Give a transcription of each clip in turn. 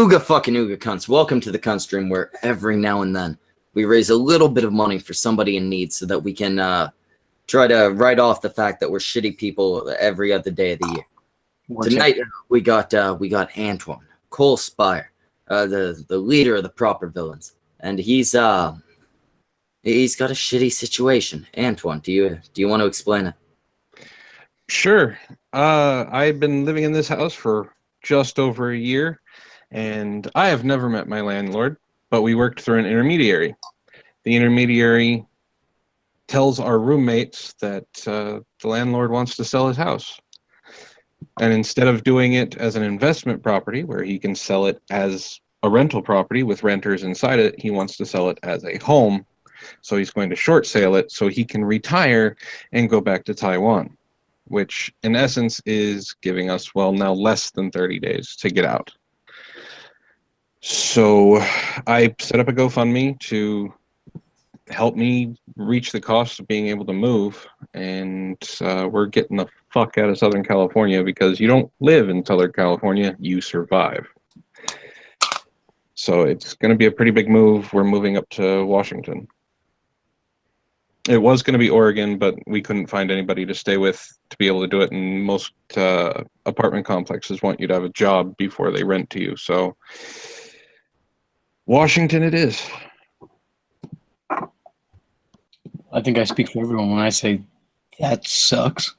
Ooga fucking ooga cunts. Welcome to the cunt stream where every now and then we raise a little bit of money for somebody in need so that we can try to write off the fact that we're shitty people every other day of the year. Tonight we got Antwon, Cole Spire, the leader of the proper villains, and he's got a shitty situation. Antwon, do you want to explain it? Sure. I've been living in this house for just over a year, and I have never met my landlord, but we worked through an intermediary. The intermediary tells our roommates that the landlord wants to sell his house. And instead of doing it as an investment property where he can sell it as a rental property with renters inside it, he wants to sell it as a home. So he's going to short sale it so he can retire and go back to Taiwan, which in essence is giving us, well, now less than 30 days to get out. So I set up a GoFundMe to help me reach the cost of being able to move, and we're getting the fuck out of Southern California because you don't live in Southern California, you survive. So it's going to be a pretty big move. We're moving up to Washington. It was going to be Oregon, but we couldn't find anybody to stay with to be able to do it, and most apartment complexes want you to have a job before they rent to you. So Washington it is. I think I speak for everyone when I say that sucks.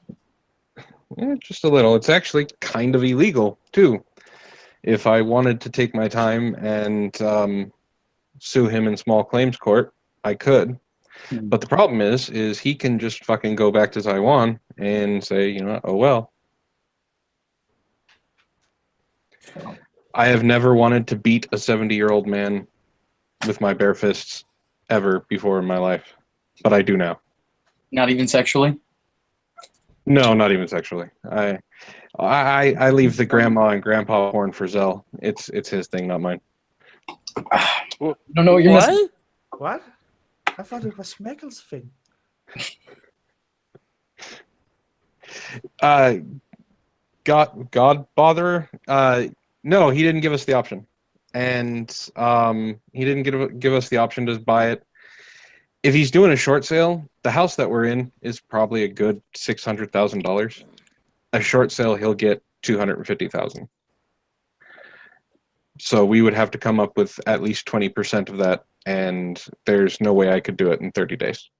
Yeah, just a little. It's actually kind of illegal, too. If I wanted to take my time and sue him in small claims court, I could. But the problem is he can just fucking go back to Taiwan and say, you know, oh well. I have never wanted to beat a 70-year-old man with my bare fists ever before in my life, but I do now. Not even sexually? No, not even sexually. I leave the grandma and grandpa porn for Zell. It's his thing, not mine. I don't know what you're missing. What? I thought it was Michael's thing. God bother? No, he didn't give us the option, and he didn't give us the option to buy it. If he's doing a short sale, the house that we're in is probably a good $600,000. A short sale, he'll get $250,000. So we would have to come up with at least 20% of that, and there's no way I could do it in 30 days.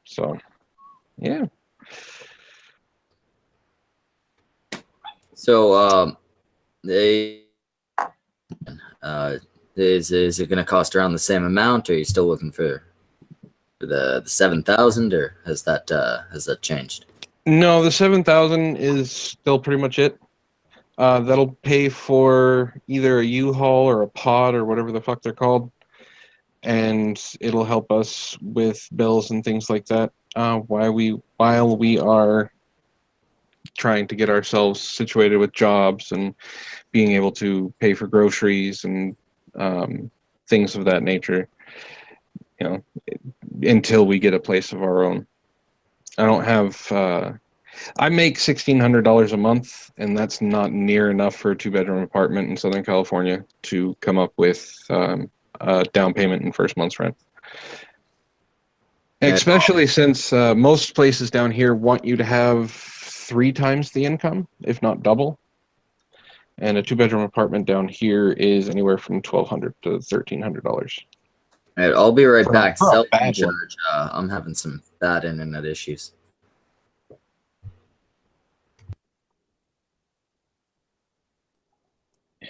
So, yeah. So, is it going to cost around the same amount, or are you still looking for the 7,000, or has that changed? No, the 7,000 is still pretty much it. That'll pay for either a U-Haul or a pod or whatever the fuck they're called, and it'll help us with bills and things like that while we are trying to get ourselves situated with jobs and being able to pay for groceries and things of that nature, you know, until we get a place of our own. I don't have I make $1,600 a month, and that's not near enough for a 2-bedroom apartment in Southern California to come up with a down payment and first month's rent. Especially since most places down here want you to have 3 times the income, if not double. And a 2-bedroom apartment down here is anywhere from $1,200 to $1,300. All right, I'll be right back. for a Self bad charge. I'm having some bad internet issues.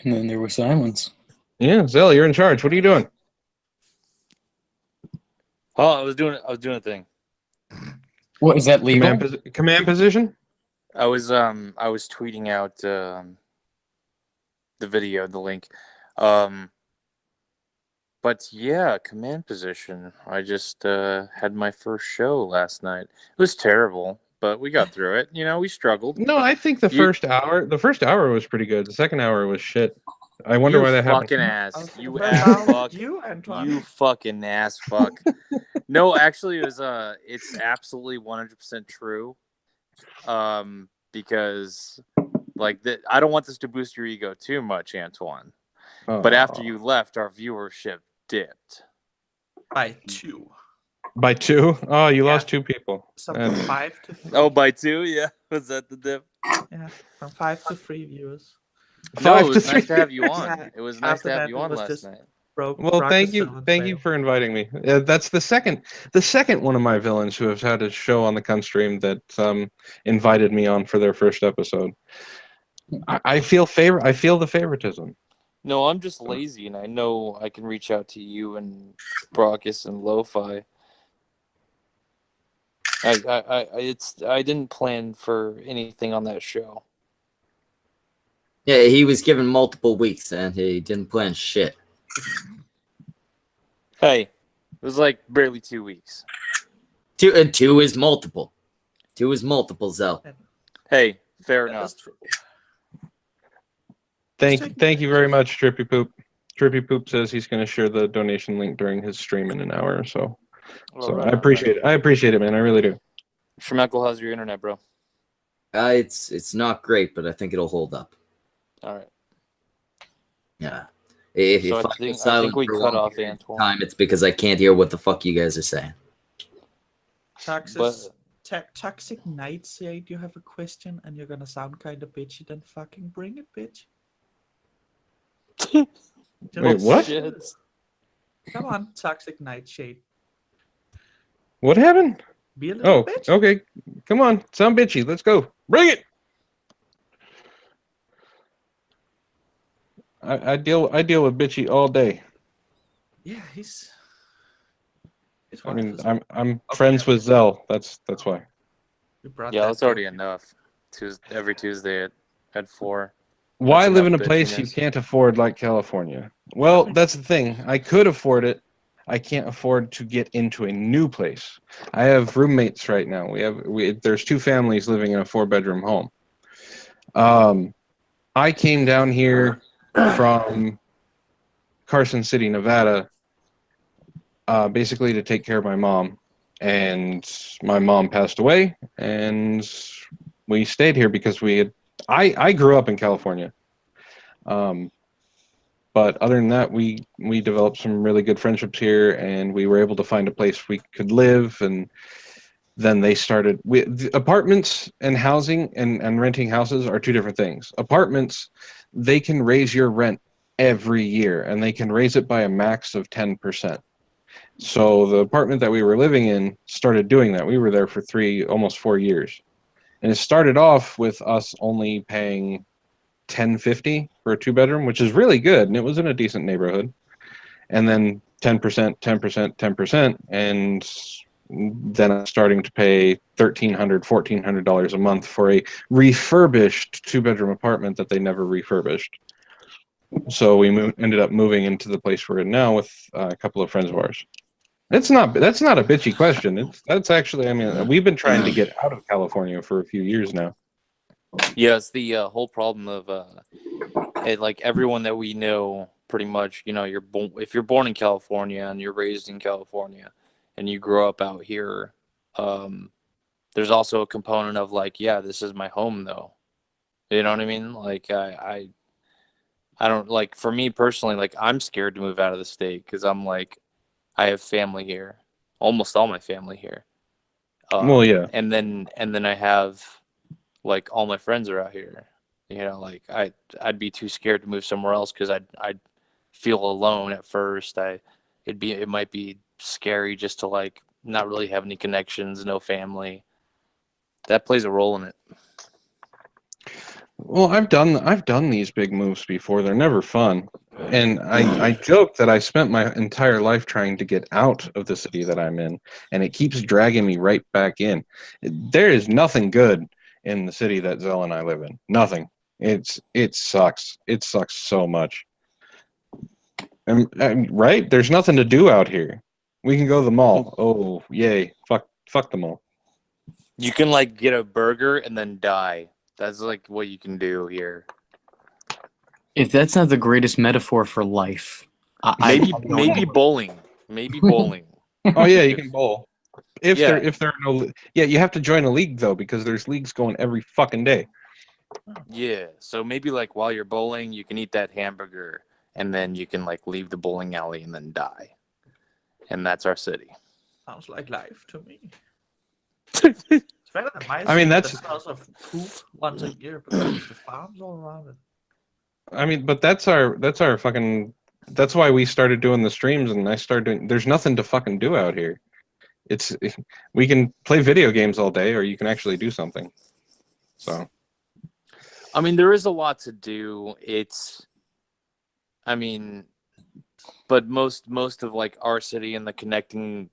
And then there was silence. Yeah, Zell, you're in charge. What are you doing? Oh, I was doing a thing. What is that legal? Command position? I was tweeting out the video, the link. But yeah, command position. I just had my first show last night. It was terrible, but we got through it. You know, we struggled. No, I think the first hour was pretty good. The second hour was shit. I wonder why that happened. Fucking ass. You Well, ass fuck. You, Antwon. You fucking ass fuck. No, actually, it was it's absolutely 100% true. Because Like that, I don't want this to boost your ego too much, Antwon. But after you left, our viewership dipped. By 2. By 2? Oh, you Yeah. lost 2 people. So from 5 to 3. Oh, by 2? Yeah. Was that the dip? Yeah, from 5 to 3 viewers. No, 5 it was to nice 3. to have you on. Yeah, It was nice after to have that, you it on was last just night. Well, thank you for inviting me. That's the second one of my villains who have had a show on the Kun stream that invited me on for their first episode. I feel the favoritism. No, I'm just lazy, and I know I can reach out to you and Brockus and Lo-Fi. I didn't plan for anything on that show. Yeah, he was given multiple weeks and he didn't plan shit. Hey, it was like barely 2 weeks. 2 is multiple. 2 is multiple, Zell. Hey, fair enough. That's true. Thank you very much, Trippy Poop. Trippy Poop says he's going to share the donation link during his stream in an hour or so. So Right I on, appreciate it. I appreciate it, man. I really do. Schmeckle, how's your internet, bro? It's not great, but I think it'll hold up. All right. Yeah. If So I I go silent think we for a cut long off period of Antwon. time, it's because I can't hear what the fuck you guys are saying. Toxic Nightshade, you have a question and you're gonna sound kind of bitchy, then fucking bring it, bitch. Wait, what? Shit. Come on, Toxic Nightshade. What happened? Be a little bitch. Okay. Come on. Sound bitchy. Let's go. Bring it. I deal with bitchy all day. Yeah, he's I mean, wonderful. I'm friends with Zell. That's why. You brought Yeah, that that's already joke. enough. Every Tuesday at 4. Why That's live in a enough place you bitchiness. can't afford like California? Well, that's the thing. I could afford it. I can't afford to get into a new place. I have roommates right now. There's 2 families living in a 4-bedroom home. I came down here from Carson City, Nevada, basically to take care of my mom. And my mom passed away, and we stayed here because I grew up in California. But other than that, we developed some really good friendships here, and we were able to find a place we could live. And then they started. The apartments and housing and renting houses are 2 different things. Apartments, they can raise your rent every year, and they can raise it by a max of 10%. So the apartment that we were living in started doing that. We were there for almost 4 years, and it started off with us only paying $10.50 for a 2-bedroom, which is really good, and it was in a decent neighborhood. And then 10%, 10%, 10%, and then I'm starting to pay $1,300, $1,400 a month for a refurbished 2-bedroom apartment that they never refurbished. So we ended up moving into the place we're in now with a couple of friends of ours. That's not a bitchy question. That's actually, I mean, we've been trying to get out of California for a few years now. Yeah, it's the whole problem of like everyone that we know, pretty much. You know, if you're born in California and you're raised in California, and you grow up out here, there's also a component of like, yeah, this is my home though. You know what I mean? Like I don't, like, for me personally, like I'm scared to move out of the state because I'm like, I have family here, almost all my family here. Well, yeah. And then I have, like, all my friends are out here. You know, like I'd be too scared to move somewhere else because I'd feel alone at first. It might be scary just to like not really have any connections, no family. That plays a role in it. Well, I've done these big moves before. They're never fun. And I joke that I spent my entire life trying to get out of the city that I'm in, and it keeps dragging me right back in. There is nothing good in the city that Zell and I live in. Nothing. It sucks. It sucks so much. And right? There's nothing to do out here. We can go to the mall. Oh, yay. Fuck the mall. You can like get a burger and then die. That's like what you can do here. If that's not the greatest metaphor for life, Maybe bowling. Maybe bowling. Oh yeah, you can bowl. If Yeah. there are no, yeah, you have to join a league though, because there's leagues going every fucking day. Yeah, so maybe like while you're bowling, you can eat that hamburger, and then you can like leave the bowling alley and then die, and that's our city. Sounds like life to me. It's better than my I mean, city that's- that smells of poop once a year because of the farms all around it. I mean, but that's our fucking. That's why we started doing the streams, and I started doing. There's nothing to fucking do out here. It's we can play video games all day, or you can actually do something. So, I mean, there is a lot to do. I mean, but most of like our city and the connecting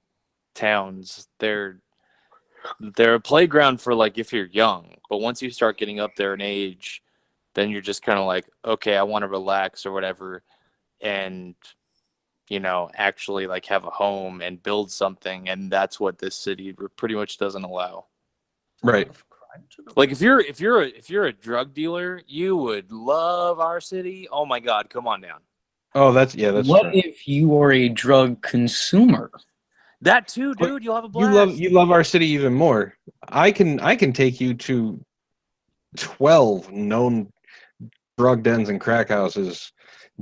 towns, they're a playground for like if you're young. But once you start getting up there in age, then you're just kind of like, okay, I want to relax or whatever, and actually like have a home and build something, and that's what this city pretty much doesn't allow. right. Like if you're a drug dealer, you would love our city. Oh my God, come on down. Oh, that's true. What if you are a drug consumer? That too, dude. You'll have a You blast. love our city even more. I can take you to 12 known drug dens and crack houses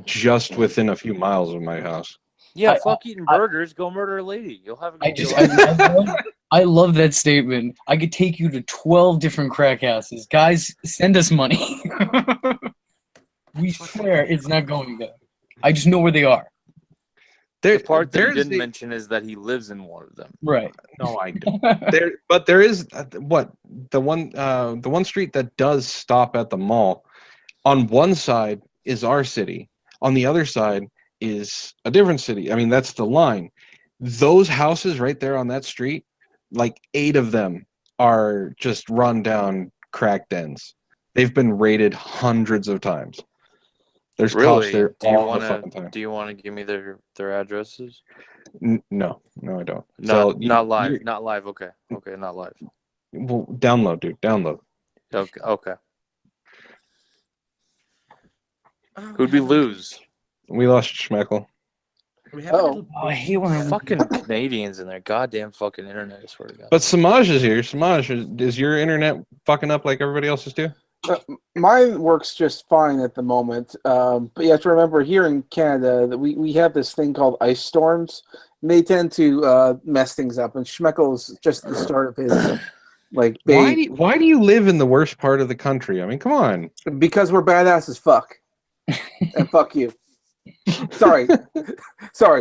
just within a few miles of my house. Yeah, I- fuck eating burgers. Go murder a lady. You'll have a I good just time. I love that statement. I could take you to 12 different crack houses. Guys, send us money. We swear it's not going there. I just know where they are. The part that he there's didn't the- mention is that he lives in one of them. Right. No, I don't. There is the one street that does stop at the mall. On one side is our city. On the other side is a different city. I mean, that's the line. Those houses right there on that street, like 8 of them are just run down crack dens. They've been raided hundreds of times. There's cops Really? there Do you all want the fucking time. to give me their addresses? No, I don't. Not live. Not live. Okay, not live. Well, download, dude. Download. Okay. Oh, Who'd we lose? We lost Schmeckle. We have a little I hate when I Fucking Canadians in their goddamn fucking internet. I swear to God. But Samaj is here. Samaj, is your internet fucking up like everybody else's too? Mine works just fine at the moment. But you have to remember, here in Canada, that we have this thing called ice storms, and they tend to mess things up. And Schmeckel is just the start of his Why do you live in the worst part of the country? I mean, come on. because we're badass as fuck, and fuck you. Sorry,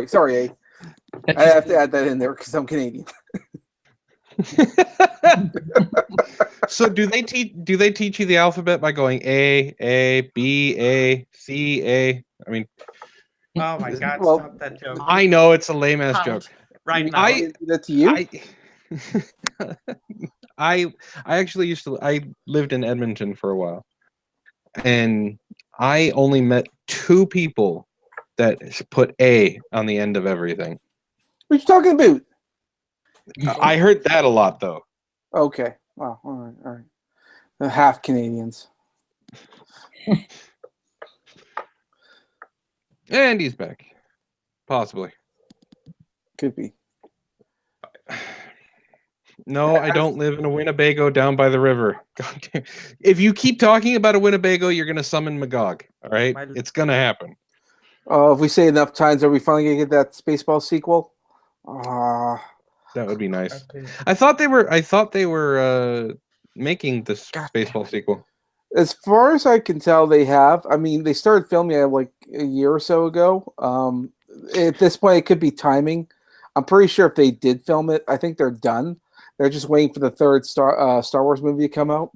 sorry. I have to add that in there because I'm Canadian. So do they teach you the alphabet by going A, B, A, C, A? I mean, Oh my God! Well, Stop that joke. I know it's a lame ass joke. Right now. I- That to you? I actually I lived in Edmonton for a while, and I only met 2 people that put A on the end of everything. What are you talking about? I heard that a lot though. Okay. Wow. All right. The half Canadians. And he's back. Possibly. Could be. No, I don't live in a Winnebago down by the river. God damn. If you keep talking about a Winnebago, you're going to summon Magog. All right? It's going to happen. Oh, if we say enough times, are we finally gonna get that Spaceball sequel? That would be nice. Okay. I thought they were making this God Spaceball sequel. As far as I can tell, they have. I mean, they started filming it like a year or so ago. At this point, it could be timing. I'm pretty sure if they did film it, I think they're done. They're just waiting for the third Star Wars movie to come out,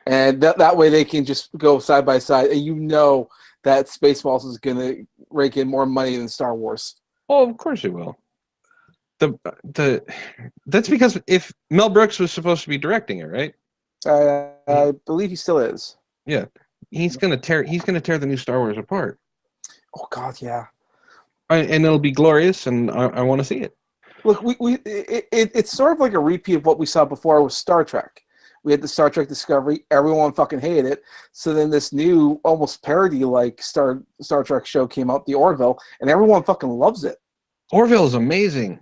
and that way they can just go side by side. And you know that Spaceballs is gonna rake in more money than Star Wars. Oh, of course it will. That's because if Mel Brooks was supposed to be directing it, right? I believe he still is. Yeah, he's gonna tear the new Star Wars apart, Oh God, yeah. and it'll be glorious, and I want to see it. Look, it's sort of like a repeat of what we saw before with Star Trek. We had the Star Trek Discovery. Everyone fucking hated it. So then this new, almost parody-like Star Trek show came out, The Orville, and everyone fucking loves it. Orville is amazing.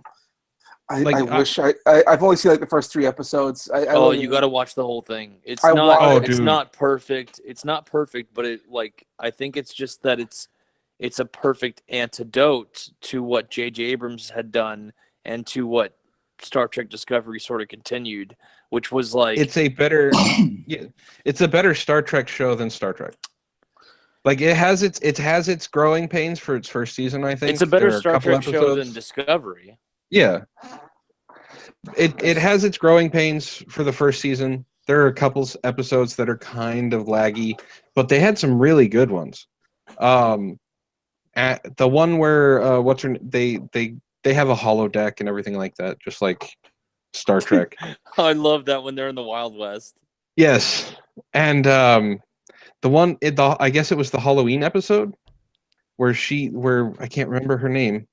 I wish I've only seen like the first 3 episodes. Oh, you got to watch the whole thing. It's I not. want- It's dude. not perfect. It's not perfect, but I think it's just that it's a perfect antidote to what J.J. Abrams had done and to what Star Trek Discovery sort of continued, which was like It's a better, yeah, it's a better Star Trek show than Star Trek. Like it has its growing pains for its first season. I think it's a better There are Star couple Trek show than episodes- Discovery. Yeah, it has its growing pains for the first season. There are a couple episodes that are kind of laggy, but they had some really good ones. At the one where they have a holodeck and everything like that, just like Star Trek. I love that when they're in the Wild West. Yes, and I guess it was the Halloween episode where I can't remember her name,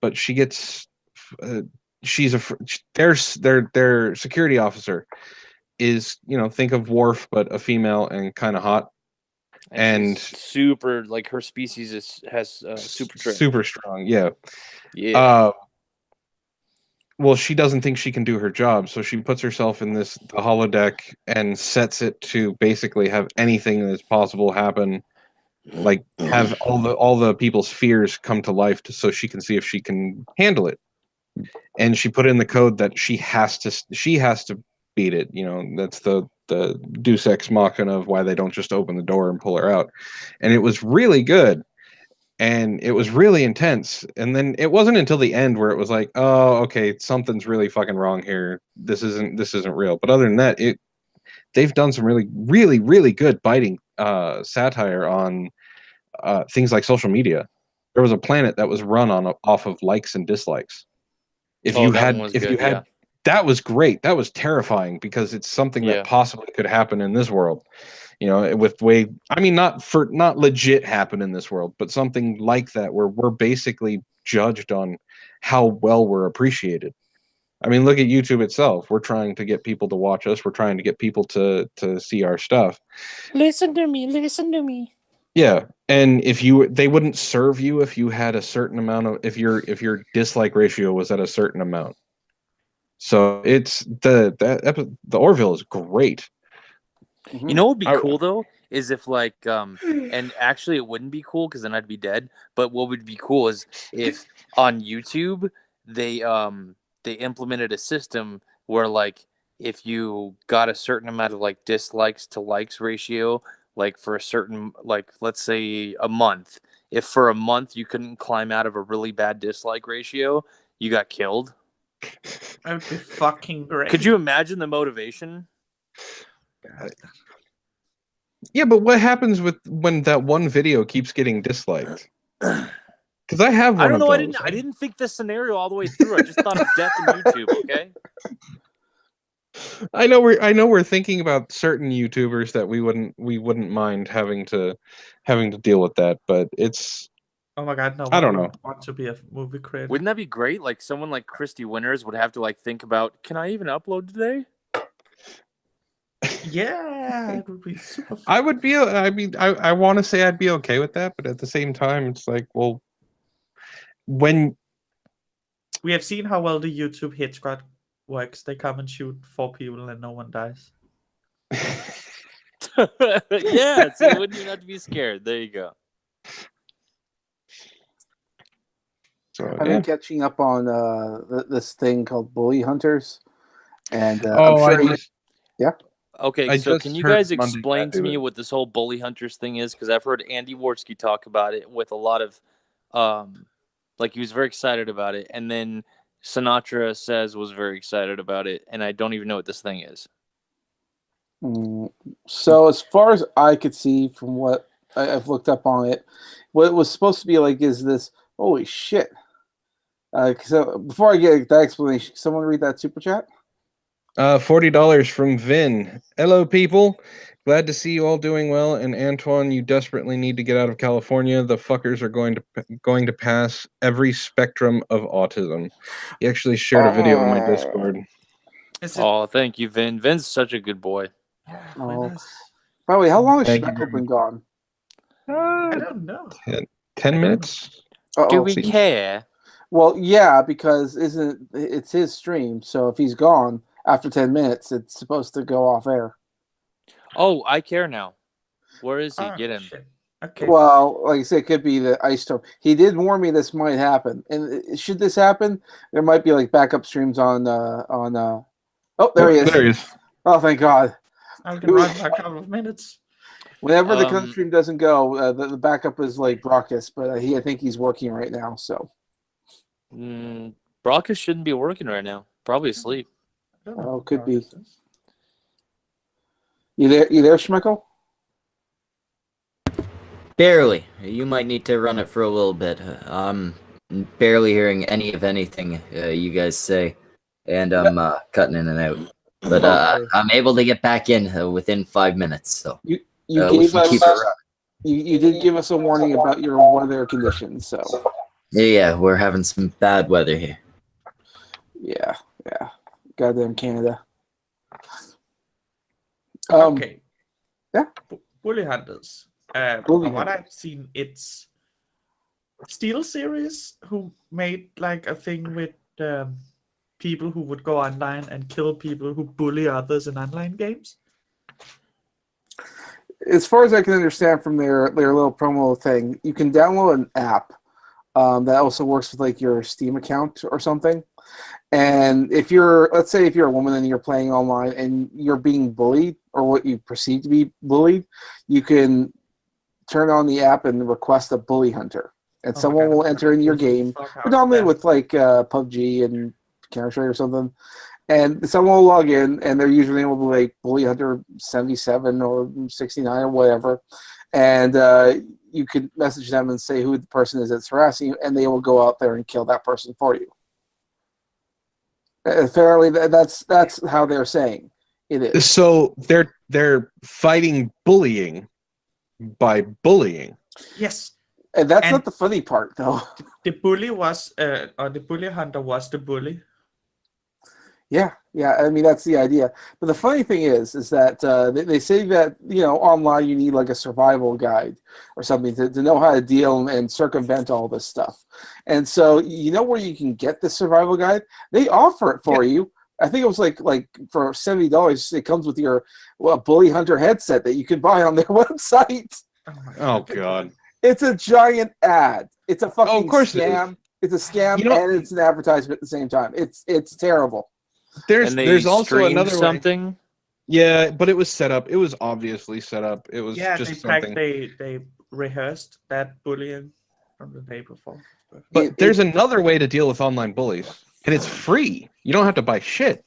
but she gets she's their security officer is, think of Worf but a female and kind of hot and she's super, like her species has super strength. super strong. Yeah. Yeah. Well, she doesn't think she can do her job, so she puts herself in the holodeck and sets it to basically have anything that's possible happen, like have all the people's fears come to life, so she can see if she can handle it. And she put in the code that she has to beat it. That's the Deus Ex Machina of why they don't just open the door and pull her out. And it was really good. And it was really intense. And then it wasn't until the end where it was like, oh, okay, something's really fucking wrong here. This isn't real. But other than that, they've done some really, really, really good biting satire on things like social media. There was a planet that was run off of likes and dislikes. That was great. That was terrifying because it's something that possibly could happen in this world. Not legit happen in this world, but something like that where we're basically judged on how well we're appreciated. I mean, look at YouTube itself. We're trying to get people to watch us. We're trying to get people to see our stuff. Listen to me. Yeah, and they wouldn't serve you if you had a certain amount of if your dislike ratio was at a certain amount. So it's the Orville is great. You know what would be cool though is if and actually it wouldn't be cool because then I'd be dead. But what would be cool is if on YouTube they implemented a system where if you got a certain amount of dislikes to likes ratio, for a certain let's say a month, if for a month you couldn't climb out of a really bad dislike ratio, you got killed. That would be fucking great. Could you imagine the motivation? Yeah, but what happens when that one video keeps getting disliked? Because I have one. I don't know. Of those. I didn't think this scenario all the way through. I just thought of death in YouTube. Okay. I know we're thinking about certain YouTubers that we wouldn't mind having to deal with that, but it's. Oh my god, no! I don't know. Want to be a movie creator? Wouldn't that be great? Someone like Christy Winters would have to think about, can I even upload today? Yeah, it would be super fun. I would be. I mean, I want to say I'd be okay with that, but at the same time, it's like, well, when we have seen how well the YouTube hit squad works. They come and shoot 4 people and no one dies. Yeah, so you wouldn't even have to be scared. There you go. So, I've been catching up on this thing called Bully Hunters, and yeah. Okay, so can you guys explain to me what this whole Bully Hunters thing is? Because I've heard Andy Wartsky talk about it with a lot of, he was very excited about it, and then Sinatra says was very excited about it, and I don't even know what this thing is. So as far as I could see from what I've looked up on it, what it was supposed to be is this, holy shit. So before I get that explanation, someone read that super chat? $40 from Vin. Hello, people. Glad to see you all doing well. And Antwon, you desperately need to get out of California. The fuckers are going to pass every spectrum of autism. He actually shared a video on my Discord. Oh, thank you, Vin. Vin's such a good boy. Oh. By the way, how long has Schneckle been gone? I don't know. 10 minutes? Do we care? Well, yeah, because it's his stream, so if he's gone after 10 minutes, it's supposed to go off air. Oh, I care now. Where is he? Oh, Get him. shit. Okay. Well, like I said, it could be the ice storm. He did warn me this might happen, and should this happen, there might be like backup streams on. Oh, there he is. There he is. Oh, thank God. I can run for a couple of minutes. Whenever the con stream doesn't go, the backup is like Brockus, but I think he's working right now. So Brockus shouldn't be working right now. Probably asleep. I don't know Oh, who could be. Marcus is. You there, Schmickel? Barely. You might need to run it for a little bit. I'm barely hearing any of anything you guys say, and I'm cutting in and out. But Okay. I'm able to get back in within 5 minutes. So You we gave can us keep it running. you did give us a warning about your weather conditions. So Yeah, we're having some bad weather here. yeah, goddamn Canada. Okay. yeah. Bully Hunters. Bully From what Hunters. I've seen, it's Steel Series who made like a thing with people who would go online and kill people who bully others in online games. As far as I can understand from their little promo thing, you can download an app that also works with like your Steam account or something. And if let's say if you're a woman and you're playing online and you're being bullied or what you perceive to be bullied, you can turn on the app and request a bully hunter, and Oh my someone God, will enter in your game, Fuck out predominantly there. with like PUBG and Counter-Strike or something. And someone will log in, and their username will be like Bully Hunter 77 or 69 or whatever, and you can message them and say who the person is that's harassing you, and they will go out there and kill that person for you. Apparently, that's how they're saying it is. So they're fighting bullying by bullying. Yes. And that's And- not the funny part, though. The bully was, or the bully hunter was the bully. Yeah. I mean, that's the idea. But the funny thing is that they say that, online you need like a survival guide or something to know how to deal and circumvent all this stuff. And so, where you can get the survival guide? They offer it for you. I think it was like for $70, it comes with your Bully Hunter headset that you can buy on their website. my Oh fucking God. It's a giant ad. It's a fucking of course it is. scam. It's a scam You know- and it's an advertisement at the same time. It's terrible. There's And they there's also streamed another way. something. Yeah, but it was set up. It was obviously set up. It was Yeah, just they something. they rehearsed that bullying from the day before. But there's another way to deal with online bullies, and it's free. You don't have to buy shit.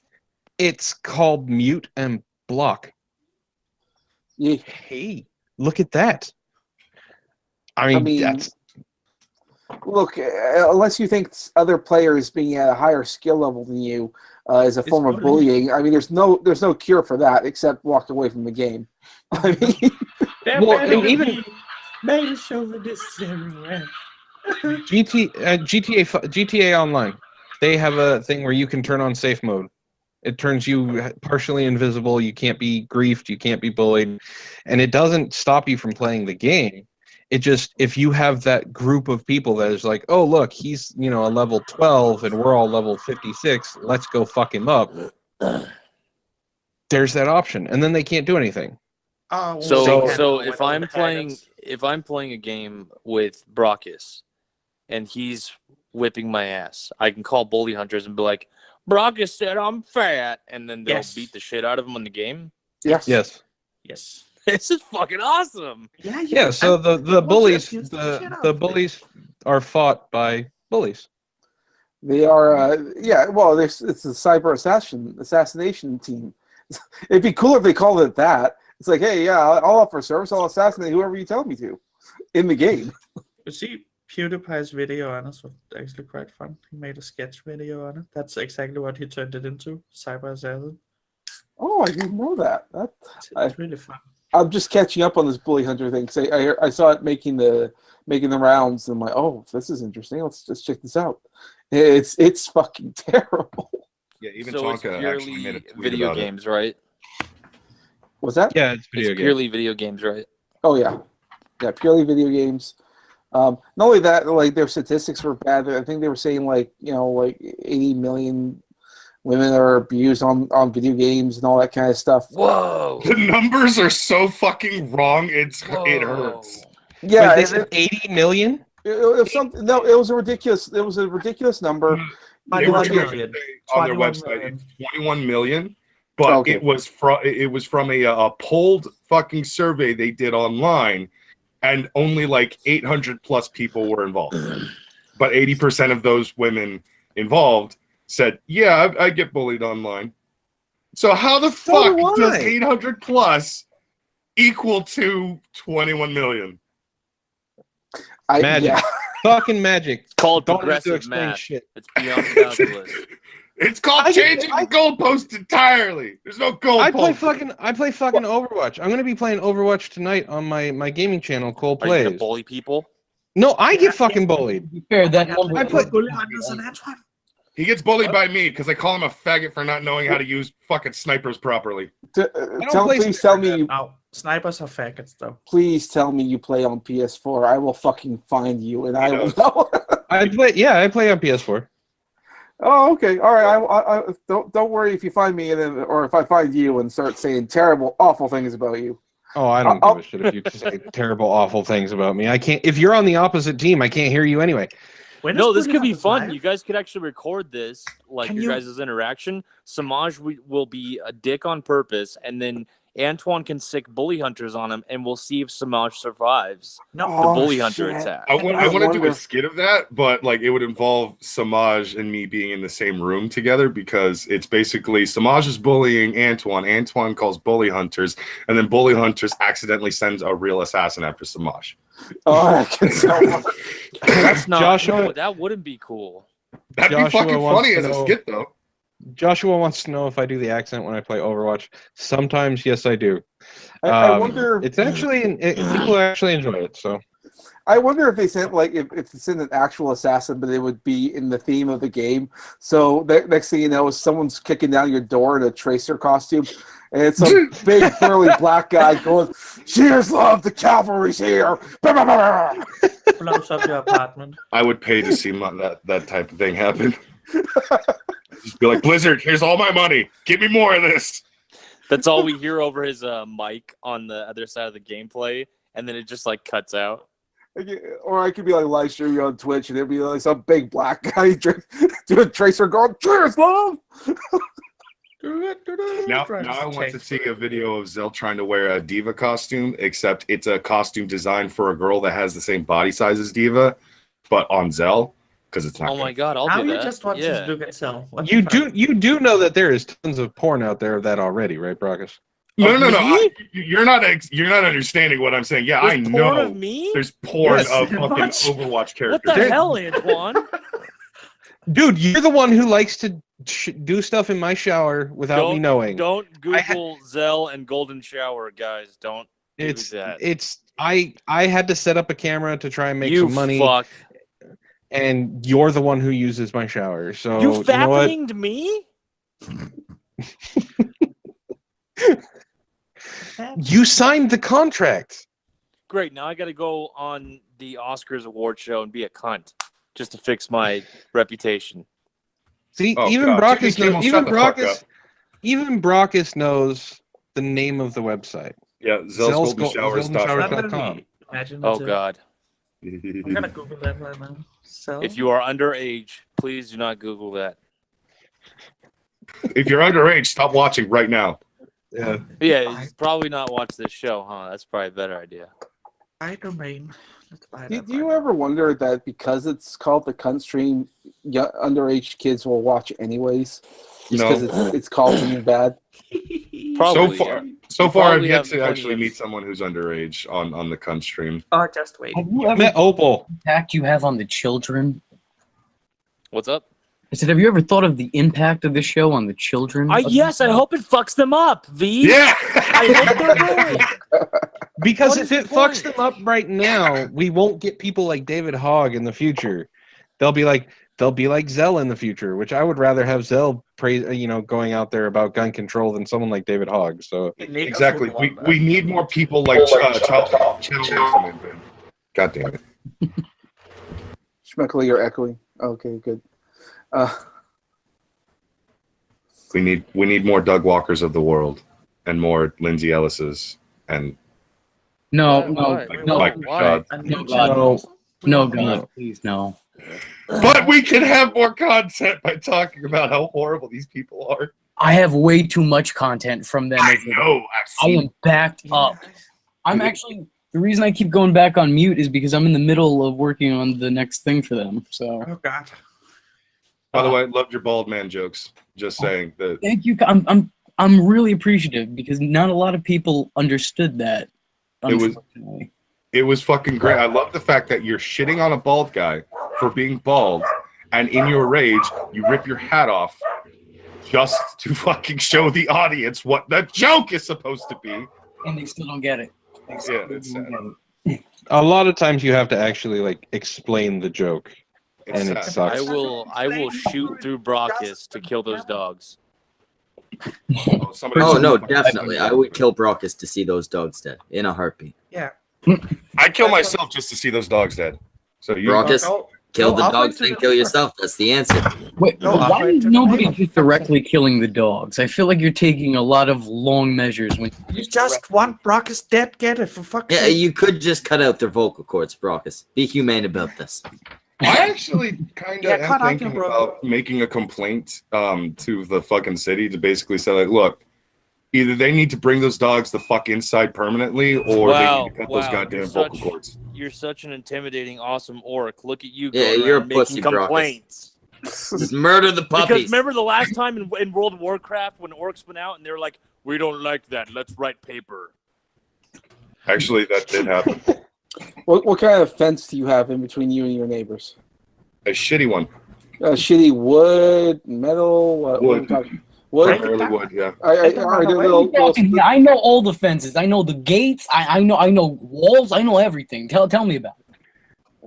It's called mute and block. Yeah. Hey, look at that. I mean that's Look, unless you think other players being at a higher skill level than you is a It's form of bullying. bullying, I mean, there's no cure for that except walk away from the game. I mean, They're Well, better and than even- me. Male chauvinist everywhere. GTA Online. They have a thing where you can turn on safe mode. It turns you partially invisible. You can't be griefed. You can't be bullied, and it doesn't stop you from playing the game. It just, if you have that group of people that is like, oh look, he's a level 12 and we're all level 56. Let's go fuck him up. There's that option, and then they can't do anything. Oh, So they can't so go if with all I'm the playing hackers. if I'm playing a game with Brockus and he's whipping my ass, I can call bully hunters and be like, Brockus said I'm fat, and then they'll Yes. beat the shit out of him in the game. yes. Yes. Yes. This is fucking awesome. Yeah. So and the once you bullies abuse the shit out the of it. bullies are fought by bullies. They are, well, it's a cyber assassination team. It'd be cool if they called it that. It's like, hey, yeah, I'll offer service. I'll assassinate whoever you tell me to in the game. You see PewDiePie's video on it was actually quite fun. He made a sketch video on it. That's exactly what he turned it into. Cyber assassin. Oh, I didn't know that. It's really fun. I'm just catching up on this Bully Hunter thing. I saw it making the rounds, and I'm like, oh, this is interesting. Let's just check this out. It's fucking terrible. Yeah, even So it's Tonka actually made a purely tweet video about games, right? What's that? Yeah, it's video It's games. purely video games, right? Oh yeah, purely video games. Not only that, like their statistics were bad. I think they were saying like 80 million women are abused on video games and all that kind of stuff. Whoa. The numbers are so fucking wrong. It Whoa. hurts. Yeah, Wait, they said 80 million? it was a ridiculous. It was a ridiculous number. They were 21 trying to million. say on their 21 website million. it's 21 million, but Okay. it was from a polled fucking survey they did online, and only like 800 plus people were involved. But 80% of those women involved said, "Yeah, I get bullied online." So how the fuck do does I. 800 plus equal to 21 million? Magic. Yeah. Fucking magic. It's called Don't have to progressive explain math. shit. It's beyond calculus. It's called changing the goalpost entirely. There's no goalpost. I play fucking Overwatch. I'm gonna be playing Overwatch tonight on my gaming channel, Cole Are you gonna Plays. bully people? No, I get fucking bullied. To be fair, that number. I play- Bully hunters and Antwon. He gets bullied by me because I call him a faggot for not knowing how to use fucking snipers properly. Please tell me. Now, snipers are faggots, though. Please tell me you play on PS4. I will fucking find you, and I will does. know. I play on PS4. Oh, okay. All right. I don't worry if you find me, or if I find you and start saying terrible, awful things about you. Oh, I don't give a shit if you say terrible, awful things about me. I can't. If you're on the opposite team, I can't hear you anyway. When No, is this Bully could be Hunters fun. live? You guys could actually record this, like Can your you- guys' interaction. Samaj will be a dick on purpose, and then Antwon can sick bully hunters on him, and we'll see if Samaj survives No, the Oh, bully hunter shit. attack. I I want to do wonder- a skit of that, but like it would involve Samaj and me being in the same room together because it's basically Samaj is bullying Antwon. Antwon calls bully hunters, and then bully hunters accidentally sends a real assassin after Samaj. Oh, I can tell. That's not. Joshua- No, that wouldn't be cool. That'd Joshua be fucking wants funny to as a know- skit, though. Joshua wants to know if I do the accent when I play Overwatch. Sometimes, yes, I do. I wonder. It's actually people actually enjoy it. So I wonder if they sent if they sent an actual assassin, but it would be in the theme of the game. So next thing you know, someone's kicking down your door in a tracer costume, and it's a big burly black guy going, "Cheers, love! The cavalry's here!" blows up your apartment. I would pay to see that type of thing happen. Just be like, Blizzard, here's all my money. Give me more of this. That's all we hear over his mic on the other side of the gameplay, and then it just like cuts out. Or I could be like live streaming on Twitch, and it'd be like some big black guy doing tracer going, "Cheers, love!" Now I want to see a video of Zell trying to wear a Diva costume, except it's a costume designed for a girl that has the same body size as Diva, but on Zell, because it's not. Oh my god, I'll Now do you that. just want Yeah. to look at Cell. you do know that there is tons of porn out there of that already, right, Brockus? No. Me? You're not understanding what I'm saying. Yeah, I There's porn know. of me? There's porn Yes. of fucking What? Overwatch What characters. the hell, Antwon? Dude, you're the one who likes to do stuff in my shower without me knowing. Don't Google Zell and Golden Shower, guys. Don't do that. I had to set up a camera to try and make you some money, fuck. and you're the one who uses my shower. So You know what? fappeninged me? You signed the contract. Great. Now I got to go on the Oscars award show and be a cunt just to fix my reputation. See, Oh, even God. Brockus Jimmy Kimmel, knows. shut the fuck up. Even Brockus knows the name of the website. Yeah, Zell's Golden Showers. goldenshowers.com. Imagine Oh God. I'm gonna Google that right now. Cell. If you are underage, please do not Google that. If you're underage, stop watching right now. Yeah. Yeah, he's probably not watch this show, huh? That's probably a better idea. buy domain. Let's buy Do that you right ever wonder that because it's called the cunt stream, underage kids will watch anyways? Just No. because it's called something bad? Probably. So far, I've probably yet have to plenty actually of- meet someone who's underage on the cunt stream. Oh, just wait. Have you ever Met Opal. impact you have on the children? What's up? I said, have you ever thought of the impact of this show on the children? Yes, I hope it fucks them up, V. Yeah. I hope they're ruined. Because What if is the it fucks point? them up right now, we won't get people like David Hogg in the future. They'll be like Zell in the future, which I would rather have Zell going out there about gun control than someone like David Hogg. So Exactly. We need more people like Channel. God damn it. Schmeckle, you're echoing. Okay, good. We need more Doug Walkers of the world, and more Lindsay Ellis's, and No, Why? no, Mike Why? Rashad. And No, you God. channels? no, God, please, no. But we can have more content by talking about how horrible these people are. I have way too much content from them. I know. I've I seen. am backed up. I'm actually the reason I keep going back on mute is because I'm in the middle of working on the next thing for them. So Oh God. By the way, loved your bald man jokes. Just saying that. thank you. I'm really appreciative because not a lot of people understood that. It was- Unfortunately. It was fucking great. I love the fact that you're shitting on a bald guy for being bald, and in your rage, you rip your hat off just to fucking show the audience what the joke is supposed to be. And they still don't get it. They still Yeah, it's don't sad. get it. A lot of times you have to actually like explain the joke, It's and it sad. I sucks. will shoot through Brockus to kill those dogs. Oh, somebody Oh said no, fucking- definitely. I would kill Brockus to see those dogs dead in a heartbeat. Yeah. I'd kill myself just to see those dogs dead. So you, Brockus, Go- kill go the off dogs, into then the kill neighbor. yourself. That's the answer. Wait, No, why I'll is wait nobody till the just directly killing the dogs? I feel like you're taking a lot of long measures when You just want Brockus dead, get it, for fuck's Yeah, sake. you could just cut out their vocal cords, Brockus. Be humane about this. I actually kind of Yeah, am cut out thinking your about making a complaint to the fucking city to basically say, like, look, either they need to bring those dogs the fuck inside permanently, or they Wow, need to cut those wow, goddamn you're vocal such- cords. You're such an intimidating, awesome orc. Look at you Yeah, going you're around a pussy, making complaints. Just murder the Because puppies. remember the last time in World of Warcraft when orcs went out and they were like, "We don't like that. Let's write paper." Actually, that did happen. What kind of fence do you have in between you and your neighbors? A shitty one. Shitty wood, metal, what are we Wood. talking? Wood. Primarily wood, yeah. Are there little Yeah, I know all the fences. I know the gates. I know walls. I know everything. Tell me about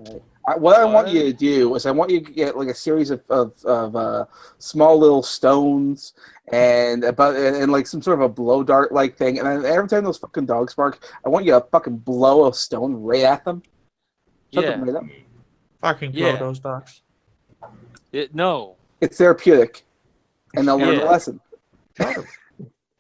it. What I want you to do is I want you to get like a series of small little stones and like some sort of a blow dart like thing, and then every time those fucking dogs bark, I want you to fucking blow a stone right at them. Shut Yeah. them right up. Fucking blow Yeah. those dogs. No. It's therapeutic, and they'll learn Yeah. the lesson.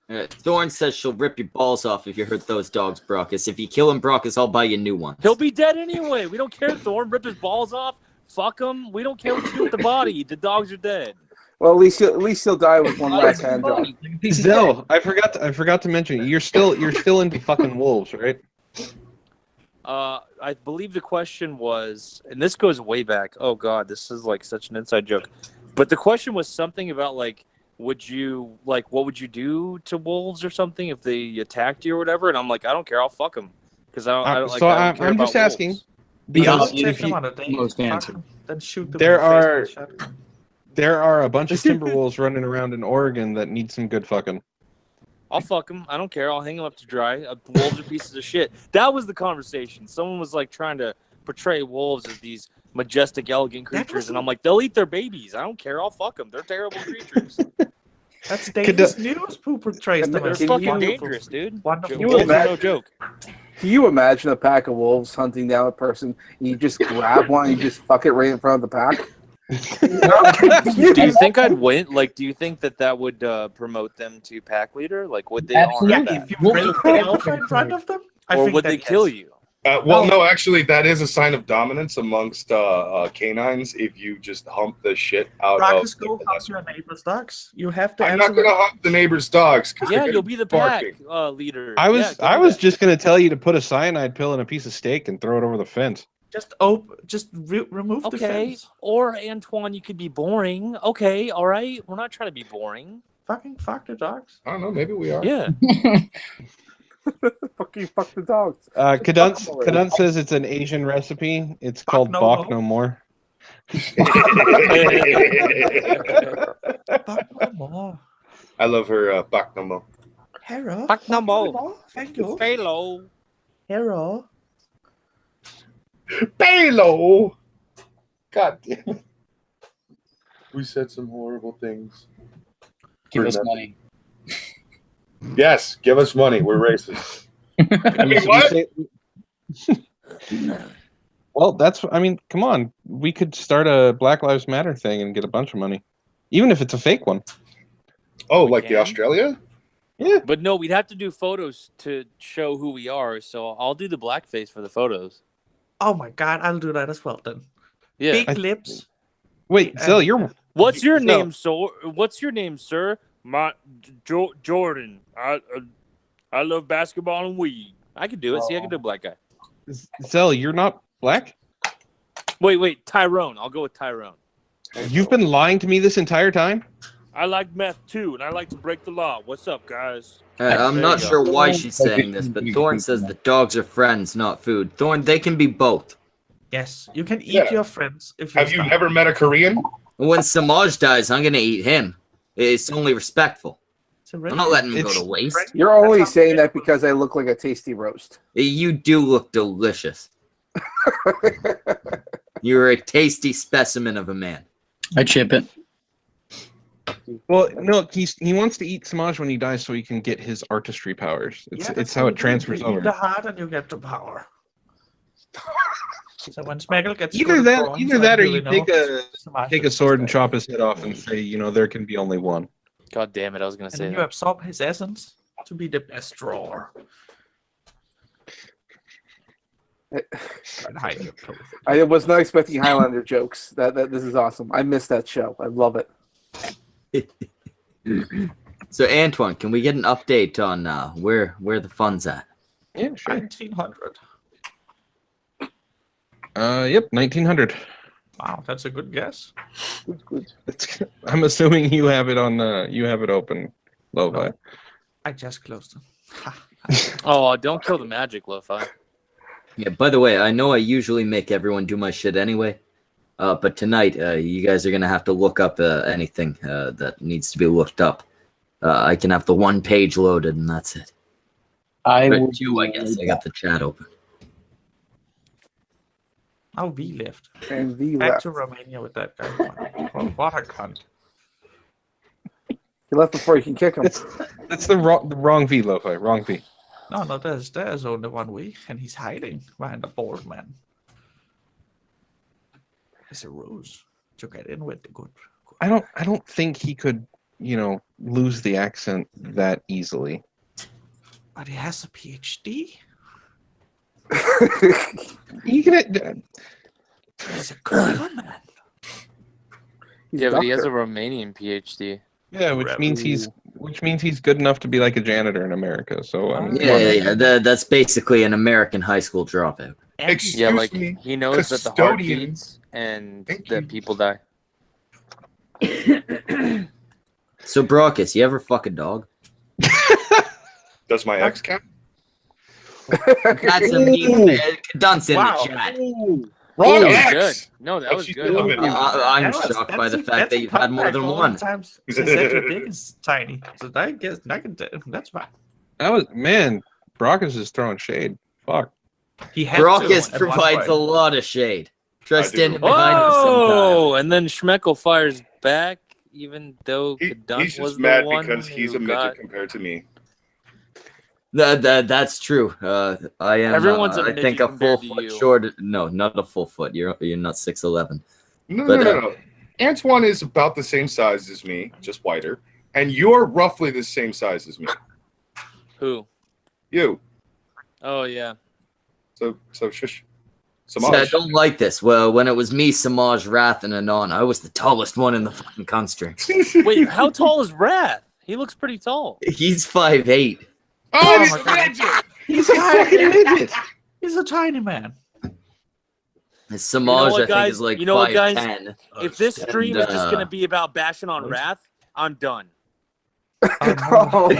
Thorn says she'll rip your balls off if you hurt those dogs, Brockus. If you kill him, Brockus, I'll buy you new ones. He'll be dead anyway. We don't care. Thorn rip his balls off. Fuck him. We don't care what you do with the body. The dogs are dead. Well, at least he'll die with one last hand job. Zell, I forgot to mention you're still into fucking wolves, right? I believe the question was, and this goes way back. Oh God, this is like such an inside joke. But the question was something about like, what would you do to wolves or something if they attacked you or whatever? And I'm like, I don't care. I'll fuck them because I don't So I don't care I'm about just asking. wolves. The Because obvious if Take them you- on a date. most Fuck answer. them, then shoot them There in the face are- with a shotgun. There are a bunch of Timberwolves running around in Oregon that need some good fucking. I'll fuck them. I don't care. I'll hang them up to dry. Wolves are pieces of shit. That was the conversation. Someone was like trying to portray wolves as these majestic, elegant That creatures, and wasn't- I'm like, they'll eat their babies. I don't care. I'll fuck them. They're terrible creatures. That's Could Davis News who portrays them They're as Can fucking you- dangerous, dude. Wonderful. You Wolves are no imagine- joke. Can you imagine a pack of wolves hunting down a person? And you just grab one and you just fuck it right in front of the pack? Do you think I'd win? Like, do you think that would promote them to pack leader? Like, would they Absolutely. honor Yeah, that? if you Wolves bring are the terrible alpha in front of them, I Or think would that they kill yes. you? No, actually, that is a sign of dominance amongst canines if you just hump the shit out Rockets of go the hunt your neighbor's dogs. You have to I'm answer not going to them. hump the neighbor's dogs. 'cause Yeah, they're you'll gonna be the pack barking. leader. I was Yeah, go do that. just gonna tell you to put a cyanide pill in a piece of steak and throw it over the fence. Just remove the Okay. fence. Or Antwon, you could be boring. Okay, all right. We're not trying to be boring. Fucking fuck the dogs. I don't know. Maybe we are. Yeah. Fucking fuck the dogs. Kadun says it's an Asian recipe. It's called no Bok more. no more. Fuck no more. I love her back no more. Hero. Fuck no fuck more. Thank you. Halo. Hero. Balo! God damn it. We said some horrible things. Give us money. Yes, give us money. We're racist. I mean, So what? you say- Well, I mean, come on. We could start a Black Lives Matter thing and get a bunch of money. Even if it's a fake one. Oh, We like the can? Australia? Yeah. But no, we'd have to do photos to show who we are. So I'll do the blackface for the photos. Oh my god, I'll do that as well then. Yeah. Big lips. Wait, Zell, you're What's your So- name, so? What's your name, sir? My Jordan. I love basketball and weed. I could do it. See, I can do a black guy. Zell, you're not black? Wait, Tyrone. I'll go with Tyrone. You've been lying to me this entire time? I like meth too, and I like to break the law. What's up, guys? I'm There not you go. sure why she's saying this, but Thorn says that dogs are friends, not food. Thorn, they can be both. Yes, you can eat Yeah. your friends if you Have you never met a Korean? When Samaj dies, I'm gonna eat him. It's only respectful. I'm not letting him go It's- to waste. You're only saying that because I look like a tasty roast. You do look delicious. You're a tasty specimen of a man. I chip it. Well, no, he wants to eat Samaj when he dies so he can get his artistry powers. It's how it transfers you eat over. the heart and you get the power. So when Smeggle gets Either good at drawings, either that, or then you know Samaj take a is sword and bad. chop his head off and say, there can be only one. God damn it! I was gonna And say then you that. absorb his essence to be the best drawer. I was not expecting Highlander jokes. That this is awesome. I missed that show. I love it. So, Antwon, can we get an update on where the fun's at? Yeah, sure. 1900. Yep, 1900. Wow, that's a good guess. Good. I'm assuming you have it on. You have it open, Lo-Fi. No. I just closed it. Oh, don't kill the magic, Lo-Fi. Yeah, by the way, I know I usually make everyone do my shit anyway, but tonight you guys are going to have to look up anything that needs to be looked up. I can have the one page loaded and that's it. I But will two, I guess. I got the chat open. Oh, we left. And the Back left. to Romania with that guy. What a cunt. He left before you can kick him. That's the wrong V, Lo-Fi. Wrong V. No, there's only one way, and he's hiding behind a bald man. It's a ruse to get in with the good. I don't think he could, lose the accent that easily. But he has a PhD. He can. He's a clever man. He's Yeah, a but he has a doctor. Romanian PhD. Yeah, which means he's good enough to be like a janitor in America. So I mean, come on. Yeah. That's basically an American high school dropout. And Excuse he's Yeah, like me, he knows that the heart custodian. beats and Thank that you. people die. So, Brockus, you ever fuck a dog? Does my ex count? That's a meme. Dunce in Wow. the chat. Wrong That was ex! good. No, that But was she's good. still living. I'm That was- shocked by that's the a- fact that's that a you've had more comeback. than All the one. times she said your dick is tiny. So I guess that's fine. That was man. Brockus is throwing shade. Fuck. He had Brockus to at one provides a point. lot of shade. Try I do. standing behind him Oh, and then Schmeckel fires back, even though He, Dunt he's was just mad the one because he's who a midget got... compared to me. That's true. I am. Everyone's a I midget think a full compared to foot you. short. No, not a full foot. You're not 6'11". No, But, no. Antwon is about the same size as me, just whiter. And you're roughly the same size as me. Who? You. Oh, yeah. So shush. See, I Samaj. don't like this. Well, when it was me, Samaj, Wrath, and Anon, I was the tallest one in the fucking country. Wait, how tall is Wrath? He looks pretty tall. He's 5'8". Oh, he's my a God. midget! He's a fucking midget. He's a tiny man. Samaj, what, I think, guys? is like You know what, guys? 5'10". If this stream is just uh, going to be about bashing on Wrath, I'm done. Oh,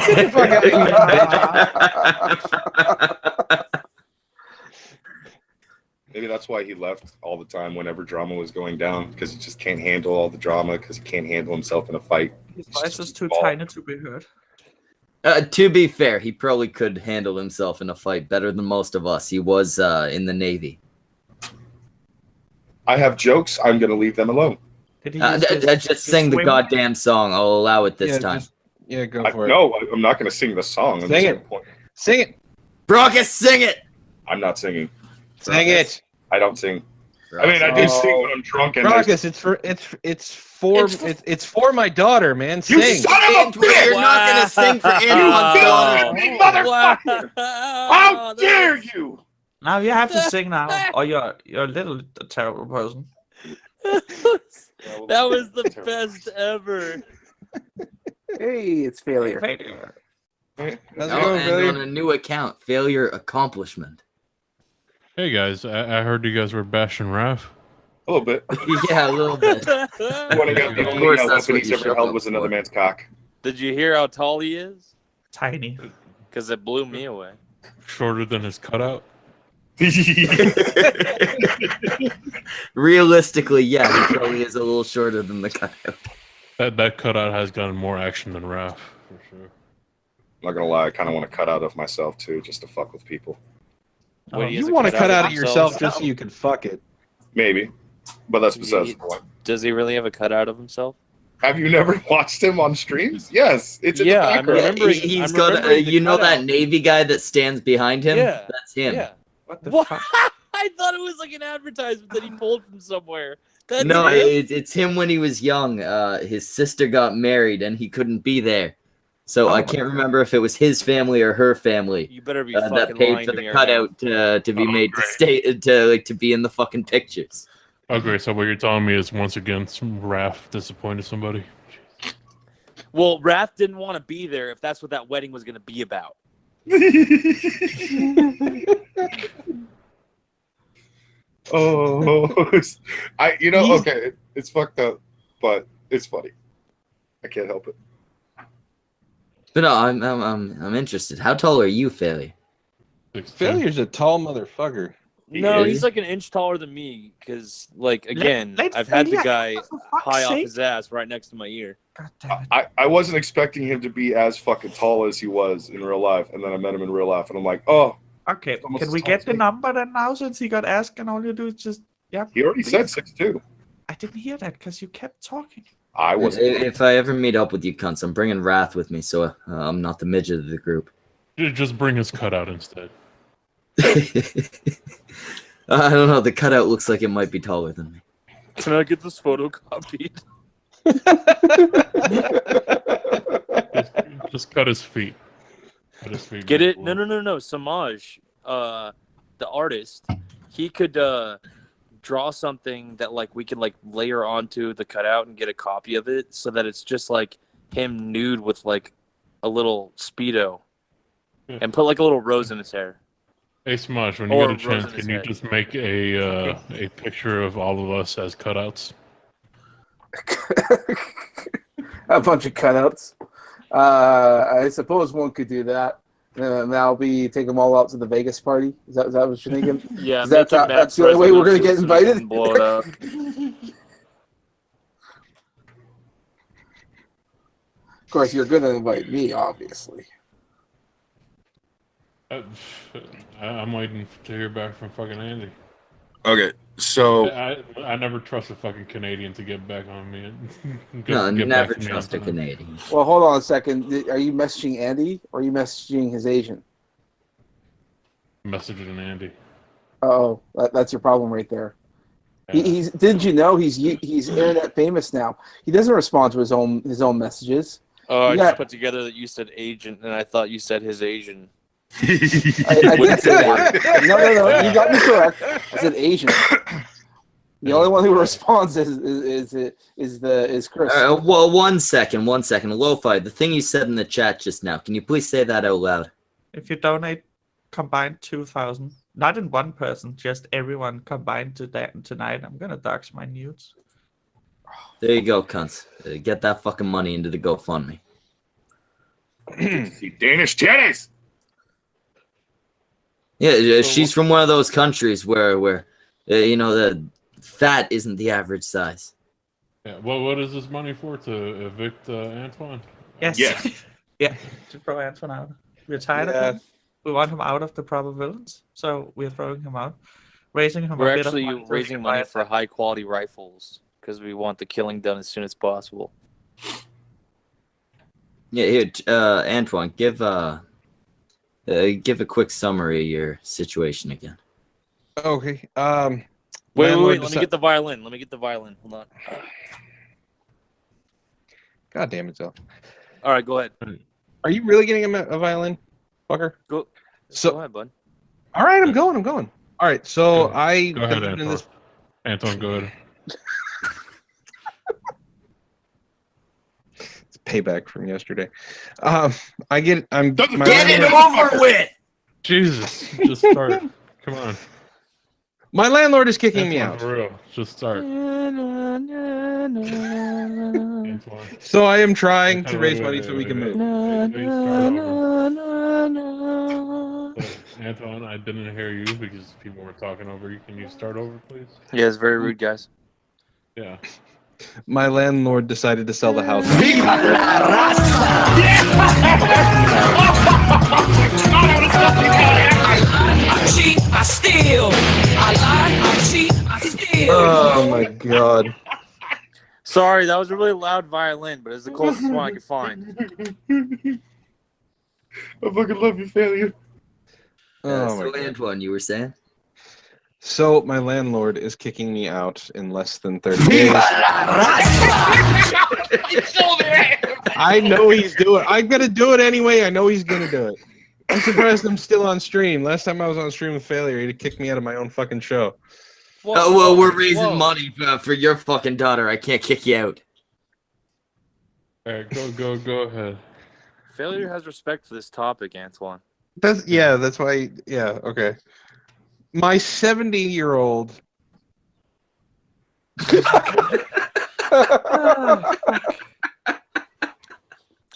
Maybe that's why he left all the time whenever drama was going down, because he just can't handle all the drama, because he can't handle himself in a fight. His voice is too Ball. tiny to be heard. To be fair, he probably could handle himself in a fight better than most of us. He was in the Navy. I have jokes. I'm going to leave them alone. Did he use his- Just his sing the swim? goddamn song. I'll allow it this time. Go I, for it. no, I'm not going to sing the song. Sing it. Sing it. Brockus, sing it! I'm not singing. Sing it. I don't sing. I mean, I do sing when I'm drunk. And Rockus, it's for my daughter, man. You Sing. son of a Antwon, bitch! you're not gonna sing for Antwon's You daughter. filthy motherfucker! How dare you! Now you have to sing now, or you're a little terrible person. That was the best ever. Hey, it's failure. How's it No, going, and Billy? on a new account, failure accomplishment. Hey guys, I heard you guys were bashing Raph. A little bit. Yeah, a little bit. Pointing out the Of only course, that's weapon what he's you ever showed held up was another for. man's cock. Did you hear how tall he is? Tiny. Because it blew me away. Shorter than his cutout. Realistically, yeah, he probably is a little shorter than the cutout. That cutout has gotten more action than Raph, for sure. Not gonna lie, I kind of want to cut out of myself too, just to fuck with people. Wait, he has You a want to cut out of himself? yourself just so you can fuck it. Maybe, but that's besides the point. Does he really have a cutout of himself? Have you never watched him on streams? Yes, it's in Yeah, the I'm background. remembering- He's I'm got, remembering the you know that cutout. Navy guy that stands behind him? Yeah, That's him. Yeah. What the What? fuck? I thought it was like an advertisement that he pulled from somewhere. That's No, him? it's him when he was young. His sister got married and he couldn't be there. So Oh I my can't God. remember if it was his family or her family You better be that fucking paid lying for to me the right now. cutout to be Oh, made great. to stay to be in the fucking pictures. Oh, great. So what you're telling me is once again, Raph disappointed somebody. Well, Raph didn't want to be there if that's what that wedding was going to be about. Oh, okay, it's fucked up, but it's funny. I can't help it. But no, I'm interested. How tall are you, Failure? 6'2". Failure's a tall motherfucker. No, is? he's like an inch taller than me because, like, again, let I've had the Failure guy out, for fuck's high off sake. his ass right next to my ear. God damn it. I wasn't expecting him to be as fucking tall as he was in real life, and then I met him in real life, and I'm like, oh, Okay, almost can as we tall get as the me. number then now since he got asked and all you do is just, yeah. he already said 6'2". I didn't hear that because you kept talking. I wasn't. If I ever meet up with you cunts, I'm bringing Wrath with me, so I'm not the midget of the group. Just bring his cutout instead. I don't know. The cutout looks like it might be taller than me. Can I get this photocopied? Just cut his feet. Cut his feet. Get it? No. Samaj, the artist, he could draw something that like we could like layer onto the cutout and get a copy of it, so that it's just like him nude with like a little speedo, and put like a little rose in his hair. Hey Smosh, when you Or get a rose chance, in his can you head. just make a picture of all of us as cutouts? A bunch of cutouts. I suppose one could do that. And that'll be take them all out to the Vegas party. Is that what you're thinking? Yeah, Is that- make him that's the only way we're gonna get presidential so he invited? can blow it up. Of course, you're gonna invite me, obviously. I'm waiting to hear back from fucking Andy. Okay, so I never trust a fucking Canadian to get back on me. No, Get never back to me trust a on time. Canadian. Well, hold on a second. Are you messaging Andy or are you messaging his agent? Messaging Andy. Oh, that's your problem right there. Yeah. He's didn't you know he's internet famous now? He doesn't respond to his own messages. Oh, I Yeah. just put together that you said agent, and I thought you said his Asian. I did say that. No, you got me correct. I said Asian. The only one who responds is Chris. Well, one second. Lo-Fi, the thing you said in the chat just now, can you please say that out loud? If you donate combined 2,000, not in one person, just everyone combined to that tonight, I'm gonna dox my nudes. There you go, cunts. Get that fucking money into the GoFundMe. see Danish titties. Yeah, she's from one of those countries where the fat isn't the average size. Yeah. Well, what is this money for? To evict Antwon? Yes. Yes. Yeah, to throw Antwon out. We're tired Yeah. of him. We want him out of the proper villains, so we're throwing him out, raising him. We're a bit actually of money so he raising can money buy for a- high quality rifles because we want the killing done as soon as possible. Yeah, here, Antwon, give a quick summary of your situation again. Okay. Wait, landlord let me get the violin. Let me get the violin. Hold on. God damn it, Zell. All right, go ahead. Are you really getting a violin, fucker? Go So, ahead, bud. all right, I'm going. All right, so I Go ahead, been in Antwon. this. Antwon, go ahead. It's payback from yesterday. I'm Doesn't my get Get landlord, it over with! Jesus, just start. Come on. my landlord is kicking me Antwon, out. for real. Just start. Antwon. So I am trying to Antwon, raise money so we can move. Wait, start over. Antwon, I didn't hear you because people were talking over you. Can you start over, please? Yeah, it's very rude, guys. Yeah. My landlord decided to sell the house. I cheat, I steal. I lie, I cheat, I steal. Oh my god. Sorry, that was a really loud violin, but it's the closest one I could find. I fucking love you, failure. Oh my So, god. Antwon, you were saying? So my landlord is kicking me out in less than 30 days. I know he's doing it. I'm gonna do it anyway. I know he's gonna do it. I'm surprised I'm still on stream. Last time I was on stream with failure, he'd kick me out of my own fucking show. Oh, well, we're whoa. raising money for your fucking daughter. I can't kick you out. All right, go ahead. Failure has respect for this topic, Antwon. That's why. Yeah, okay. My 70-year-old.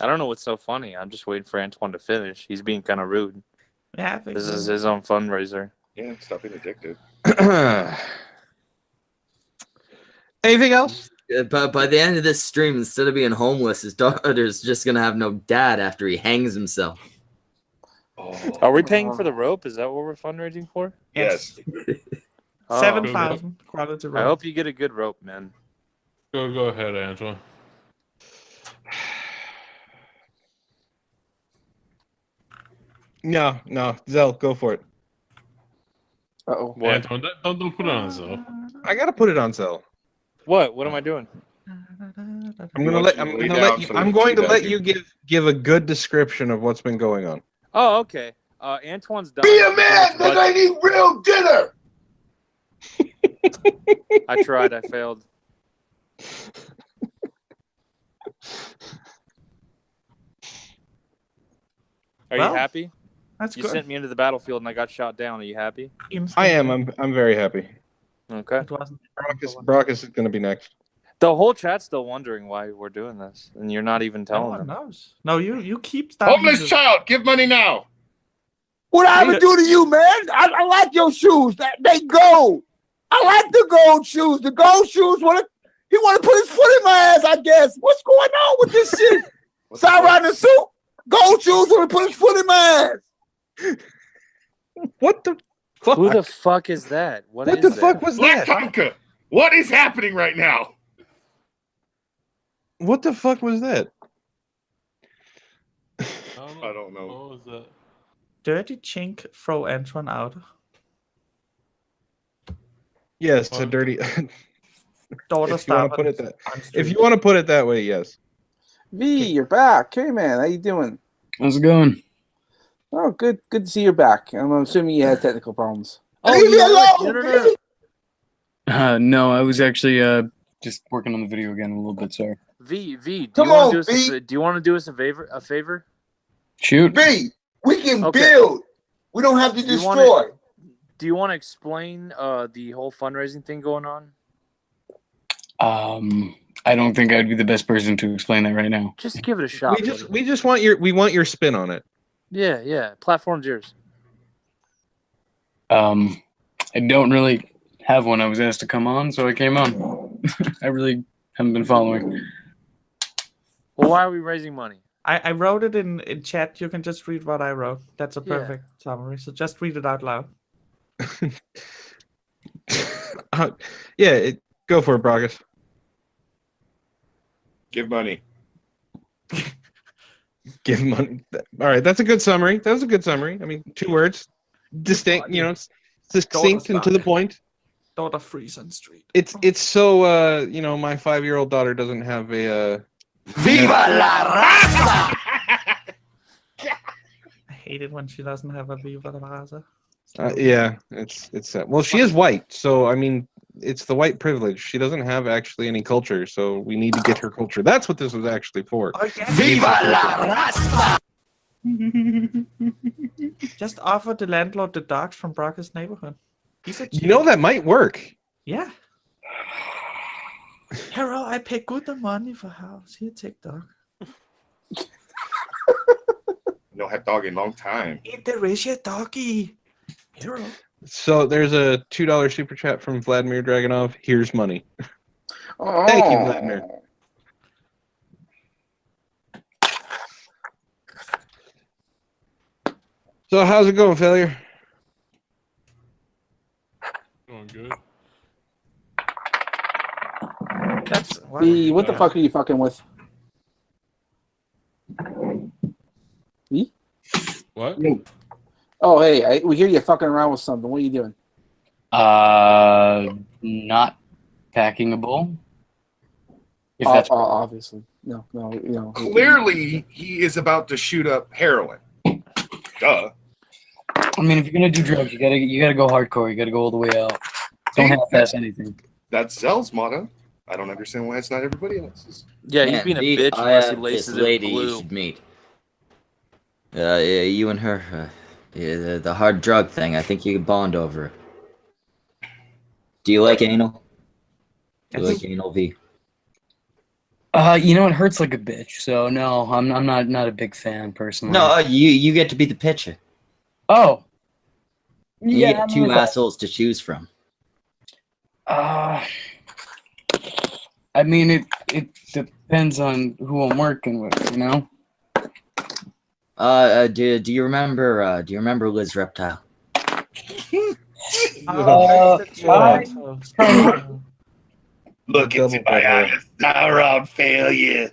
I don't know what's so funny. I'm just waiting for Antwon to finish. He's being kind of rude. Yeah, I think This so. is his own fundraiser. Yeah, stop being addicted. Anything else? But by the end of this stream, instead of being homeless, his daughter's just gonna have no dad after he hangs himself. Are we paying for the rope? Is that what we're fundraising for? Yes. Oh. 7,000 quality I rope. hope you get a good rope, man. Go ahead, Antwon. No. Zell, go for it. Uh-oh. What? Antwon, don't put it on Zell. I gotta put it on Zell. What? What am I doing? I'm going to let you give a good description of what's been going on. Oh, okay. Antwon's done. Be a man, then I need real dinner. I tried. I failed. Are Well, you happy? That's You good. sent me into the battlefield and I got shot down. Are you happy? I am. I'm very happy. Okay. It wasn't. Brockus is going to be next. The whole chat's still wondering why we're doing this, and you're not even No telling one them. knows. No, you keep starting. Homeless child, give money now. What I ever do to you, man? I like your shoes. They gold. I like the gold shoes. The gold shoes he want to put his foot in my ass, I guess. What's going on with this shit? Side riding the suit. Gold shoes want to put his foot in my ass. What the fuck? Who the fuck is that? What the fuck was Black that? Tonka, what is happening right now? What the fuck was that? I don't know. What was that? Dirty Chink throw Antwon out. Yes, a dirty. Daughter If you want started to put it that. on If stream. you want to put it that way, yes. V, you're back. Hey, man, how you doing? How's it going? Oh, good. Good to see you're back. I'm assuming you had technical problems. Leave me alone. No, I was actually just working on the video again a little bit. Sorry. V, do Come you want on, to do us V. do you want to do us a favor? Shoot. B, we can Okay. build. We don't have to You wanna- destroy. Do you want to explain the whole fundraising thing going on? I don't think I'd be the best person to explain that right now. Just give it a shot. We just want your spin on it. Yeah. Platform's yours. I don't really have one. I was asked to come on, so I came on. I really haven't been following. Well, why are we raising money? I wrote it in chat. You can just read what I wrote. That's a Yeah. perfect summary. So just read it out loud. Go for it, Brockus. Give money. Give money. All right, that's a good summary. That was a good summary. I mean, 2 words, distinct. succinct and to the point. Daughter Friesen Street. It's so my 5-year-old daughter doesn't have a Viva la raza! I hate it when she doesn't have a Viva la Raza. yeah, it's well, she is white, so I mean, it's the white privilege. She doesn't have actually any culture, so we need to get her culture. That's what this was actually for. Viva la raza! Just offer the landlord the dogs from Brock's neighborhood. He's a That might work. Yeah. Hero, I pay good money for house. Here, take dog. No had dog in a long time. Eat the ratio doggy. Hero. So there's a $2 super chat from Vladimir Dragonov. Here's money. Oh. Thank you, Vladimir. So how's it going, failure? Going good. That's What the fuck are you fucking with? Me? What? Oh, hey, we hear you fucking around with something. What are you doing? Not packing a bowl. If that's obviously. No. Clearly, he is about to shoot up heroin. Duh. I mean, if you're gonna do drugs, you gotta go hardcore. You gotta go all the way out. Don't half-ass anything. That's Zell's motto. I don't understand why it's not everybody else's. Yeah, he's being a bitch unless he laces it with lady you glue. should meet. You and her, the hard drug thing. I think you could bond over it. Do you like anal? Do you like anal V? It hurts like a bitch. So no, I'm not a big fan personally. No, you get to be the pitcher. Oh. You Yeah. get two assholes to choose from. I mean, it depends on who I'm working with, Do you remember Liz Reptile? Look into my eyes, around failure.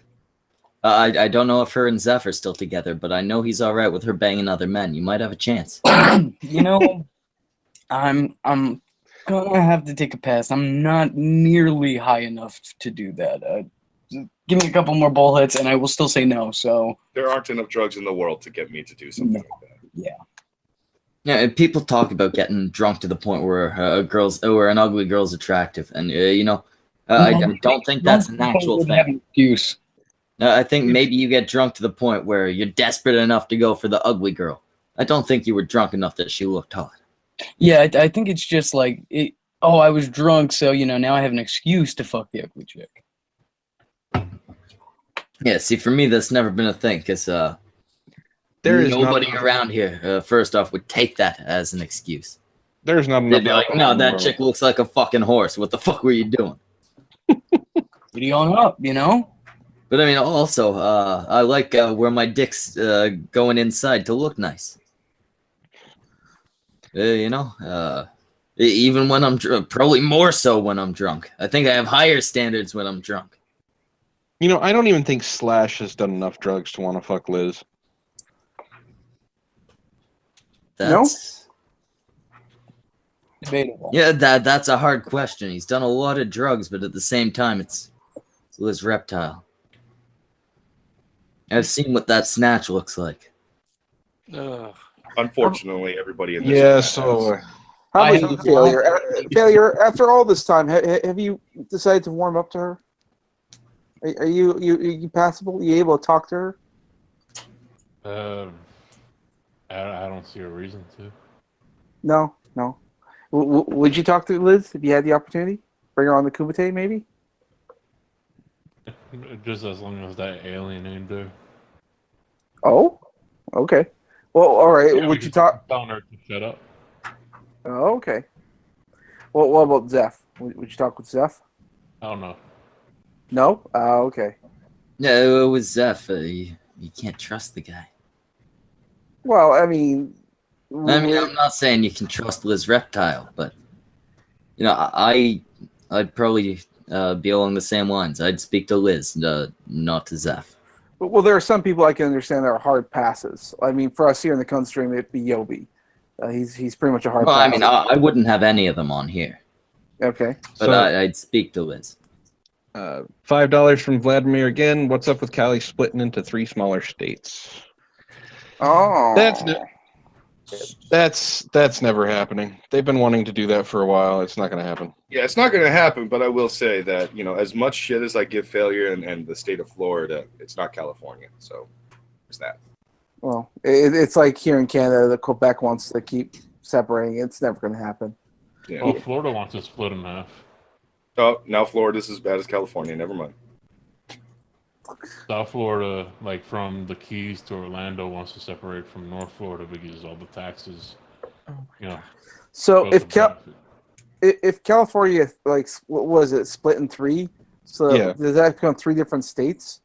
I don't know if her and Zeph are still together, but I know he's all right with her banging other men. You might have a chance. I'm gonna have to take a pass. I'm not nearly high enough to do that. Give me a couple more bowl hits, and I will still say no. So there aren't enough drugs in the world to get me to do something like that. Yeah. Yeah, and people talk about getting drunk to the point where an ugly girl's attractive, and I don't think that's an actual thing. Excuse. I think maybe you get drunk to the point where you're desperate enough to go for the ugly girl. I don't think you were drunk enough that she looked hot. Yeah, I think it's just like, I was drunk, so, now I have an excuse to fuck the ugly chick. Yeah, see, for me, that's never been a thing, because there is nobody around here, first off, would take that as an excuse. There's not enough. They'd be like, no, that chick looks like a fucking horse. What the fuck were you doing? What are you on up, But I mean, also, I like where my dick's going inside to look nice. Even when I'm drunk, probably more so when I'm drunk. I think I have higher standards when I'm drunk. I don't even think Slash has done enough drugs to want to fuck Liz. That's... Debatable. Yeah, that's a hard question. He's done a lot of drugs, but at the same time, it's Liz Reptile. I've seen what that snatch looks like. Unfortunately, everybody in this. Yeah, so. How about you, Failure? Failure, after all this time, have you decided to warm up to her? Are you passable? Are you able to talk to her? I don't see a reason to. No. Would you talk to Liz if you had the opportunity? Bring her on the Kumite, maybe? Just as long as that alien ain't there. Oh, okay. Well, all right. Yeah, would you talk? Telling her to shut up. Oh, okay. Well, what about Zeph? Would you talk with Zeph? I don't know. No? Okay. Yeah, it was Zeph. You can't trust the guy. Well, I mean, I'm not saying you can trust Liz Reptile, but I'd probably be along the same lines. I'd speak to Liz, not to Zeph. Well, there are some people I can understand that are hard passes. I mean, for us here in the Kun stream, it'd be Yobi. He's pretty much a hard Well, I pass. mean, I wouldn't have any of them on here, Okay. but So- I'd speak to Liz. $5 from Vladimir again. What's up with Cali splitting into 3 smaller states? Oh. That's never happening. They've been wanting to do that for a while. It's not going to happen. Yeah, it's not going to happen, but I will say that, as much shit as I give failure and the state of Florida, it's not California. So there's that. Well, it's like here in Canada, the Quebec wants to keep separating. It's never going to happen. Yeah. Oh, Florida wants to split in half. Oh, now Florida's as bad as California. Never mind. South Florida, like from the Keys to Orlando, wants to separate from North Florida because all the taxes, So go if to benefit. if California, like, what was it, split in 3? So Yeah. does that become 3 different states?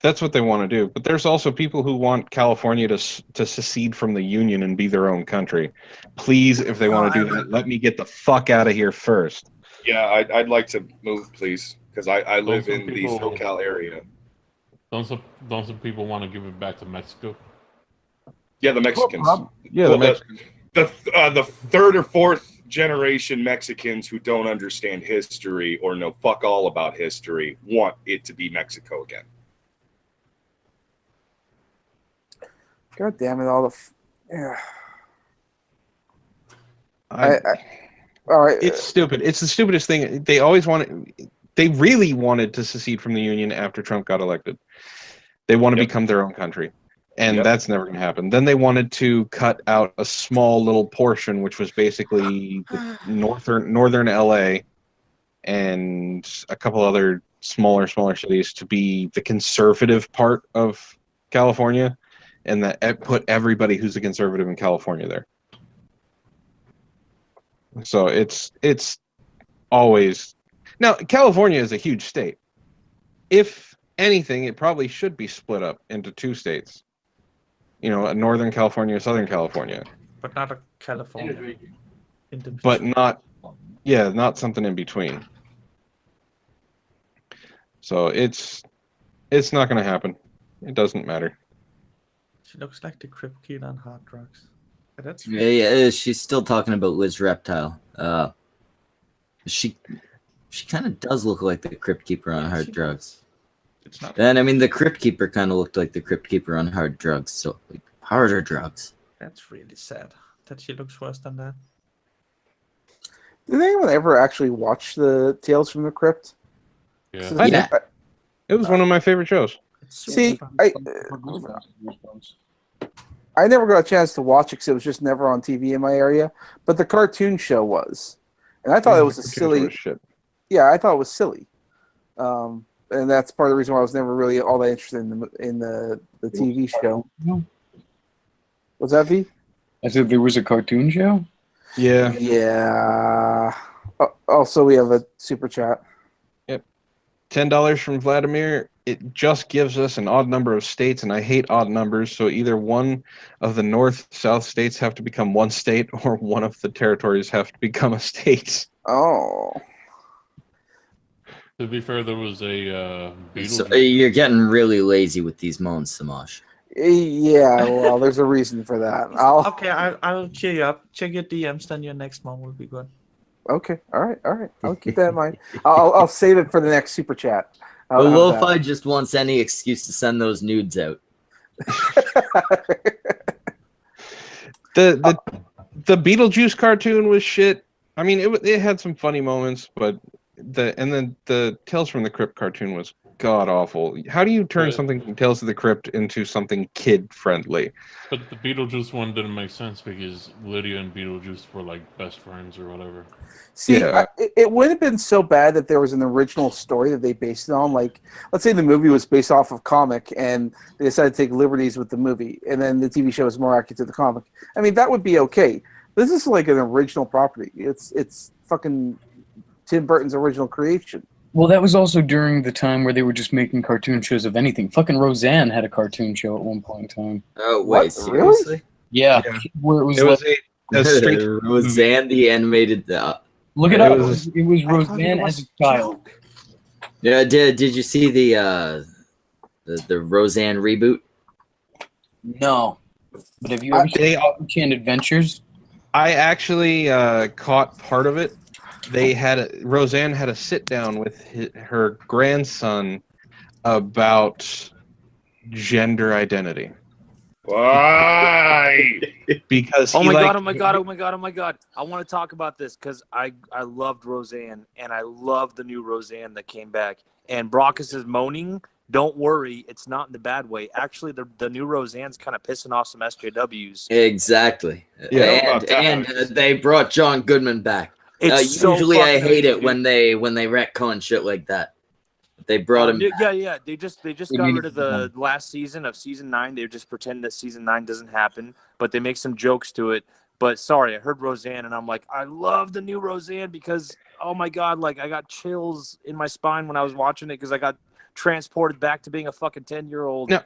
That's what they want to do. But there's also people who want California to secede from the Union and be their own country. Please, if they want to do that, let me get the fuck out of here first. Yeah, I'd like to move, please, because I live some in the people- SoCal area. Don't some people want to give it back to Mexico? Yeah, the Mexicans. Yeah, Well, the Mexicans. the third or fourth generation Mexicans who don't understand history or know fuck all about history want it to be Mexico again. God damn it! All the. Yeah. All right. It's stupid. It's the stupidest thing. They always wanted. They really wanted to secede from the Union after Trump got elected. They want to Yep. become their own country, and Yep. that's never going to happen. Then they wanted to cut out a small little portion, which was basically the northern LA, and a couple other smaller cities to be the conservative part of California, and that put everybody who's a conservative in California there. So it's always now California is a huge state. If anything, it probably should be split up into 2 states. Northern California, Southern California, But not a California. but not something in between. So it's not going to happen. It doesn't matter. She looks like the Crypt Kid on hard drugs. Yeah, that's Yeah, she's still talking about Liz Reptile. She kind of does look like the Crypt Keeper on hard drugs. It's not. And I mean, the Crypt Keeper kind of looked like the Crypt Keeper on hard drugs, so like harder drugs. That's really sad that she looks worse than that. Did anyone ever actually watch the Tales from the Crypt? Yeah. So Yeah. It was one of my favorite shows. It's super See, fun. I never got a chance to watch it because it was just never on TV in my area. But the cartoon show was, and I thought it was a silly. Shit. Yeah, I thought it was silly, and that's part of the reason why I was never really all that interested in the TV show. Was that V? I said there was a cartoon show. Yeah. Yeah. Also, we have a super chat. $10 from Vladimir. It just gives us an odd number of states, and I hate odd numbers. So either one of the north-south states have to become one state, or one of the territories have to become a state. Oh. To be fair, there was a So, Beetlejuice. you're getting really lazy with these moans, Samash. Yeah, well, there's a reason for that. Okay, I'll cheer you up. Check your DMs, then your next one will be good. Okay, all right. I'll keep that in mind. I'll save it for the next super chat. But Lo-Fi just wants any excuse to send those nudes out. The Beetlejuice cartoon was shit. I mean, it had some funny moments, but the Tales from the Crypt cartoon was god awful. How do you turn something from Tales of the Crypt into something kid friendly? But the Beetlejuice one didn't make sense because Lydia and Beetlejuice were like best friends or whatever. See, Yeah. it would have been so bad that there was an original story that they based it on. Like, let's say the movie was based off of comic, and they decided to take liberties with the movie, and then the TV show is more accurate to the comic. I mean, that would be okay. This is like an original property. It's fucking Tim Burton's original creation. Well, that was also during the time where they were just making cartoon shows of anything. Fucking Roseanne had a cartoon show at one point in time. Oh, What? wait, seriously? Yeah, Yeah. where it was, It was like, a straight. Roseanne the animated. look it it up. was- It was I thought it Roseanne was as a child. joke. Yeah, did you see the Roseanne reboot? No, but have you ever They seen Ocean Adventures? I actually caught part of it. Roseanne had a sit down with her grandson about gender identity. Why? Because Oh he my like, god! Oh my god! Oh my god! Oh my god! I want to talk about this because I loved Roseanne and I love the new Roseanne that came back. And Brockus is moaning. Don't worry, it's not in the bad way. Actually, the new Roseanne's kind of pissing off some SJWs. Exactly. Yeah. And they brought John Goodman back. It's so Usually I fucking hate it amazing, when they retcon shit like that. They brought him. Yeah. They just got rid of the last season of season 9. They just pretend that season 9 doesn't happen, but they make some jokes to it. But sorry, I heard Roseanne and I'm like, I love the new Roseanne because oh my god, like I got chills in my spine when I was watching it because I got transported back to being a fucking 10-year-old. No,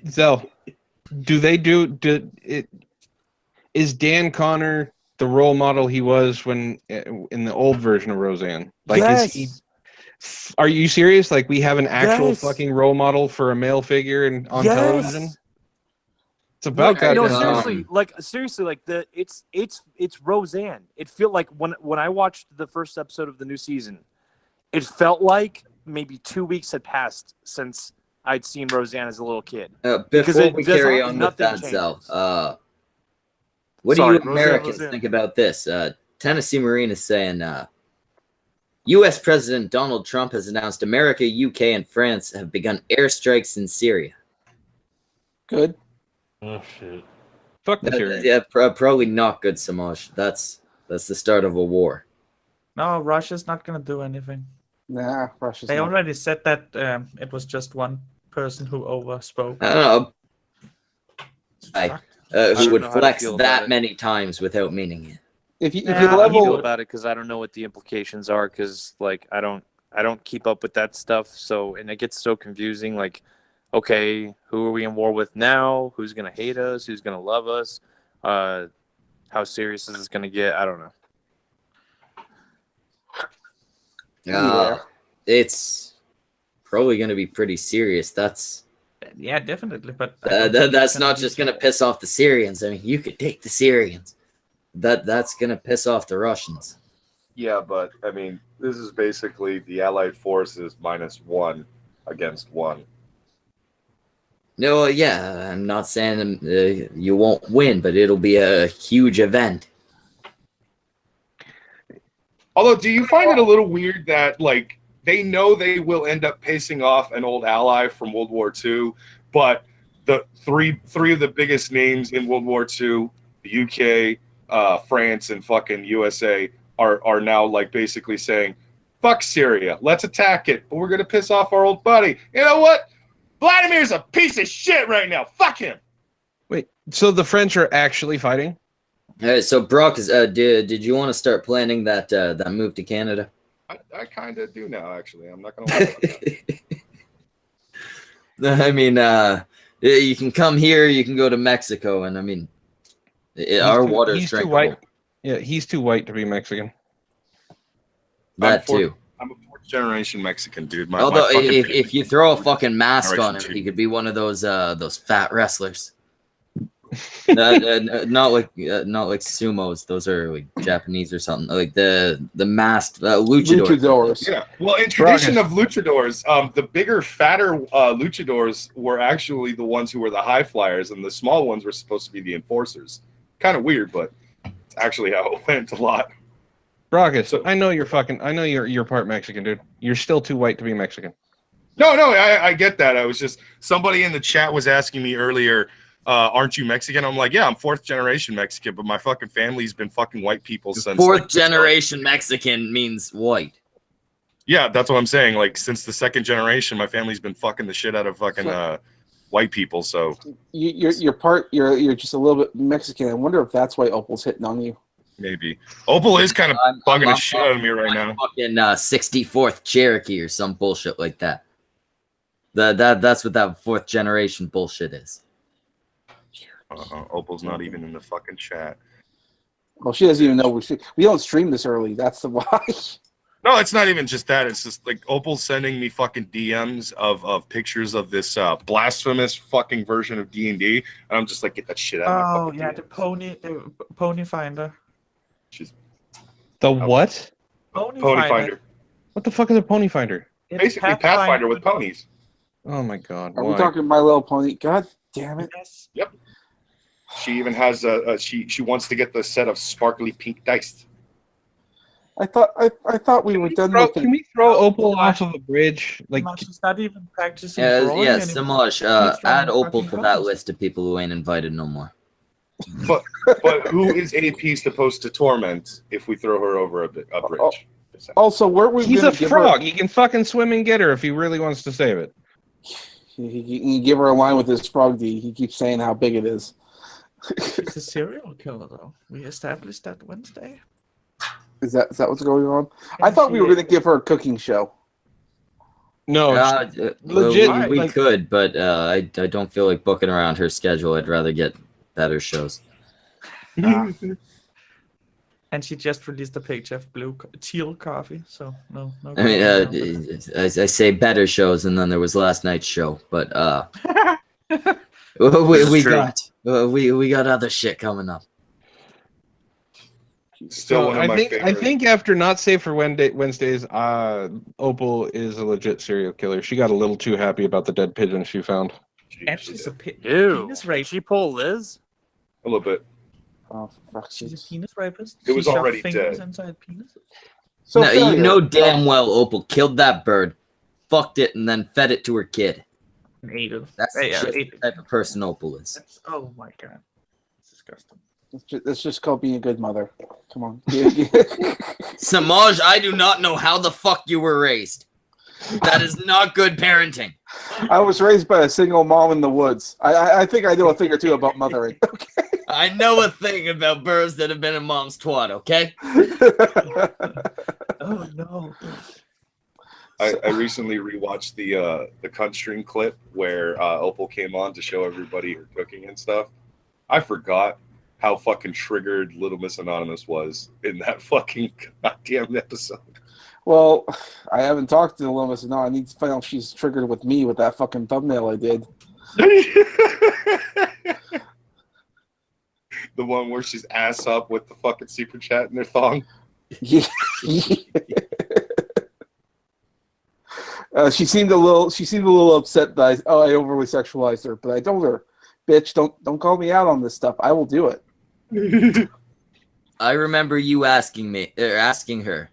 Zell, is Dan Connor the role model he was when in the old version of Roseanne? Like, yes. Are you serious? Like, we have an actual Yes. fucking role model for a male figure on Yes. television? It's about No, goddamn. seriously, like it's Roseanne. It felt like when I watched the first episode of the new season, it felt like maybe 2 weeks had passed since I'd seen Roseanne as a little kid. Before we carry on with that, Zell, what do you Americans think about this? Tennessee Marine is saying U.S. President Donald Trump has announced America, UK, and France have begun airstrikes in Syria. Good. Oh shit. Fuck the Syria. Yeah, probably not good, Samaj. That's the start of a war. No, Russia's not gonna do anything. Nah, Russia's They not. already said that it was just one person who overspoke. I don't know. Who don't would know how to flex feel about that it. many times without meaning it? If you I don't feel level, about it because I don't know what the implications are because like I don't keep up with that stuff. So and it gets so confusing. Like, okay, who are we in war with now? Who's gonna hate us? Who's gonna love us? How serious is this gonna get? I don't know. Yeah. It's probably going to be pretty serious. That's Yeah, definitely. But I don't think it's that's gonna not be- just going to piss off the Syrians. I mean, you could take the Syrians. That's going to piss off the Russians. Yeah, but I mean, this is basically the Allied forces -1 against 1. No, yeah, I'm not saying you won't win, but it'll be a huge event. Although, do you find it a little weird that, like, they know they will end up pissing off an old ally from World War II, but the three of the biggest names in World War II, the UK, France, and fucking USA, are now, like, basically saying, fuck Syria, let's attack it, but we're going to piss off our old buddy. You know what? Vladimir's a piece of shit right now. Fuck him. Wait, so the French are actually fighting? So Brock, did you want to start planning that move to Canada? I kind of do now, actually. I'm not going to lie. I mean, you can come here, you can go to Mexico, and I mean, our water is too drinkable. white. Yeah, he's too white to be Mexican. That too. I'm a fourth-generation Mexican, dude. Although, if you throw a fucking mask on Generation him, two. he could be one of those fat wrestlers. Not like sumos. Those are like Japanese or something. Like the masked luchadors. luchadors. Yeah. Well, in tradition of luchadors, the bigger, fatter luchadors were actually the ones who were the high flyers, and the small ones were supposed to be the enforcers. Kind of weird, but it's actually how it went a lot. Brockus, So- I know you're part Mexican, dude. You're still too white to be Mexican. No, I get that. I was just somebody in the chat was asking me earlier, aren't you Mexican? I'm like, yeah, I'm fourth generation Mexican, but my fucking family's been fucking white people since Fourth like, generation Mexican means white. Yeah, that's what I'm saying. Like since the second generation, my family's been fucking the shit out of fucking white people. So You're just a little bit Mexican. I wonder if that's why Opal's hitting on you. maybe Opal is kind of bugging the shit out of me right now. Fucking 64th Cherokee or some bullshit like that. That's what that fourth generation bullshit is. Opal's not even in the fucking chat. Well, she doesn't even know we don't stream this early. That's the why. No, it's not even just that. It's just like Opal's sending me fucking DMs of pictures of this blasphemous fucking version of D&D, and I'm just like, get that shit out of my Oh fucking yeah, DMs. the pony finder. She's The what? Pony Finder. What the fuck is a pony finder? It's Basically, Pathfinder with ponies. Oh my god. Are why? we talking My Little Pony? God damn it! Yes. Yep. She even has she wants to get the set of sparkly pink dice. I thought we were done with Can it. we throw Opal off of a bridge? Like, She's not even practicing drawing Yeah, anymore. Samaj, Let's try add and Opal fucking to that ponies. list of people who ain't invited no more. But who is AP supposed to torment if we throw her over a bridge? Also, weren't we he's gonna a give frog. He can fucking swim and get her if he really wants to save it. He give her a line with his frog D. He keeps saying how big it is. She's a serial killer, though. We established that Wednesday. Is that what's going on? I thought we were going to give her a cooking show. No, legit. We like- could, but I don't feel like booking around her schedule. I'd rather get better shows. And she just released a picture of teal coffee, so no. I mean, I say better shows, and then there was last night's show, but we got other shit coming up. Still one of my I think after Not Safe for Wednesdays, Opal is a legit serial killer. She got a little too happy about the dead pigeon she found. And she's a Ew. penis rapist. She pull Liz? A little bit. Oh, for fuck's She's a sake. penis rapist. It was She shoved already fingers dead. inside penises. So No, you failure. know damn well Opal killed that bird, fucked it, and then fed it to her kid. And ate it. That's Yeah, just ate the it. type of person Opal is. Oh my god, it's disgusting. It's just called being a good mother. Come on. Samaj, I do not know how the fuck you were raised. That is not good parenting. I was raised by a single mom in the woods. I think I know a thing or two about mothering. I know a thing about birds that have been in mom's twat, okay? Oh no. I recently rewatched the Cunt Stream clip where Opal came on to show everybody her cooking and stuff. I forgot how fucking triggered Little Miss Anonymous was in that fucking goddamn episode. Well, I haven't talked to the Little Miss. No, I need to find out if she's triggered with me with that fucking thumbnail I did. The one where she's ass up with the fucking super chat in her thong. Yeah. She seemed a little upset that I overly sexualized her, but I told her, "Bitch, don't call me out on this stuff. I will do it." I remember you asking her,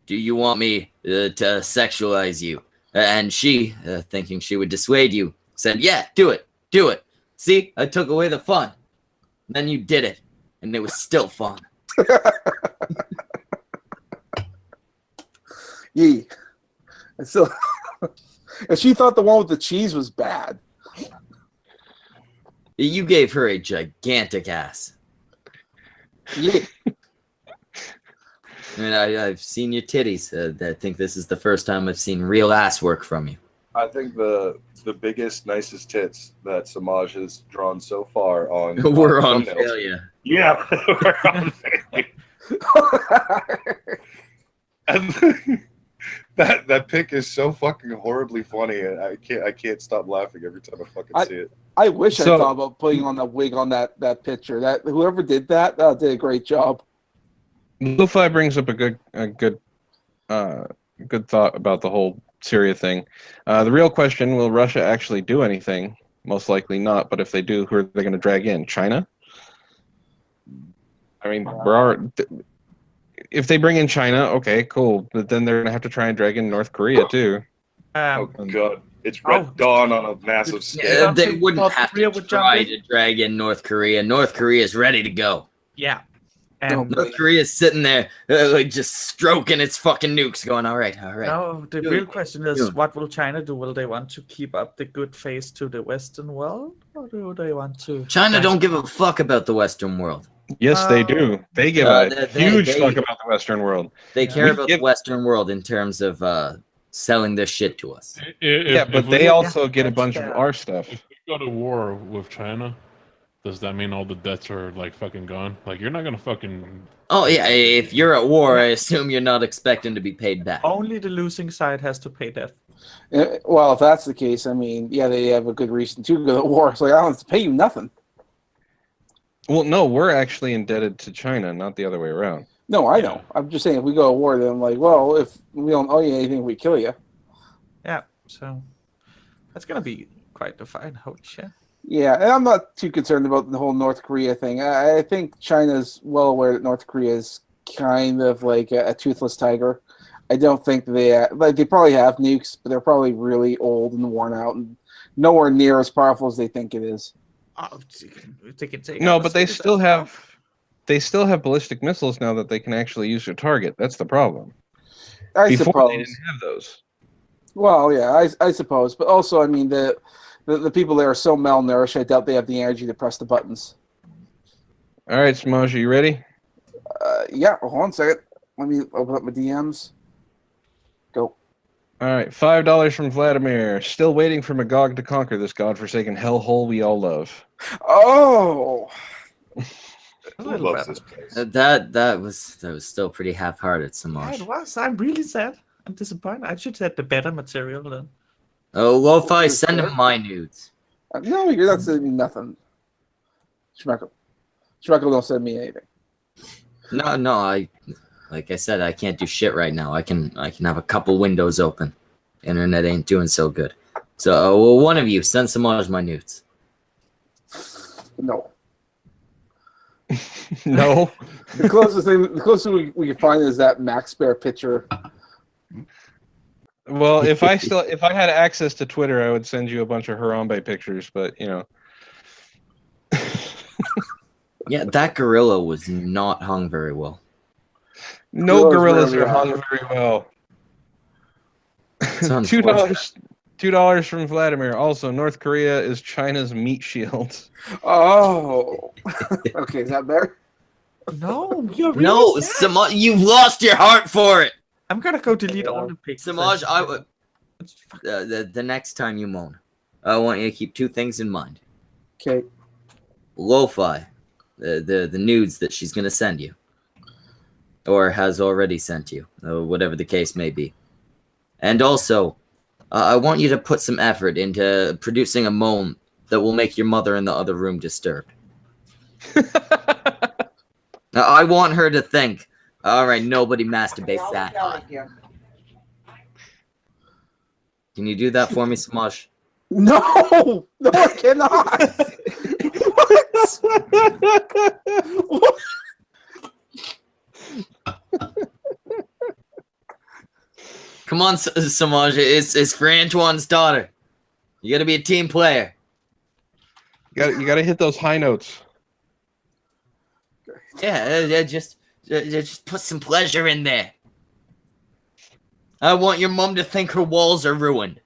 "Do you want me to sexualize you?" And she, thinking she would dissuade you, said, "Yeah, do it. See, I took away the fun." Then you did it, and it was still fun. Yeah. And so, and she thought the one with the cheese was bad. You gave her a gigantic ass. Yeah. I mean, I've seen your titties. I think this is the first time I've seen real ass work from you. I think the biggest, nicest tits that Samaj has drawn so far on We're on thumbnails. failure. Yeah, we're on failure. And that pic is so fucking horribly funny, and I can't stop laughing every time I fucking see it. I wish I So- thought about putting on a wig on that picture. That whoever did that did a great job. Lo-Fi brings up a good thought about the whole Syria thing. The real question: will Russia actually do anything? Most likely not. But if they do, who are they going to drag in? China? I mean, if they bring in China, okay, cool. But then they're going to have to try and drag in North Korea too. Oh god, it's Red Dawn on a massive scale. They wouldn't North have Korea to would jump try in? to drag in North Korea. North Korea is ready to go. Yeah. And North Korea is sitting there, like just stroking its fucking nukes, going, "All right, all right." now the Do real it. question is, Do it. what will China do? Will they want to keep up the good face to the Western world, or do they want to? China don't give a fuck about the Western world. Yes, they do. They give Uh, a they- huge they- fuck about the Western world. They care We about give- the Western world in terms of selling their shit to us. Yeah, but we they go- also get a that's bunch of fair. our stuff. If we go to war with China, does that mean all the debts are like fucking gone? Like you're not gonna fucking. Oh yeah, if you're at war, I assume you're not expecting to be paid back. Only the losing side has to pay death. Well, if that's the case, I mean, yeah, they have a good reason to go to war. It's like I don't have to pay you nothing. Well, no, we're actually indebted to China, not the other way around. No, I know. I'm just saying if we go to war, then I'm like, well, if we don't owe you anything, we kill you. Yeah, so that's gonna be quite the fight. Holy shit. Yeah, and I'm not too concerned about the whole North Korea thing. I think China's well aware that North Korea is kind of like a toothless tiger. I don't think they probably have nukes, but they're probably really old and worn out and nowhere near as powerful as they think it is. Oh, they can take No, out but the they city, still that's have ballistic missiles now that they can actually use to target. That's the problem. I Before suppose. they didn't have those. Well, yeah, I suppose, but also, I mean, the people there are so malnourished. I doubt they have the energy to press the buttons. All right, Smaj, are you ready? Yeah. Hold on a second. Let me open up my DMs. Go. All right, $5 from Vladimir. Still waiting for Magog to conquer this godforsaken hellhole we all love. Oh. Who loves this place? That was still pretty half-hearted, Yeah, Samaj. it was. I'm really sad. I'm disappointed. I should have the better material then. Oh, Lo-Fi, You're send him scared? my nudes. No, you're not sending me nothing. Schmeckle, don't send me anything. No, like I said, I can't do shit right now. I can have a couple windows open. Internet ain't doing so good. So, well, one of you send Samaj my nudes. No. No. The closest we can find is that Max Bear picture. Well, if I had access to Twitter, I would send you a bunch of Harambe pictures, but you know. Yeah, that gorilla was not hung very well. No gorillas really are hung very well. It's unfortunate. $2 from Vladimir. Also, North Korea is China's meat shield. Oh. Okay, is that better? No, you're really No, sad. Samaj, you've lost your heart for it. I'm gonna go delete all the pictures. Samaj, the next time you moan, I want you to keep two things in mind. Okay. Lo-Fi, the nudes that she's gonna send you, or has already sent you, whatever the case may be, and also, I want you to put some effort into producing a moan that will make your mother in the other room disturbed. Now, I want her to think, all right, nobody masturbates that high. Can you do that for me, Smosh? No, I cannot. What? Come on, Samaj. It's for Antwon's daughter. You gotta be a team player. You gotta hit those high notes. Yeah, just put some pleasure in there. I want your mom to think her walls are ruined.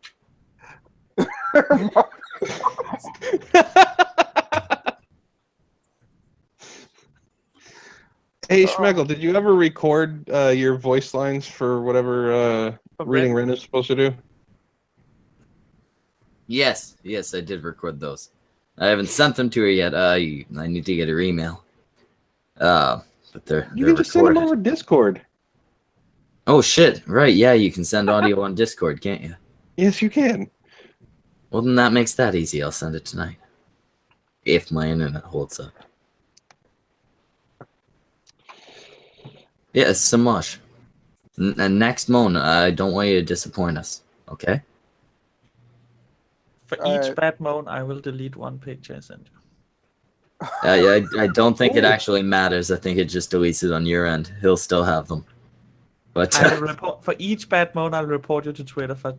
Hey, Schmeckle, did you ever record your voice lines for whatever Reading Ren is supposed to do? Yes, I did record those. I haven't sent them to her yet. I need to get her email. But they're You can just send them over Discord. Oh shit! Right? Yeah, you can send audio on Discord, can't you? Yes, you can. Well, then that makes that easy. I'll send it tonight, if my internet holds up. Yeah, Samaj. Next moan, I don't want you to disappoint us. Okay? For each bad moan, I will delete one picture I sent you. I don't think it actually matters. I think it just deletes it on your end. He'll still have them. But I will report for each bad moan. I'll report you to Twitter for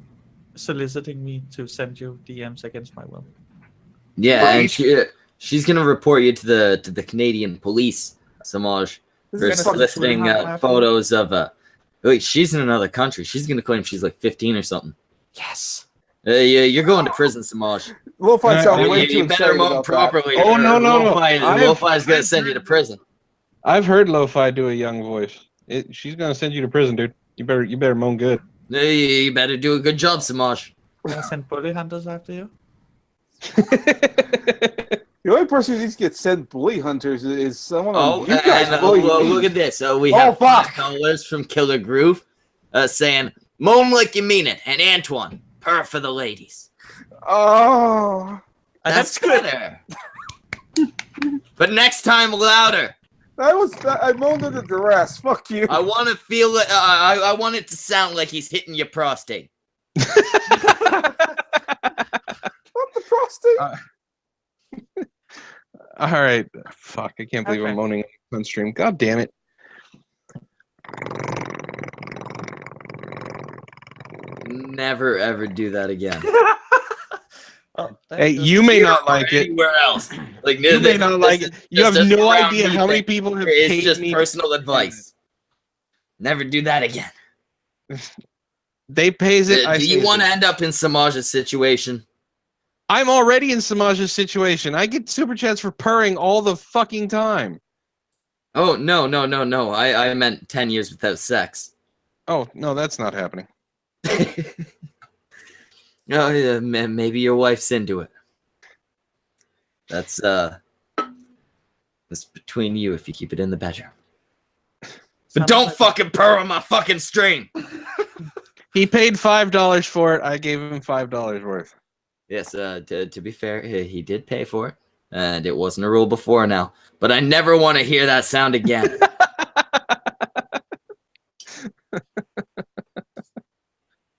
soliciting me to send you DMs against my will. yeah, and she's gonna report you to the Canadian police, Samaj, for soliciting photos of wait, she's in another country. She's gonna claim she's like 15 or something. Yes. You're going to prison, Samaj. Lo-Fi sounds way too You better excited moan about properly. Oh, no. Lo-Fi's gonna send you to prison. I've heard Lo-Fi do a young voice. She's gonna send you to prison, dude. You better moan good. You better do a good job, Samaj. Can I send bully hunters after you? The only person who needs to get sent bully hunters is someone. Oh, You guys bully me. look at this. We have $5 from Killer Groove saying, moan like you mean it. And Antwon, purr for the ladies. Oh. That's good. better. But next time, louder. I moaned under duress. Fuck you. I want to feel it. I want it to sound like he's hitting your prostate. What the prostate? All right. Fuck, I can't believe I'm moaning on stream. God damn it. Never ever do that again. Hey, you may not like it. Anywhere else. Like You may not like it. You have no idea how many people have It's paid just me. personal advice. Never do that again. They pays it. Do you want to end up in Samaj's situation? I'm already in Samaj's situation. I get super chats for purring all the fucking time. Oh, no. I meant 10 years without sex. Oh, no, that's not happening. No, yeah, maybe your wife's into it. That's between you if you keep it in the bedroom. But don't fucking purr on my fucking stream. He paid $5 for it. I gave him $5 worth. Yes, to be fair, he did pay for it, and it wasn't a rule before now. But I never want to hear that sound again.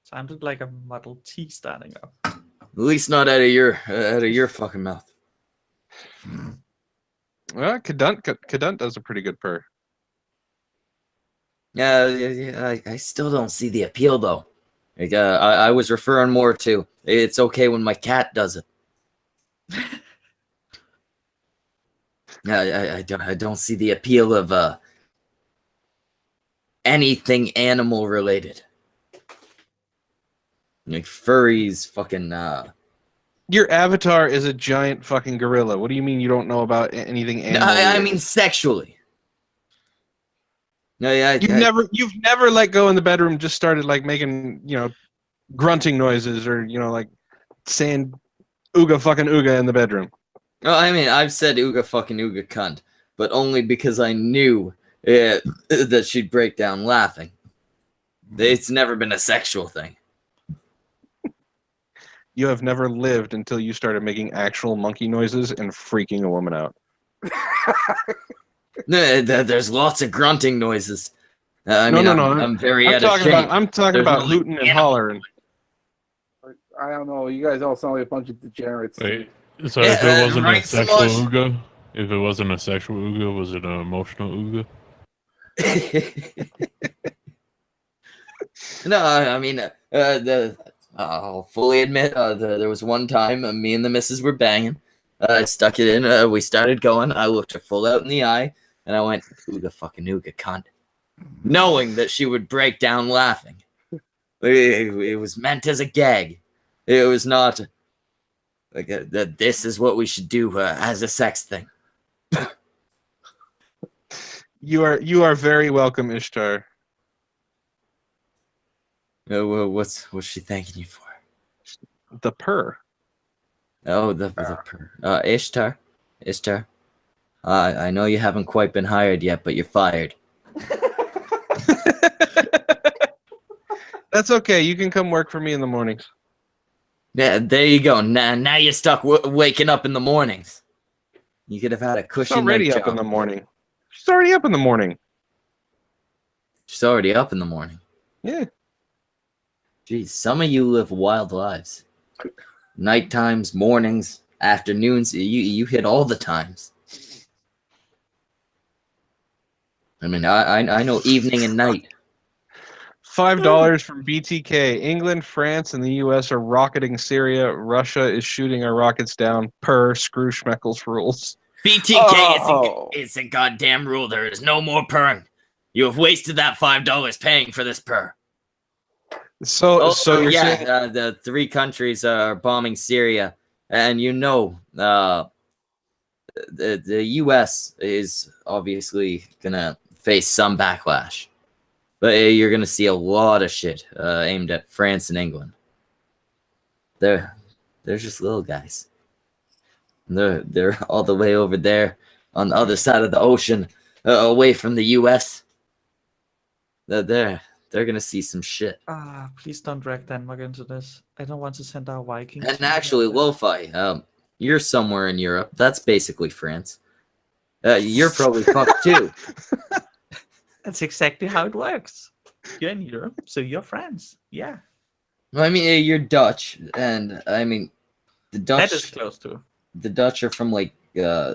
Sounded like a Model T starting up. At least not out of your fucking mouth. Well, Cadunt does a pretty good purr. Yeah, I still don't see the appeal though. Like, I was referring more to it's okay when my cat does it. I don't see the appeal of anything animal related. Like furries, fucking. Your avatar is a giant fucking gorilla. What do you mean you don't know about anything animal? I mean sexually. No, yeah. You've never let go in the bedroom. Just started like making grunting noises or like saying "ooga fucking ooga" in the bedroom. Well, I mean, I've said "ooga fucking ooga cunt," but only because I knew that she'd break down laughing. It's never been a sexual thing. You have never lived until you started making actual monkey noises and freaking a woman out. There's lots of grunting noises. No. I'm very out of shape. I'm talking about hooting and hollering. I don't know. You guys all sound like a bunch of degenerates. Wait, so if it wasn't a sexual ooga, if it wasn't a sexual ooga, was it an emotional ooga? No, I mean, I'll fully admit there was one time me and the missus were banging. I stuck it in. We started going. I looked her full out in the eye, and I went, "Ooga fucking ooga cunt," knowing that she would break down laughing. It was meant as a gag. It was not like that. This is what we should do as a sex thing. You are very welcome, Ishtar. What's she thanking you for? The purr. Oh, the purr. Ishtar. I know you haven't quite been hired yet, but you're fired. That's okay. You can come work for me in the mornings. Yeah, there you go. Now you're stuck waking up in the mornings. You could have had a cushy She's already night up job. in the morning. She's already up in the morning. She's already up in the morning. Yeah. Geez, some of you live wild lives. Night times, mornings, afternoons. You hit all the times. I mean, I know evening and night. $5 from BTK. England, France, and the U.S. are rocketing Syria. Russia is shooting our rockets down per Screw Schmeckles rules. BTK is a goddamn rule. There is no more purring. You have wasted that $5 paying for this pur. So you're saying the 3 countries are bombing Syria, and the U.S. is obviously gonna face some backlash. But you're gonna see a lot of shit aimed at France and England. They're just little guys. They're all the way over there on the other side of the ocean, away from the U.S. They're gonna see some shit. Please don't drag Denmark into this. I don't want to send our Vikings. And actually, Lo-Fi, you're somewhere in Europe. That's basically France. You're probably fucked too. That's exactly how it works. You're in Europe, so you're friends. Yeah, Well, I mean, you're Dutch, and I mean, the that is Dutch, close to. the Dutch are from like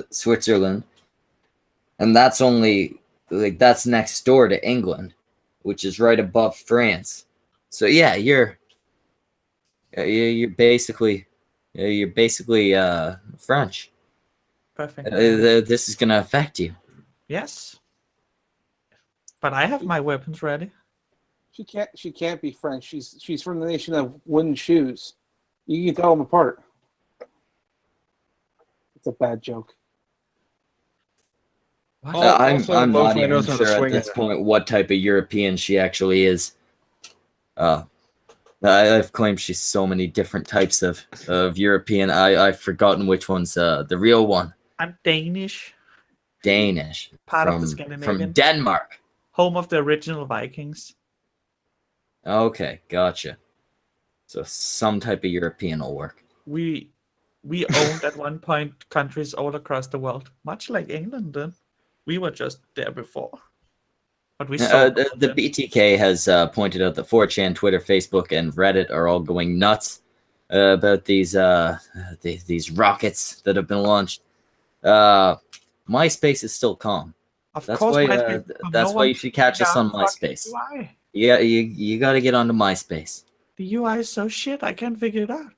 Switzerland, and that's only like that's next door to England, which is right above France. So yeah, you're basically French. Perfect. This is gonna affect you. Yes, but I have my weapons ready. She can't be French. She's from the nation of wooden shoes. You can tell them apart. It's a bad joke. I'm not Lo-Fi even knows how to sure at swing this it. point what type of European she actually is. I've claimed she's so many different types of European. I've forgotten which one's the real one. I'm Danish, Danish part of the from Scandinavian, Denmark. home of the original Vikings. Okay, gotcha. So some type of European will work. We owned at one point countries all across the world, much like England did. We were just there before, but we sold all of The them. BTK has pointed out that 4chan, Twitter, Facebook, and Reddit are all going nuts about these rockets that have been launched. MySpace is still calm. Of That's course, why MySpace. that's No why one you should catch us figured on out fucking MySpace. UI. Yeah, you got to get onto MySpace. The UI is so shit. I can't figure it out.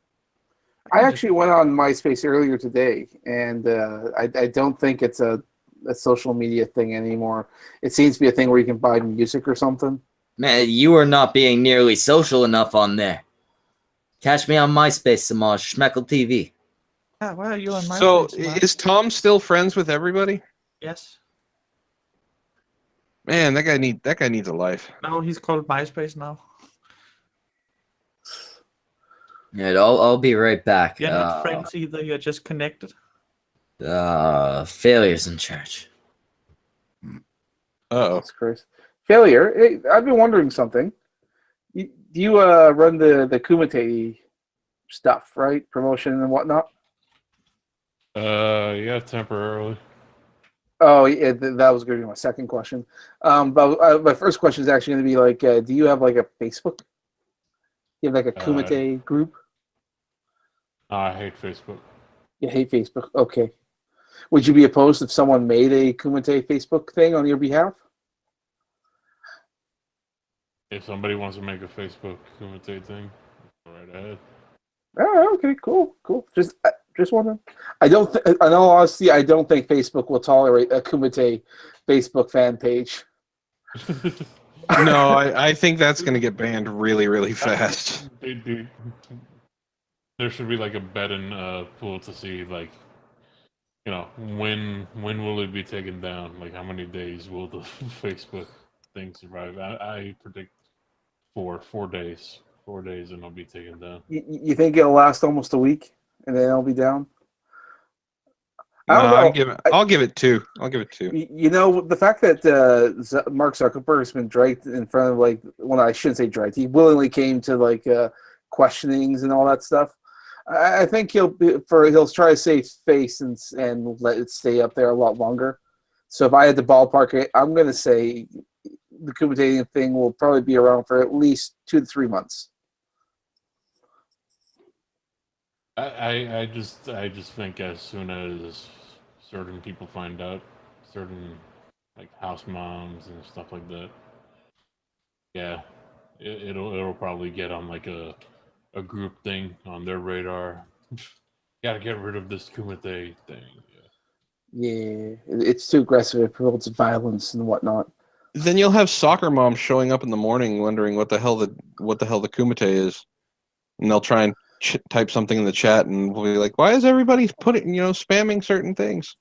I actually went on MySpace earlier today, and I don't think it's a social media thing anymore. It seems to be a thing where you can buy music or something. Man, you are not being nearly social enough on there. Catch me on MySpace, Samaj Schmeckle TV. Yeah, why are you on MySpace? So man? is Tom still friends with everybody? Yes. Man, that guy needs a life. No, he's called MySpace now. Yeah, I'll be right back. You're not friends either. You're just connected. Failures in church. Uh-oh. That's crazy. Failure. Hey, I've been wondering something. Do you run the Kumite stuff, right? Promotion and whatnot. Yeah, temporarily. Oh, yeah, that was going to be my second question. But my first question is actually going to be like, do you have like a Facebook? You have like a Kumite group? I hate Facebook. You hate Facebook? Okay. Would you be opposed if someone made a Kumite Facebook thing on your behalf? If somebody wants to make a Facebook Kumite thing, go right ahead. Oh, okay, cool. Just wondering. In all honesty, I don't think Facebook will tolerate a Kumite Facebook fan page. No, I think that's going to get banned really, really fast. Dude, there should be like a betting pool to see, like, you know, when will it be taken down? Like, how many days will the Facebook thing survive? I predict 4 days. 4 days and it'll be taken down. You think it'll last almost a week and then it'll be down? No, I don't know. I'll give it 2. I'll give it 2. You know, the fact that Mark Zuckerberg has been dragged in front of, like, well, I shouldn't say dragged. He willingly came to like questionings and all that stuff. I think he'll try to save face and let it stay up there a lot longer. So if I had to ballpark it, I'm going to say the Kumite thing will probably be around for at least 2 to 3 months. I just think as soon as certain people find out, certain like house moms and stuff like that, yeah, it'll probably get on like a group thing on their radar. Gotta get rid of this Kumite thing. Yeah, it's too aggressive. It promotes violence and whatnot. Then you'll have soccer moms showing up in the morning wondering what the hell the Kumite is, and they'll try and type something in the chat, and we'll be like, "Why is everybody spamming certain things?"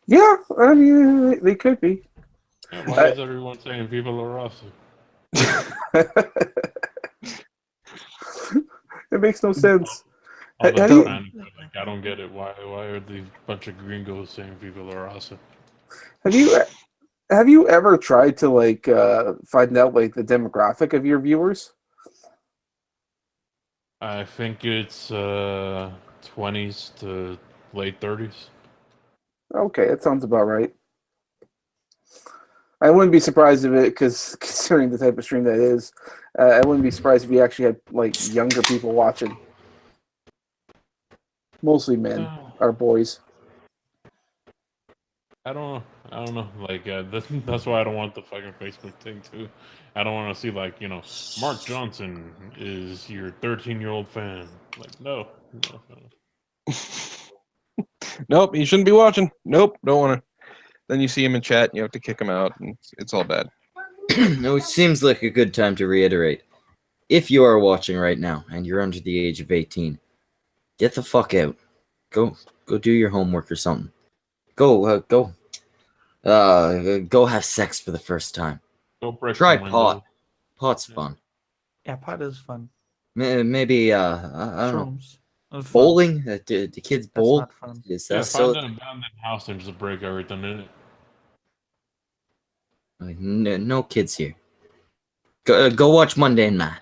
Yeah, I mean, they could be. Yeah, why is everyone saying Viva La Raza? It makes no sense. All the Have you- time, like, I don't get it. Why are these bunch of gringos saying Viva La Raza? Have you ever tried to like find out like the demographic of your viewers? I think it's 20s to late 30s. Okay, that sounds about right. I wouldn't be surprised if it, because considering the type of stream that is, I wouldn't be surprised if you actually had like younger people watching. Mostly men or boys. I don't know. Like that's why I don't want the fucking Facebook thing too. I don't want to see like Mark Johnson is your 13-year-old fan. Like no. Nope, you shouldn't be watching. Nope, don't want to. Then you see him in chat, and you have to kick him out, and it's all bad. No, it seems like a good time to reiterate. If you are watching right now and you're under the age of 18, get the fuck out. Go do your homework or something. Go have sex for the first time. Go break Try some pot. windows. Pot's fun. Yeah, pot is fun. Maybe I don't know. Shrooms. Fun. Bowling? Do kids bowl? That's not fun. Is Yeah, that find so? an abandoned house and just break everything in it. No kids here. Go watch Mundane Math.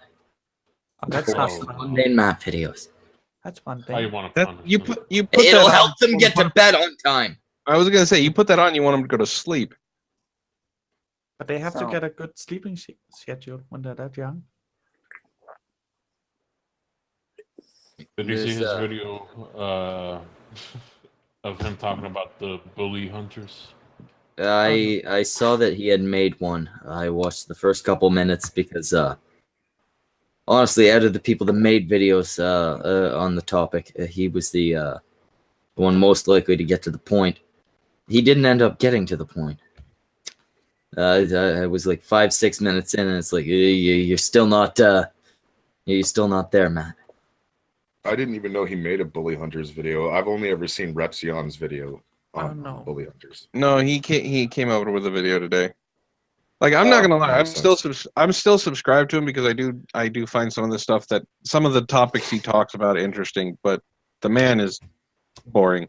Oh, that's not Oh. fun. Mundane Math videos. That's fun. How you want to You put you put It'll that help on. them get to bed on time. I was gonna say you put that on. You want them to go to sleep. But they have to So- get a good sleeping schedule when they're that young. Did you see There's, his video of him talking about the bully hunters? I saw that he had made one. I watched the first couple minutes because honestly, out of the people that made videos on the topic, he was the one most likely to get to the point. He didn't end up getting to the point. I was like 5-6 minutes in, and it's like you're still not there, man. I didn't even know he made a Bully Hunters video. I've only ever seen Repsion's video Oh, on no. Bully Hunters. No, he came out with a video today. Like I'm not gonna lie, makes I'm still subscribed to him because I do find some of the topics he talks about interesting, but the man is boring.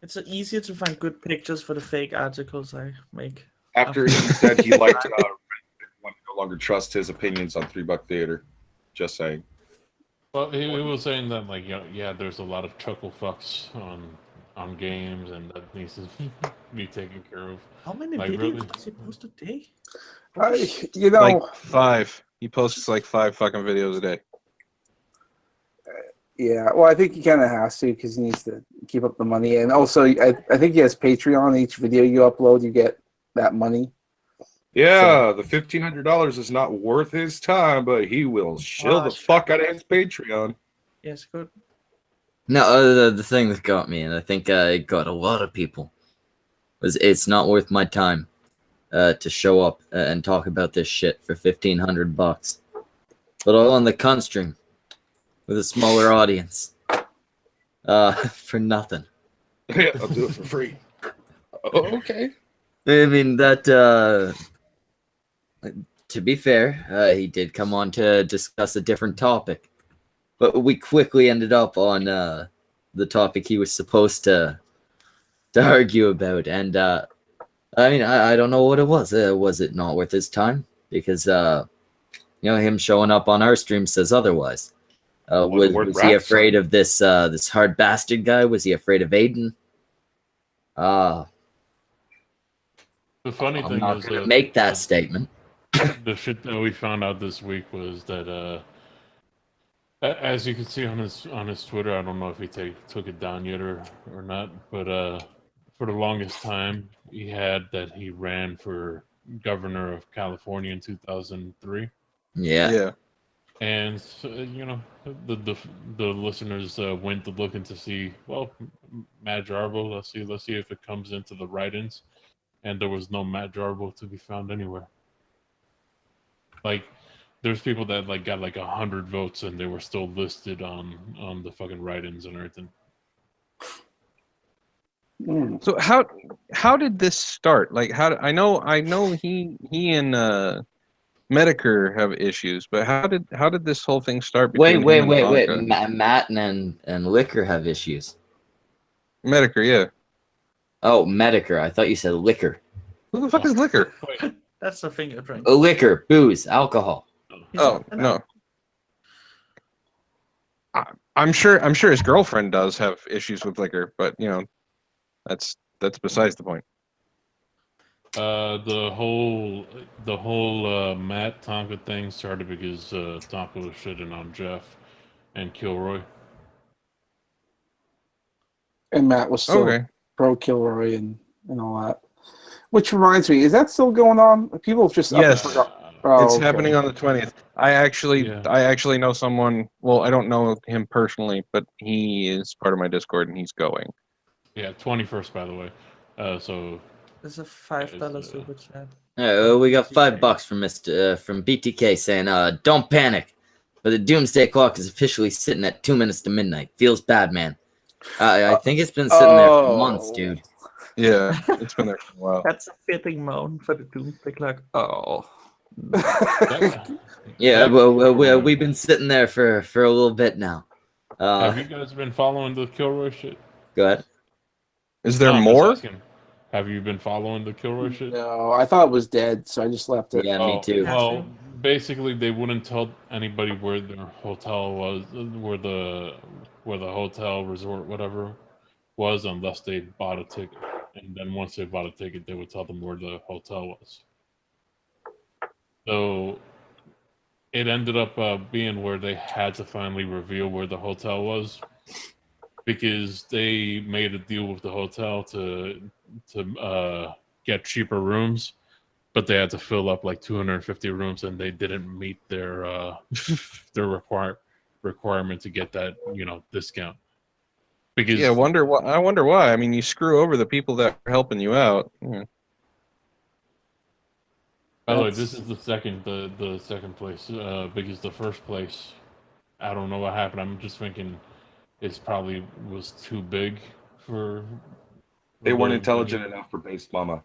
It's easier to find good pictures for the fake articles I make. After he said he liked want to no longer trust his opinions on $3 Theater. Just saying. Well, he was saying that like there's a lot of chuckle fucks on games, and that needs to be taken care of. How many Like, videos really? does he post a day? Like 5. He posts like 5 fucking videos a day. Yeah, well, I think he kind of has to because he needs to keep up the money, and also I think he has Patreon. Each video you upload, you get that money. Yeah, the $1,500 is not worth his time, but he will shill the fuck out of his Patreon. Yes, good. No, the thing that got me, and I think it got a lot of people, was it's not worth my time to show up and talk about this shit for $1,500, but all on the cunt stream with a smaller audience for nothing. Yeah, I'll do it for free. Oh, okay. I mean that. To be fair, he did come on to discuss a different topic, but we quickly ended up on the topic he was supposed to argue about, and I mean I don't know what it was. Was it not worth his time? Because him showing up on our stream says otherwise. Was he afraid of this hard bastard guy? Was he afraid of Aiden? The funny I'm thing not is going to make that statement. The shit that we found out this week was that as you can see on his Twitter, I don't know if he took it down yet or not, but for the longest time he had that he ran for governor of California in 2003. Yeah. And the listeners went to looking to see, well, Matt Jarbo. Let's see if it comes into the write-ins, and there was no Matt Jarbo to be found anywhere. Like, there's people that like got like 100 votes, and they were still listed on the fucking write-ins and everything. So how did this start? Like I know he and Medicare have issues, but how did this whole thing start? Wait. Between him and Monica? Matt and Liquor have issues. Medicare, yeah. Oh, Medicare. I thought you said liquor. Who the fuck is Liquor? That's the finger drink. Liquor, booze, alcohol. Oh no. I'm sure his girlfriend does have issues with Liquor, but that's that's besides the point. The whole Matt Tonka thing started because Tonka was shitting on Jeff and Kilroy. And Matt was still Okay. pro Kilroy and all that. Which reminds me, is that still going on? People have just Yes. It's okay. happening on the 20th. I actually Yeah. know someone. Well, I don't know him personally, but he is part of my Discord, and he's going. Yeah, 21st, by the way. So There's a $5 super chat. We got $5 from from BTK saying, "Don't panic, but the doomsday clock is officially sitting at 2 minutes to midnight. Feels bad, man. I think it's been sitting there for months, dude. Yeah, it's been there for a while. That's a fitting moan for the doomsday clock. Oh. Yeah, well, we've been sitting there for a little bit now. have you guys been following the Kilroy shit? Go ahead. Is there I'm more? just asking, have you been following the Kilroy shit? No, I thought it was dead, so I just left it. Yeah, me too. Well, basically, they wouldn't tell anybody where their hotel was, where the hotel resort, whatever, was, unless they bought a ticket. And then once they bought a ticket, they would tell them where the hotel was. So it ended up being where they had to finally reveal where the hotel was, because they made a deal with the hotel to get cheaper rooms, but they had to fill up like 250 rooms, and they didn't meet their their requirement to get that discount. Because Yeah, I wonder why. I mean, you screw over the people that are helping you out. Yeah. by the way, this is the second place, because the first place, I don't know what happened. I'm just thinking it probably was too big for. They weren't intelligent enough for base mama.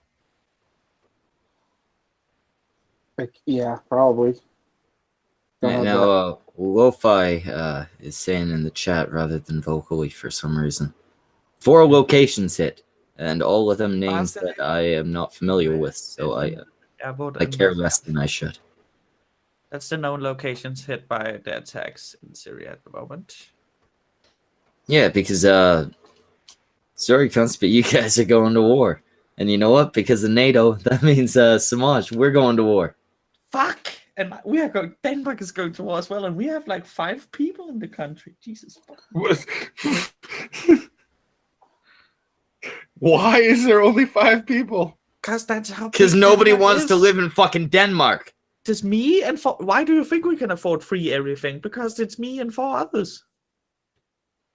Yeah, probably. Now, Lo-Fi is saying in the chat rather than vocally for some reason. 4 locations hit, and all of them names that I am not familiar with, so I care less than I should. That's the known locations hit by the attacks in Syria at the moment. Yeah, because sorry, cunts, but you guys are going to war, and you know what? Because of NATO, that means Samaj, we're going to war. Fuck! And we are going. Denmark is going to war as well, and we have like 5 people in the country. Jesus fuck. Why is there only 5 people? Because that's how. Because nobody wants to live in fucking Denmark. Just me and 4. Why do you think we can afford free everything? Because it's me and 4 others.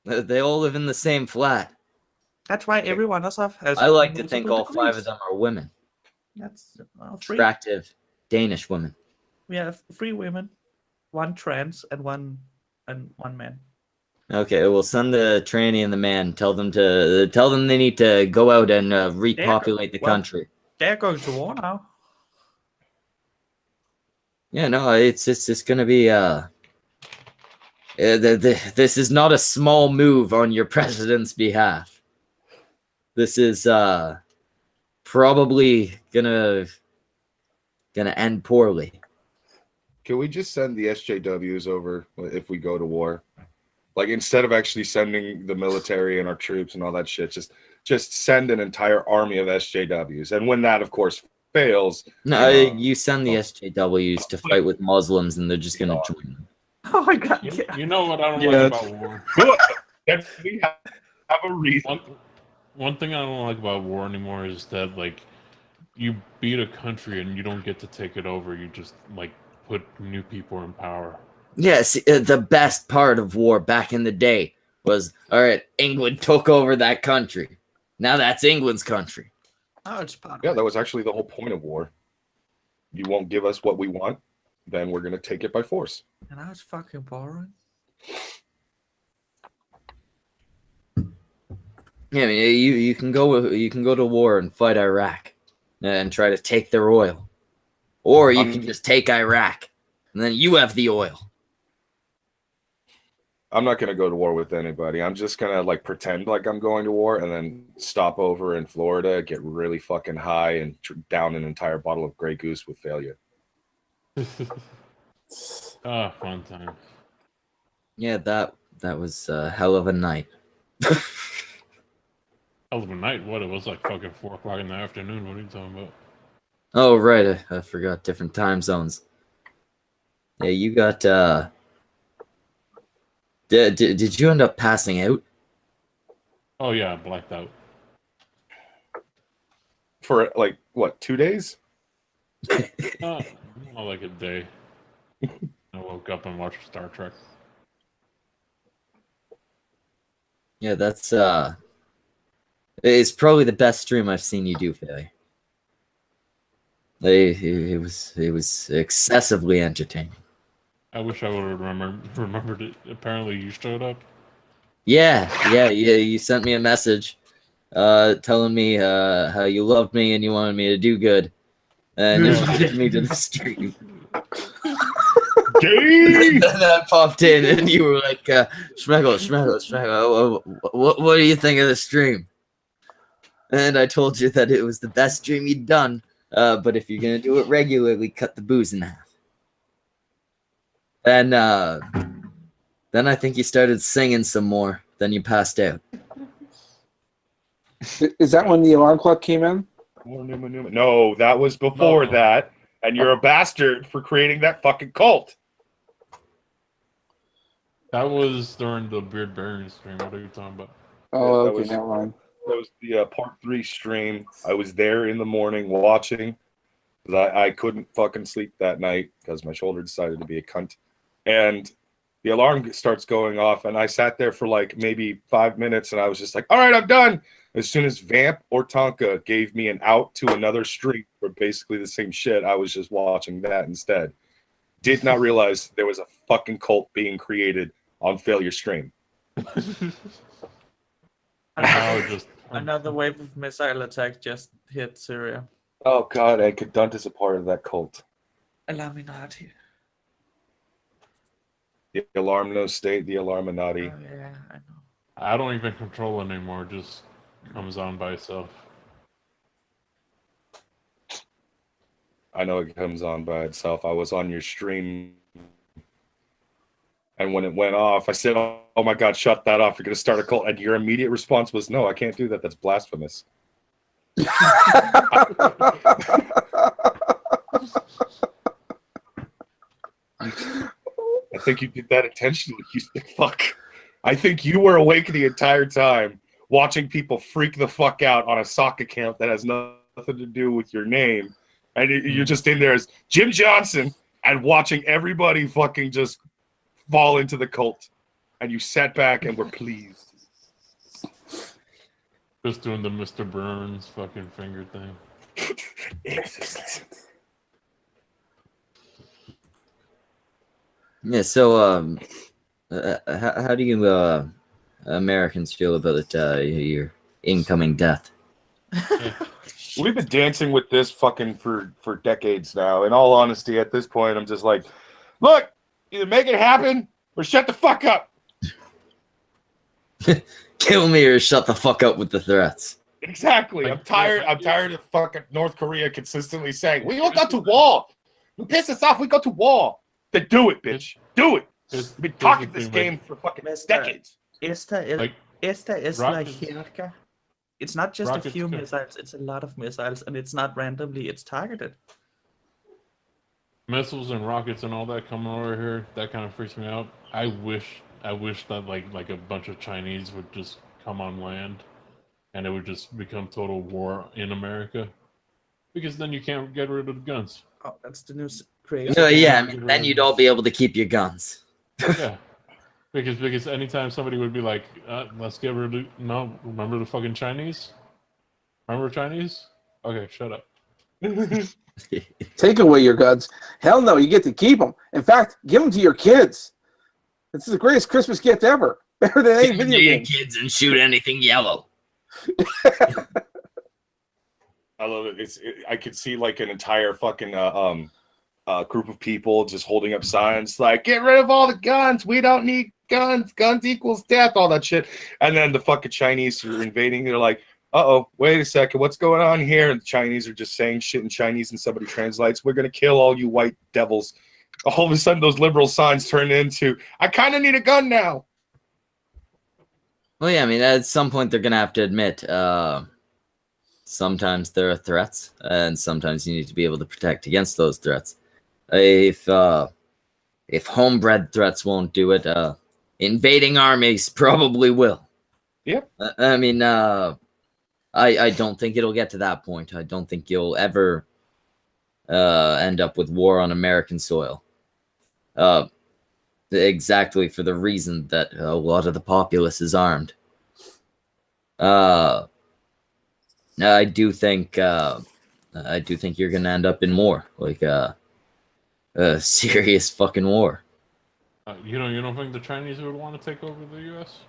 They all live in the same flat. That's why everyone else has. I like to think all multiple 5 degrees. of them are women. That's 3. Attractive Danish women. We have 3 women, 1 trans, and one man. Okay, we'll send the tranny and the man. Tell them they need to go out and repopulate the country. They're going to war now. Yeah, no, it's gonna be this is not a small move on your president's behalf. This is probably gonna end poorly. Can we just send the SJWs over if we go to war? Like, instead of actually sending the military and our troops and all that shit, just send an entire army of SJWs. And when that, of course, fails... No, you send the SJWs to fight with Muslims, and they're just gonna join them. Oh my god! You know what I don't like about war? We have a reason. One thing I don't like about war anymore is that, like, you beat a country and you don't get to take it over. You just, like, put new people in power. Yes, the best part of war back in the day was, all right, England took over that country. Now that's England's country. Oh, it's part Yeah, that was actually the whole point of war. You won't give us what we want, then we're going to take it by force. And now it's fucking boring. Yeah, I mean, you can go to war and fight Iraq and try to take their oil, or you can just take Iraq and then you have the oil. I'm not going to go to war with anybody. I'm just going to, like, pretend like I'm going to war and then stop over in Florida, get really fucking high, and down an entire bottle of Grey Goose with failure. Fun time. Yeah, that was a hell of a night. hell of a night. What? It was like fucking 4 o'clock in the afternoon. What are you talking about? Oh, right. I forgot different time zones. Yeah, you got, did you end up passing out? Oh yeah, I blacked out. For like what, 2 days? More like a day. I woke up and watched Star Trek. Yeah, that's, it's probably the best stream I've seen you do, Failure. It was excessively entertaining. I wish I would have remembered it. Apparently, you showed up. Yeah. You sent me a message, telling me how you loved me and you wanted me to do good, and invited me to the stream. Gay! And I popped in, and you were like, Schmeckle, what do you think of the stream? And I told you that it was the best stream you'd done, but if you're gonna do it regularly, cut the booze in half. Then I think you started singing some more. Then you passed out. Is that when the alarm clock came in? No, that was before No. that, and you're a bastard for creating that fucking cult. That was during the Beard Baron stream. What are you talking about? Oh, that okay, was- never mind. That was the part 3 stream. I was there in the morning watching, because I couldn't fucking sleep that night because my shoulder decided to be a cunt. And the alarm starts going off, and I sat there for like maybe 5 minutes, and I was just like, all right, I'm done. As soon as Vamp or Tonka gave me an out to another stream for basically the same shit, I was just watching that instead. Did not realize there was a fucking cult being created on Failure Stream. Another wave of missile attack just hit Syria. Oh god, and Kadunt is a part of that cult. Illuminati. The Alarm No State, the Alarminati. Oh yeah, I know. I don't even control it anymore. It just comes on by itself. I know it comes on by itself. I was on your stream, and when it went off, I said, oh my god, shut that off. You're going to start a cult. And your immediate response was, no, I can't do that. That's blasphemous. I think you did that intentionally, you sick fuck. I think you were awake the entire time, watching people freak the fuck out on a sock account that has nothing to do with your name. And you're just in there as Jim Johnson and watching everybody fucking just fall into the cult. And you sat back and were pleased. Just doing the Mr. Burns fucking finger thing. Yeah. So, how do you Americans feel about your incoming death? We've been dancing with this fucking for decades now. In all honesty, at this point, I'm just like, look, either make it happen or shut the fuck up. Kill me or shut the fuck up with the threats. Exactly. I'm tired of fucking North Korea consistently saying, we all go to war. You piss us off, we go to war. Then do it, bitch. Do it. We've been talking this game for fucking decades. Esta is like Hirka. It's not just a few missiles, it's a lot of missiles, and it's not randomly, it's targeted. Missiles and rockets and all that coming over here, that kind of freaks me out. I wish that like a bunch of Chinese would just come on land and it would just become total war in America. Because then you can't get rid of the guns. Oh, that's the new crazy. No, yeah, I mean, then you'd all be able to keep your guns. Yeah. Because anytime somebody would be like, let's get rid of... No, remember the fucking Chinese? Remember Chinese? Okay, shut up. Take away your guns. Hell no, you get to keep them. In fact, give them to your kids. This is the greatest Christmas gift ever. Better than any video game. Kids and shoot anything yellow. I love it. I could see like an entire fucking group of people just holding up signs like, get rid of all the guns. We don't need guns. Guns equals death, all that shit. And then the fucking Chinese are invading. They're like, uh-oh, wait a second. What's going on here? And the Chinese are just saying shit in Chinese and somebody translates, we're going to kill all you white devils. All of a sudden, those liberal signs turn into, I kind of need a gun now. Well, yeah, I mean, at some point they're gonna have to admit, sometimes there are threats, and sometimes you need to be able to protect against those threats. If homebred threats won't do it, invading armies probably will. Yep. I mean, I don't think it'll get to that point. I don't think you'll ever end up with war on American soil. Exactly for the reason that a lot of the populace is armed. I do think you're gonna end up in war, like a serious fucking war. You don't think the Chinese would want to take over the U.S.?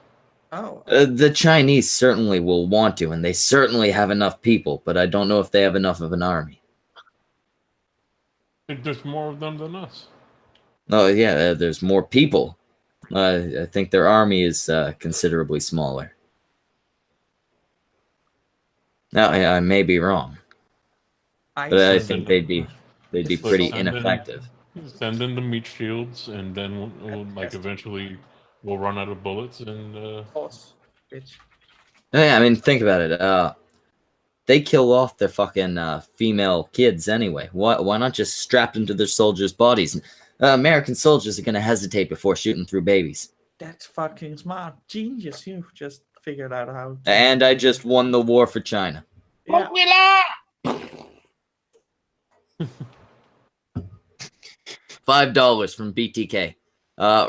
Oh, The Chinese certainly will want to, and they certainly have enough people, but I don't know if they have enough of an army. I think there's more of them than us. Oh yeah, there's more people. I think their army is considerably smaller. Now, I may be wrong, I but I see. think they'd be Like, pretty send in- ineffective. Send in the meat shields, and then eventually we'll run out of bullets, and Horse, bitch. Yeah, I mean, think about it. They kill off their fucking female kids anyway. Why not just strap them to their soldiers' bodies? American soldiers are gonna hesitate before shooting through babies. That's fucking smart. Genius. You just figured out how to. And I just won the war for China. Yeah. $5 from BTK.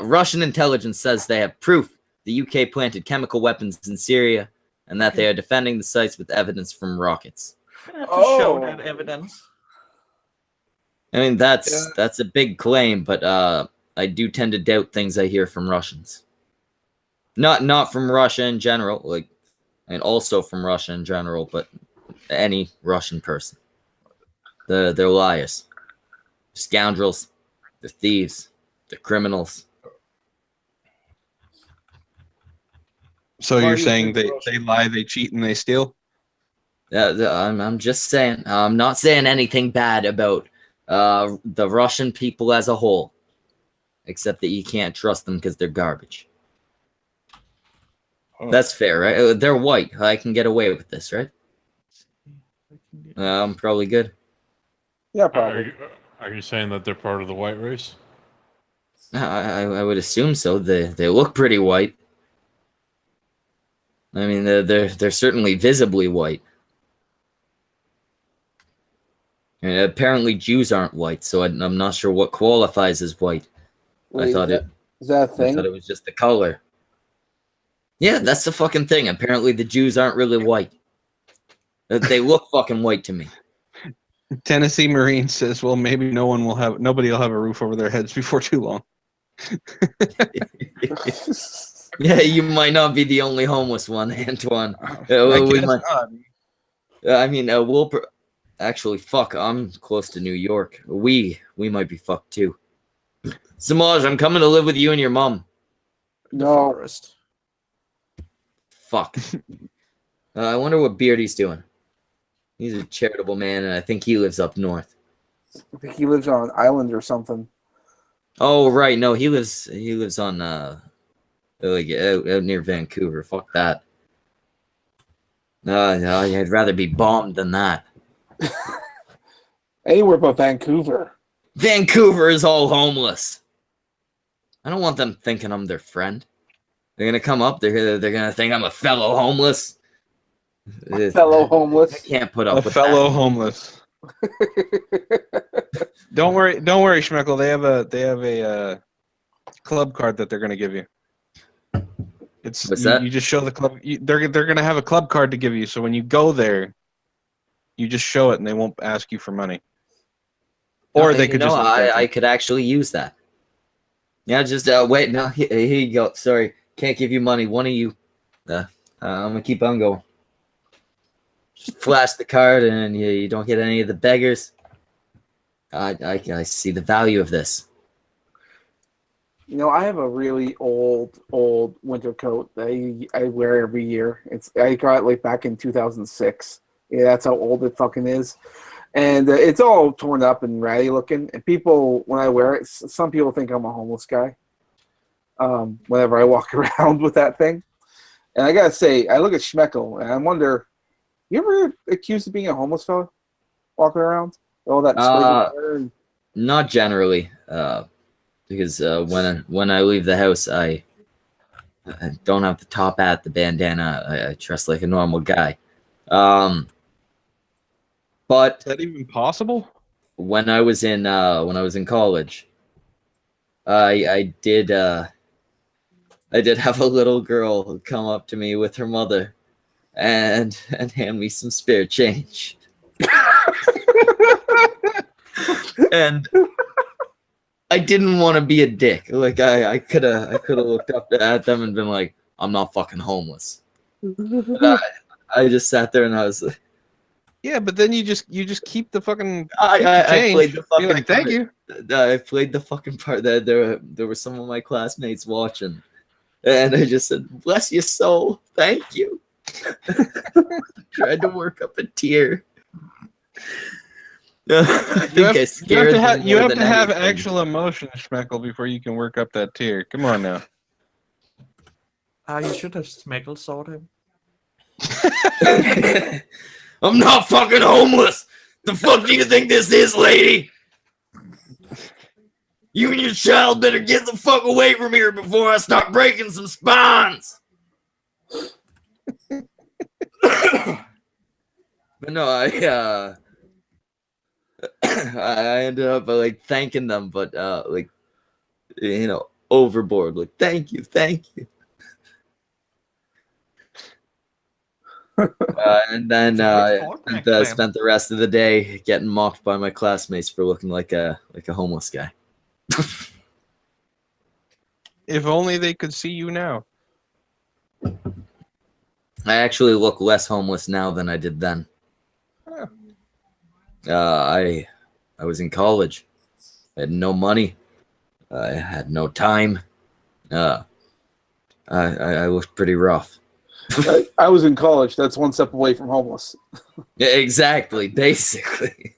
Russian intelligence says they have proof the UK planted chemical weapons in Syria and that they are defending the sites with evidence from rockets. I have to show that evidence. I mean, that's a big claim, but I do tend to doubt things I hear from Russians. Not from Russia in general, and also from Russia in general, but any Russian person. They're liars, scoundrels, they're thieves, they're criminals. So Why you're do you saying think they lie, they cheat, and they steal? I'm just saying. I'm not saying anything bad about the Russian people as a whole, except that you can't trust them because they're garbage. That's fair, right? They're white. I can get away with this, right? I'm probably good. Yeah, probably. are you saying that they're part of the white race? I would assume so. They look pretty white. I mean, they're certainly visibly white. And apparently, Jews aren't white, so I'm not sure what qualifies as white. Wait, I thought is that a thing? I thought it was just the color. Yeah, that's the fucking thing. Apparently, the Jews aren't really white. They look fucking white to me. Tennessee Marine says, "Well, maybe nobody will have a roof over their heads before too long." Yeah, you might not be the only homeless one, Antwon. I mean, actually, fuck. I'm close to New York. We might be fucked too. Samaj, I'm coming to live with you and your mom. The No. forest. Fuck. I wonder what Beardy's doing. He's a charitable man, and I think he lives up north. I think he lives on an island or something. Oh right, no, he lives on out near Vancouver. Fuck that. I'd rather be bombed than that. Anywhere but Vancouver. Vancouver is all homeless. I don't want them thinking I'm their friend. They're gonna come up. They're gonna think I'm a fellow homeless. Fellow homeless. I can't put up with fellow that. homeless. Don't worry, Schmeckle. They have a club card that they're going to give you. What's that? You just show the club. They're going to have a club card to give you. So when you go there, you just show it, and they won't ask you for money. Or they could just. I could actually use that. Yeah, just wait. No, here you go. Sorry, can't give you money. One of you. I'm gonna keep on going. Just flash the card, and you don't get any of the beggars. I see the value of this. You know, I have a really old winter coat that I wear every year. I got it back in 2006. Yeah, that's how old it fucking is. And it's all torn up and ratty looking. And people, when I wear it, some people think I'm a homeless guy. Whenever I walk around with that thing. And I gotta say, I look at Schmeckel and I wonder, you ever accused of being a homeless fella walking around? All that hair and... Not generally, because when I leave the house, I don't have the top hat, the bandana. I dress like a normal guy. But Is that even possible? when I was in college, I did have a little girl come up to me with her mother and hand me some spare change. And I didn't want to be a dick. Like I could have looked up at them and been like, I'm not fucking homeless. But I just sat there and I was like, Yeah, but then you just keep the fucking I change. played the Be fucking like, thank part. you. I played the fucking part that there were some of my classmates watching. And I just said, bless your soul, thank you. Tried to work up a tear. I think I scared them You more have than to have anything. actual emotion, Schmeckel, before you can work up that tear. Come on now. You should have Schmeckel sought him. I'm not fucking homeless. The fuck do you think this is, lady? You and your child better get the fuck away from here before I start breaking some spines. But no, I ended up like thanking them, but like overboard. Like thank you. And then I spent the rest of the day getting mocked by my classmates for looking like a homeless guy. If only they could see you now. I actually look less homeless now than I did then. I was in college. I had no money. I had no time. I looked pretty rough. I was in college. That's one step away from homeless. Yeah, exactly. Basically.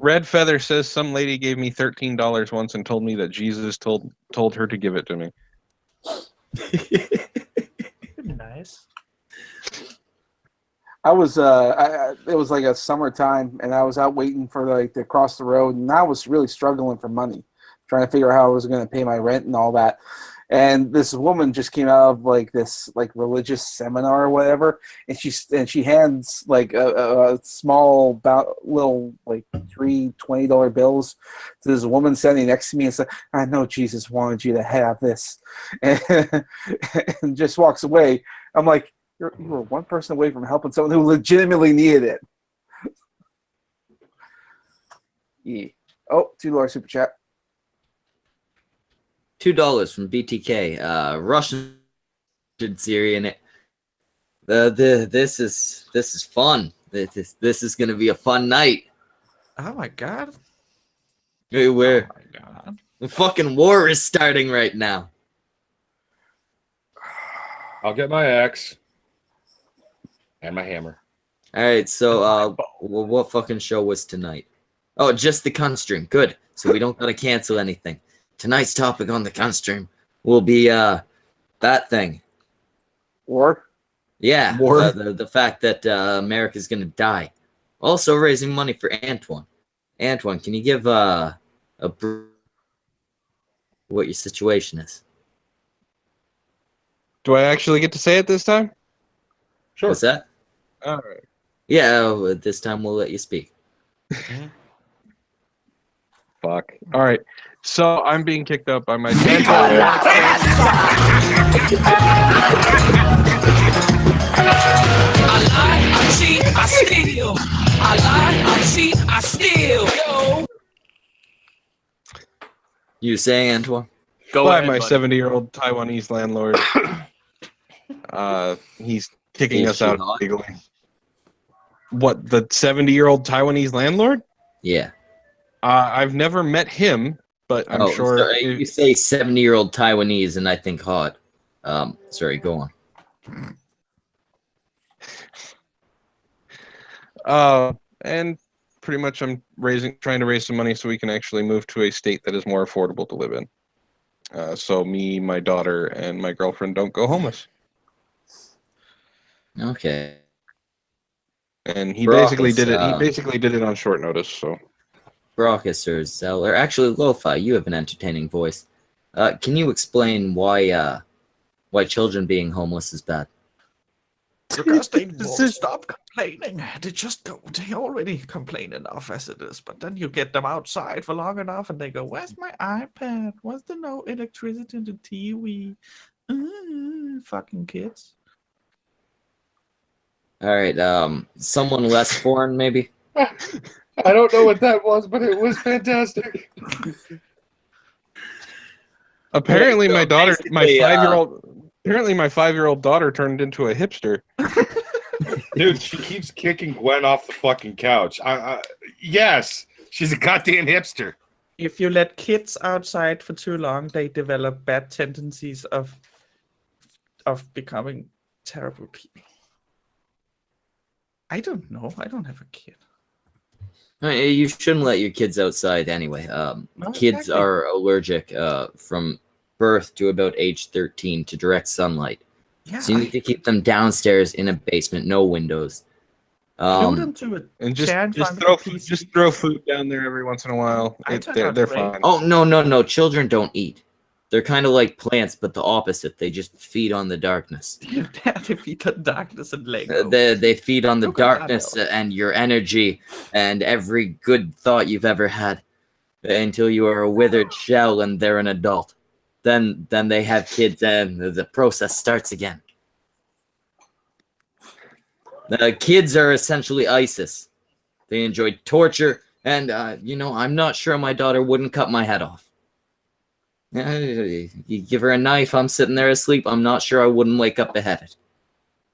Red Feather says some lady gave me $13 once and told me that Jesus told her to give it to me. Nice. I was it was like a summertime, and I was out waiting for like to cross the road, and I was really struggling for money, trying to figure out how I was going to pay my rent and all that. And this woman just came out of like this like religious seminar or whatever, and she hands like a small little like $20 bills to this woman standing next to me and said, "I know Jesus wanted you to have this," and just walks away. I'm like, you were one person away from helping someone who legitimately needed it. Yeah. Oh, $2 super chat. $2 from BTK. Russian Syrian. This is fun. This is gonna be a fun night. Oh my god. Hey, where Oh my god. the fucking war is starting right now. I'll get my axe and my hammer. All right, so what fucking show was tonight? Oh, just the cunt stream. Good. So we don't gotta cancel anything. Tonight's topic on the cunt stream will be that thing. War? Yeah, War? the fact that America's gonna die. Also raising money for Antwon. Antwon, can you give what your situation is? Do I actually get to say it this time? Sure. What's that? All right. Yeah, this time we'll let you speak. Fuck. All right. So I'm being kicked out by my I lie, I cheat, I steal. I lie, I cheat, I steal. Yo. You saying, Antwon? Go by ahead, my buddy. 70-year-old Taiwanese landlord. He's kicking Is us she out hot? legally. What, the 70-year-old Taiwanese landlord? Yeah. I've never met him, but I'm sure. Sorry, you say 70-year-old Taiwanese, and I think hot. Sorry, go on. And pretty much I'm trying to raise some money so we can actually move to a state that is more affordable to live in. So me, my daughter, and my girlfriend don't go homeless. Okay. And he Brock basically is, did it. He basically did it on short notice. So Brockus or Zell, or actually Lo-Fi, you have an entertaining voice. Can you explain why children being homeless is bad? Because they won't stop complaining. They already complain enough as it is, but then you get them outside for long enough and they go, "Where's my iPad? Where's the no electricity in the TV?" Fucking kids. All right, someone less foreign, maybe? I don't know what that was, but it was fantastic. apparently, so my daughter, my basically, 5-year-old, apparently my 5-year-old daughter turned into a hipster. Dude, she keeps kicking Gwen off the fucking couch. Yes, she's a goddamn hipster. If you let kids outside for too long, they develop bad tendencies of becoming terrible people. I don't know. I don't have a kid. You shouldn't let your kids outside anyway. No, Kids exactly. are allergic from birth to about age 13 to direct sunlight. Yeah, So you need to keep them downstairs in a basement, no windows. glue them to a And chair in just front throw of a PC. just throw food down there every once in a while. I turned They're out they're great. fine. Oh, no. Children don't eat. They're kind of like plants, but the opposite. They just feed on the darkness. You dare defeat the darkness and Lego. They feed on the Look at that, darkness Bill. and your energy and every good thought you've ever had until you are a withered shell and they're an adult. Then they have kids and the process starts again. The kids are essentially ISIS. They enjoy torture, and I'm not sure my daughter wouldn't cut my head off. You give her a knife, I'm sitting there asleep. I'm not sure I wouldn't wake up beheaded.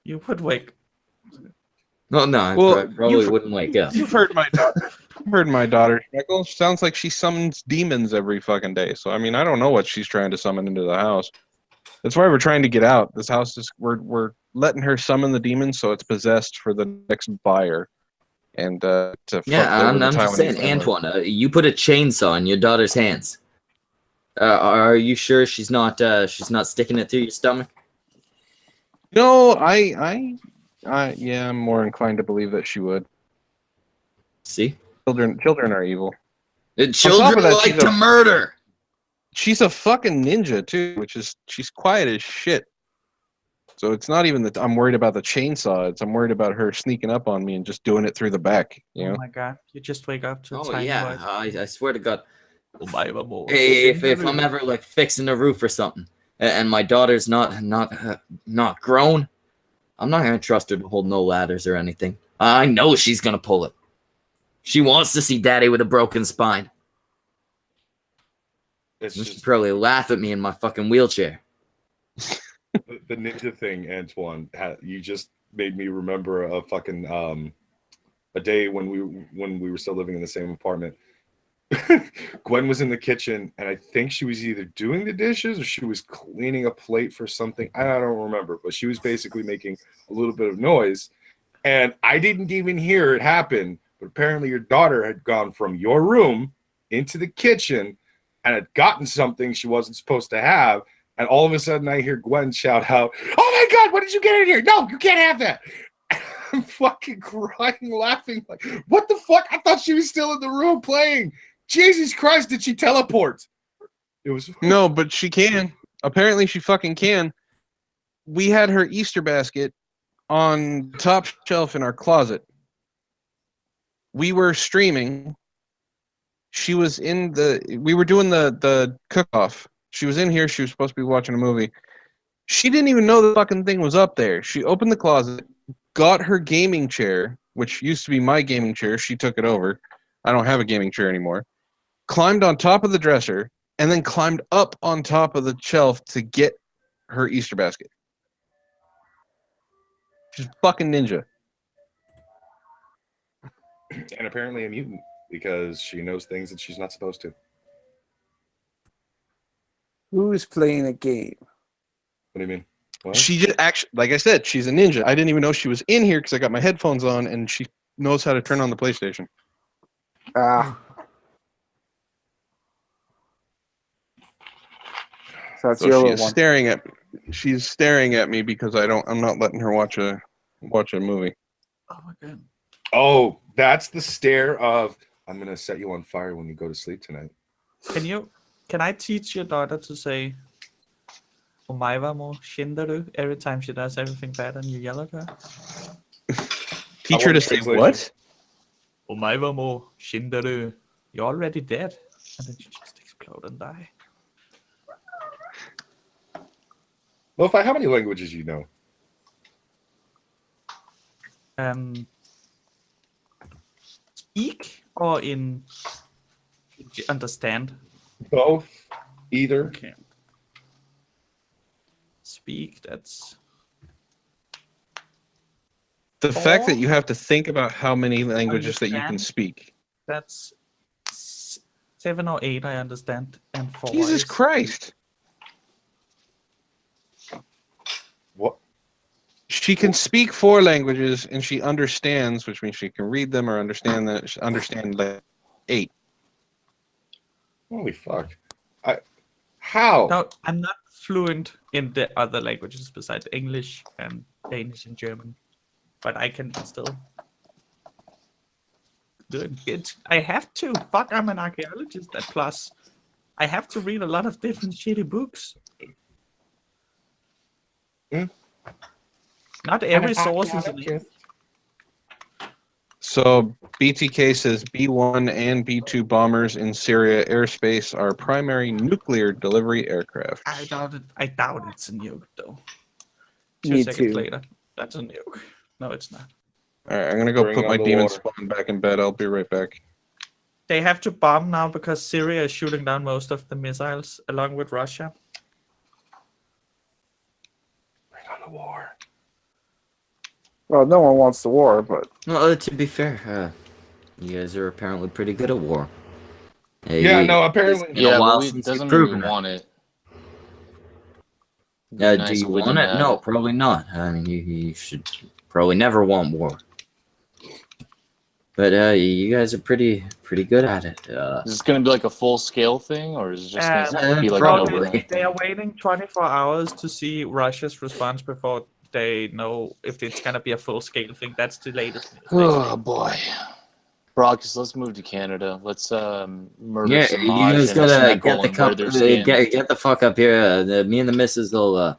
You would wake. No, I Well, probably wouldn't wake up. You've heard my daughter. Heard my daughter. Michael sounds like she summons demons every fucking day. So I mean, I don't know what she's trying to summon into the house. That's why we're trying to get out. This house is we're letting her summon the demons, so it's possessed for the next buyer. And to fuck Yeah, over the I'm just saying, Taiwanese family. Antwon, you put a chainsaw in your daughter's hands. Are you sure she's not sticking it through your stomach? No, yeah, I'm more inclined to believe that she would. See? Children are evil. Children of that, like to murder. She's a fucking ninja too, she's quiet as shit. So it's not even that I'm worried about the chainsaw. I'm worried about her sneaking up on me and just doing it through the back. You know? Oh my god! You just wake up to a Oh tiny yeah, voice. I swear to God. Oh my God. Hey, if I'm ever like fixing a roof or something, and my daughter's not grown, I'm not gonna trust her to hold no ladders or anything. I know she's gonna pull it. She wants to see Daddy with a broken spine. It's She'd just probably laugh at me in my fucking wheelchair. the ninja thing, Antwon. You just made me remember a fucking a day when we were still living in the same apartment. Gwen was in the kitchen, and I think she was either doing the dishes or she was cleaning a plate for something. I don't remember, but she was basically making a little bit of noise, and I didn't even hear it happen. But apparently, your daughter had gone from your room into the kitchen and had gotten something she wasn't supposed to have. And all of a sudden, I hear Gwen shout out, "Oh my God, what did you get in here? No, you can't have that." I'm fucking crying, laughing. Like, what the fuck? I thought she was still in the room playing. Jesus Christ, did she teleport? It was No, but she can. Apparently, she fucking can. We had her Easter basket on the top shelf in our closet. We were streaming. She was in we were doing the cook-off. She was in here. She was supposed to be watching a movie. She didn't even know the fucking thing was up there. She opened the closet, got her gaming chair, which used to be my gaming chair. She took it over. I don't have a gaming chair anymore. Climbed on top of the dresser, and then climbed up on top of the shelf to get her Easter basket. She's fucking ninja. and apparently a mutant because she knows things that she's not supposed to. Who's playing a game? What do you mean? What? She just actually, like I said, she's a ninja. I didn't even know she was in here because I got my headphones on, and she knows how to turn on the PlayStation. Ah. So that's So your she little is one. staring at me. She's staring at me because I'm not letting her watch a watch a movie. Oh my god. Oh, that's the stare of I'm gonna set you on fire when you go to sleep tonight. Can I teach your daughter to say Omaivamo Shindaru every time she does everything bad and you yell at her? Teach her to say what? Omaivamo Shindaru. You're already dead. And then you just explode and die. Lo-Fi, how many languages you know? Speak or understand? Both. Either. Okay. Speak, that's... The fact that you have to think about how many languages that you can Understand? speak. That's 7 or 8, I understand. And 4 Jesus is... Christ. What? She can speak 4 languages and she understands, which means she can read them or understand like 8. Holy fuck. How? No, I'm not fluent in the other languages besides English and Danish and German. But I can still do it. I have to. Fuck, I'm an archaeologist. And plus, I have to read a lot of different shitty books. Not every source is an English. So BTK says B-1 and B-2 bombers in Syria airspace are primary nuclear delivery aircraft. I doubt it's a nuke, though. 2 Me seconds too. later, that's a nuke. No, it's not. All right, I'm going to go Bring put on my the demon war. spawn back in bed. I'll be right back. They have to bomb now because Syria is shooting down most of the missiles, along with Russia. Bring on the war. Well, no one wants the war, but Well, to be fair, you guys are apparently pretty good at war. Yeah, no, apparently. It's been a while but since doesn't you've mean we proven it. want it. Do Nice you with want them, it? No, probably not. I mean, you should probably never want war. But you guys are pretty good at it. Is this going to be like a full scale thing, or is it just going to be like an probably. overnight They thing? are waiting 24 hours to see Russia's response before they know if it's gonna be a full-scale thing. That's the latest news. Oh boy, Brockis, let's move to Canada. Let's murder Yeah, some you guys gotta get the and wear their skin. get the fuck up here. Me and the missus will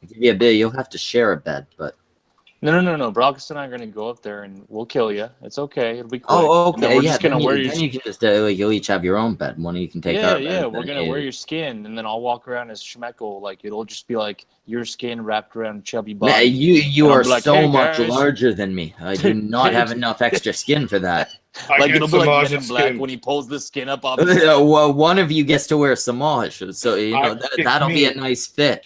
give you a bid. You'll have to share a bed, but No. Brockis and I are going to go up there and we'll kill you. It's okay. It'll be quick. oh, And then okay, we're yeah. just gonna Then wear you, your then you can just you'll each have your own bed. One of you can take our bed. yeah. We're then gonna you- wear your skin, and then I'll walk around as Schmeckle. Like it'll just be like your skin wrapped around chubby Man, body. you And I'll are be like, so "Hey, much guys." larger than me. I do not have enough extra skin for that. I Like get it'll be like Men Samaj's in Black skin. when he pulls the skin up off his head. Well, one of you gets to wear Samaj, so you know It's that'll be me. a nice fit.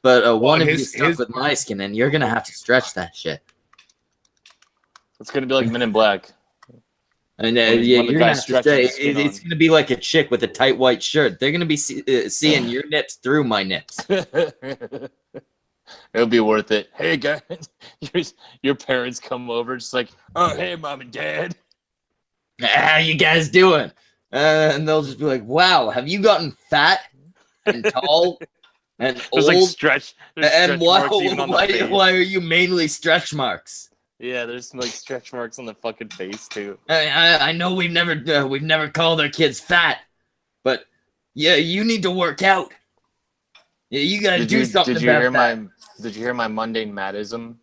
But one of you his- stuck his- with my skin, and you're gonna have to stretch that shit. It's gonna be like Men in Black. And When the you're guy gonna have to stretches stay. his skin It's on. gonna be like a chick with a tight white shirt. They're gonna be seeing your nips through my nips. It'll be worth it. Hey guys, your parents come over, just like, oh hey mom and dad. How you guys doing? And they'll just be like, "Wow, have you gotten fat and tall and There's like old? stretch. There's And stretch why, marks even on the face. why are you mainly stretch marks?" Yeah, there's like stretch marks on the fucking face too. I know we've never called our kids fat, but yeah, you need to work out. Yeah, you gotta do something did you about hear that. Did you hear my mundane madism?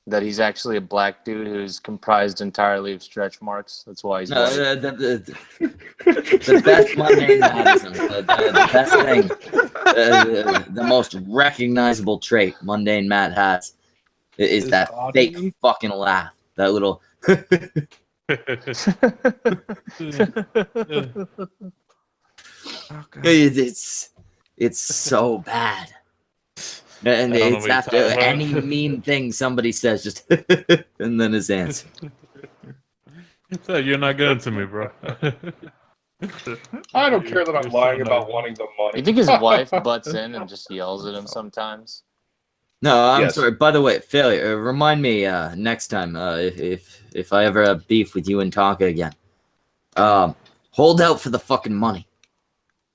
That he's actually a black dude who's comprised entirely of stretch marks. That's why he's No, white. the best mundane madism, the best thing, the most recognizable trait mundane Matt has is that fake fucking laugh. That little. It's so bad. And I don't know it's what you're after talking about. any mean thing somebody says, just and then his answer. So you're not good to me, bro. I don't care that I'm You're lying so about nice. wanting the money. You think his wife butts in and just yells at him sometimes? No, I'm Yes. sorry. By the way, failure. Remind me next time if I ever have beef with you and Tonka again. Hold out for the fucking money.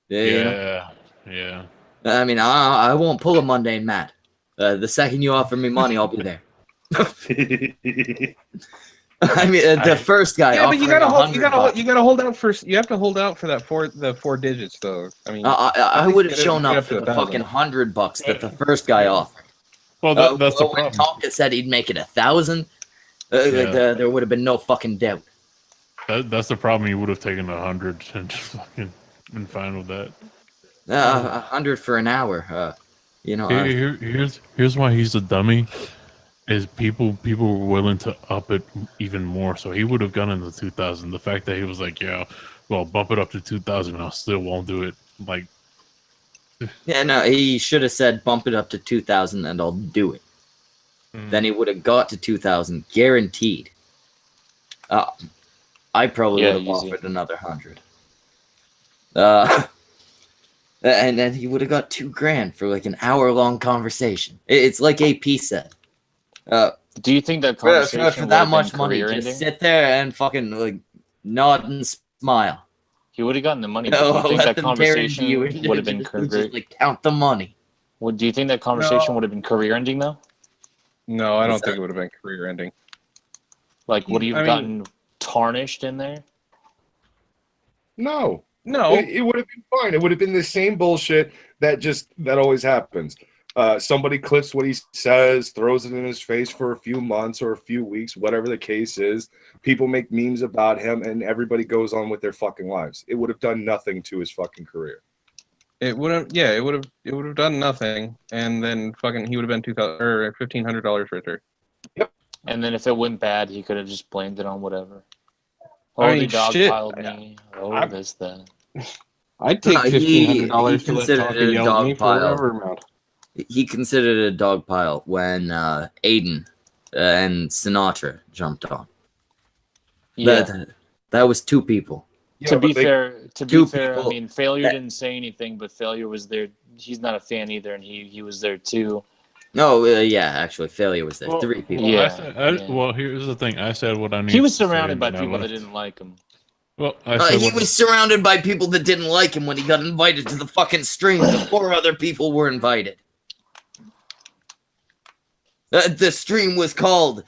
You know? Yeah. I mean, I won't pull a mundane Matt. The second you offer me money, I'll be there. I mean, the first guy. Yeah, but you offering gotta hold. You 100 gotta. bucks. You gotta hold out for. You have to hold out for that the 4 digits, though. I mean, I at least would have get it- shown get up for to the 1,000. fucking $100 that the first guy offered. Well, that's the when problem. Tonka said he'd make it 1,000, there would have been no fucking doubt. That's the problem. You would have taken 100 and just fucking been fine with that. 100 for an hour. Here's why he's a dummy. Is people were willing to up it even more, so he would have gone into 2,000. The fact that he was like, "Yeah, well, bump it up to 2,000, I still won't do it." Like, Yeah, no, he should have said bump it up to 2,000 and I'll do it. Then he would have got to 2,000 guaranteed. I probably would have easy. offered another 100. And then he would have got $2,000 for like an hour-long conversation. It's like AP said. Do you think that For conversation that would have much been money, career just ending? sit there and fucking like nod and smile. He would have gotten the money. But do you think Let that them conversation guarantee you and would have been just career? like count the money. Do you think that conversation would have been career ending though? No, I don't What's think that? it would have been career ending. Like, would you have I mean- gotten tarnished in there? No. No, It would have been fine. It would have been the same bullshit that always happens. Somebody clips what he says, throws it in his face for a few months or a few weeks, whatever the case is. People make memes about him, and everybody goes on with their fucking lives. It would have done nothing to his fucking career. it would have. Yeah, it would have. It would have done nothing, and then fucking he would have been $2,000 or $1,500 richer. And then if it went bad, he could have just blamed it on whatever. Oh, I they mean, shit. dogpiled me. Oh, I- this, that. I'd take No, he $1,500 to let considered Tonka it a yell at me for dog pile. whatever amount. He considered it a dog pile when Aiden and Sinatra jumped on. Yeah. That was two people. Yeah, to but be they- fair, I people mean, Failure that- didn't say anything, but Failure was there. He's not a fan either, and he was there too. No, yeah, actually, Failure was there. Well, 3 people. Well, Yeah, yeah. well, here's the thing. I said what I need. He was to say, surrounded and by then I people that left. didn't like him. Well, I said He what- was surrounded by people that didn't like him when he got invited to the fucking stream before other people were invited. The stream was called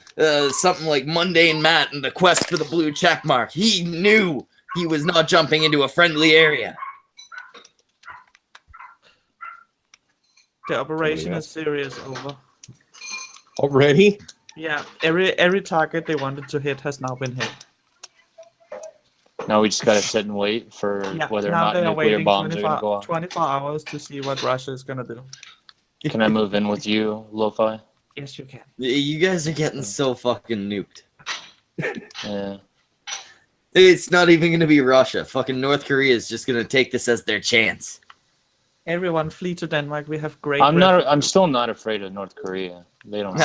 something like Mundane Matt and the Quest for the Blue Checkmark. He knew he was not jumping into a friendly area. The operation is serious over. Already? Yeah, every target they wanted to hit has now been hit. Now we just gotta sit and wait for Yeah, whether or now not they are nuclear waiting bombs are gonna go off. 24 hours to see what Russia is gonna do. Can I move in with you, Lo-Fi? Yes, you can. You guys are getting so fucking nuked. Yeah. It's not even gonna be Russia. Fucking North Korea is just gonna take this as their chance. Everyone flee to Denmark. We have great. I'm still not afraid of North Korea. They don't.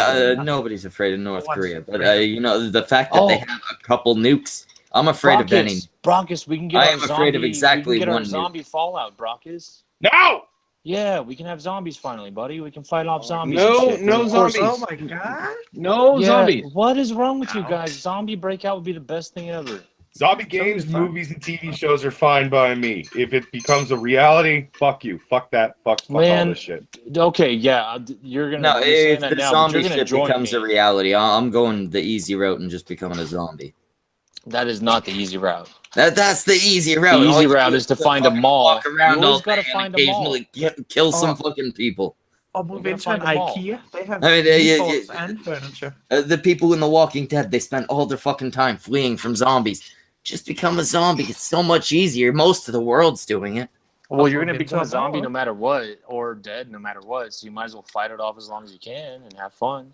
Nobody's afraid of North No one's Korea, but afraid. the fact that they Oh. have a couple nukes, I'm afraid of any. Brockus, we can get I our am afraid of zombie- exactly we can get one our nuke. zombie fallout, Brockus. No! Yeah, we can have zombies finally, buddy. We can fight off zombies. No, and shit. no Of course- zombies. Oh my god! No Yeah, zombies. What is wrong with you Ow. guys? Zombie breakout would be the best thing ever. Zombie games, fun. movies, and TV shows are fine by me. If it becomes a reality, fuck you. Fuck that. Fuck all Man, this shit. Okay, yeah, you're gonna. No, you're saying if that the now, but zombie you're gonna shit join becomes me. a reality, I'm going the easy route and just becoming a zombie. That is not the easy route. That's the easy route. The All easy you route do is to find a fucking mall. Walk around You always all gotta day find and a mall. occasionally kill some Oh. fucking people. Or move gotta into an find a mall. IKEA. They have I mean, meatballs and furniture. The people in The Walking Dead, they spend all their fucking time fleeing from zombies. Just become a zombie. It's so much easier. Most of the world's doing it. Well, you're move gonna into become a a zombie mall. no matter what, or dead no matter what. So you might as well fight it off as long as you can and have fun.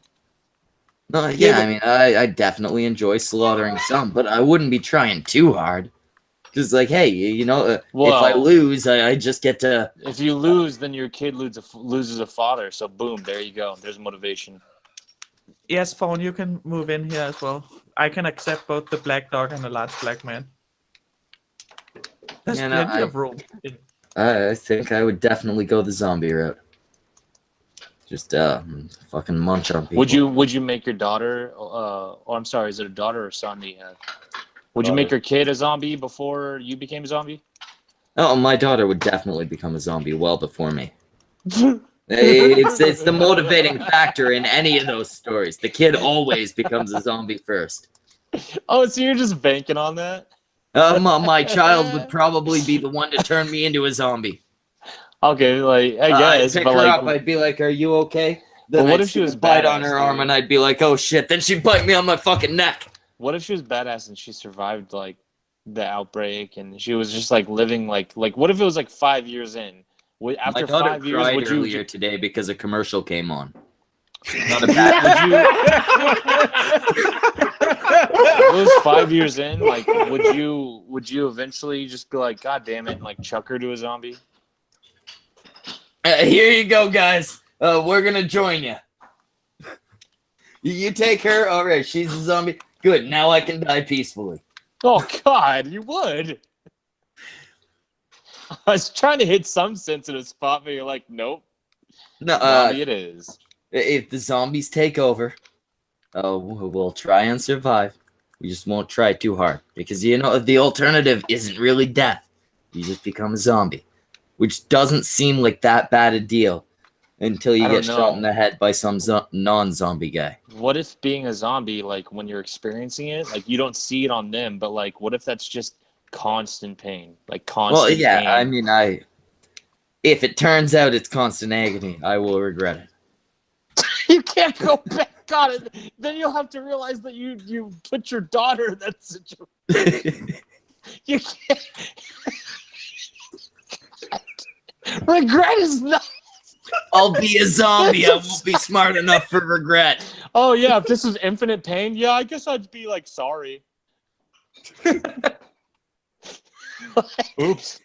No, yeah, I mean, I definitely enjoy slaughtering some, but I wouldn't be trying too hard. Because, like, hey, if I Well- lose, I just get to... If you lose, then your kid loses a father. So boom, there you go. There's motivation. Yes, Fawn, you can move in here as well. I can accept both the black dog and the large black man. There's Yeah, no, plenty of room. I think I would definitely go the zombie route. Just, fucking munch on people. Would you make your daughter? Oh, I'm sorry. Is it a daughter or son that you have? Would you make your kid a zombie before you became a zombie? Oh, my daughter would definitely become a zombie well before me. It's the motivating factor in any of those stories. The kid always becomes a zombie first. Oh, so you're just banking on that? My child would probably be the one to turn me into a zombie. Okay, like I I'd guess, pick but her like, up. I'd be like, "Are you okay?" Then But what I'd if she see was a bite on badass, her arm, dude? and I'd be like, "Oh shit!" Then she'd bite me on my fucking neck. what if she was badass and she survived like the outbreak and she was just like living like what if it was like 5 years in? After My daughter 5 years, cried would you? earlier today because a commercial came on. Not a Would bad. you? If it was 5 years in, like, would you eventually just be like, God damn it, and like chuck her to a zombie? Here you go, guys. We're gonna join you. You take her. All right, she's a zombie. Good. Now I can die peacefully. Oh God, you would. I was trying to hit some sensitive spot, but you're like, nope. No, Zombie it is. if the zombies take over, we'll try and survive. We just won't try too hard because the alternative isn't really death. You just become a zombie, which doesn't seem like that bad a deal until you I don't get shot know. in the head by some non-zombie guy. What if being a zombie, like when you're experiencing it, like you don't see it on them, but like what if that's just constant pain, like constant Well, yeah, pain? I mean, if it turns out it's constant agony, I will regret it. You can't go back on it. Then you'll have to realize that you put your daughter in that situation. You can't. Regret is not. I'll be a zombie. I won't be smart enough for regret. Oh yeah, if this was infinite pain, yeah, I guess I'd be like sorry. Oops.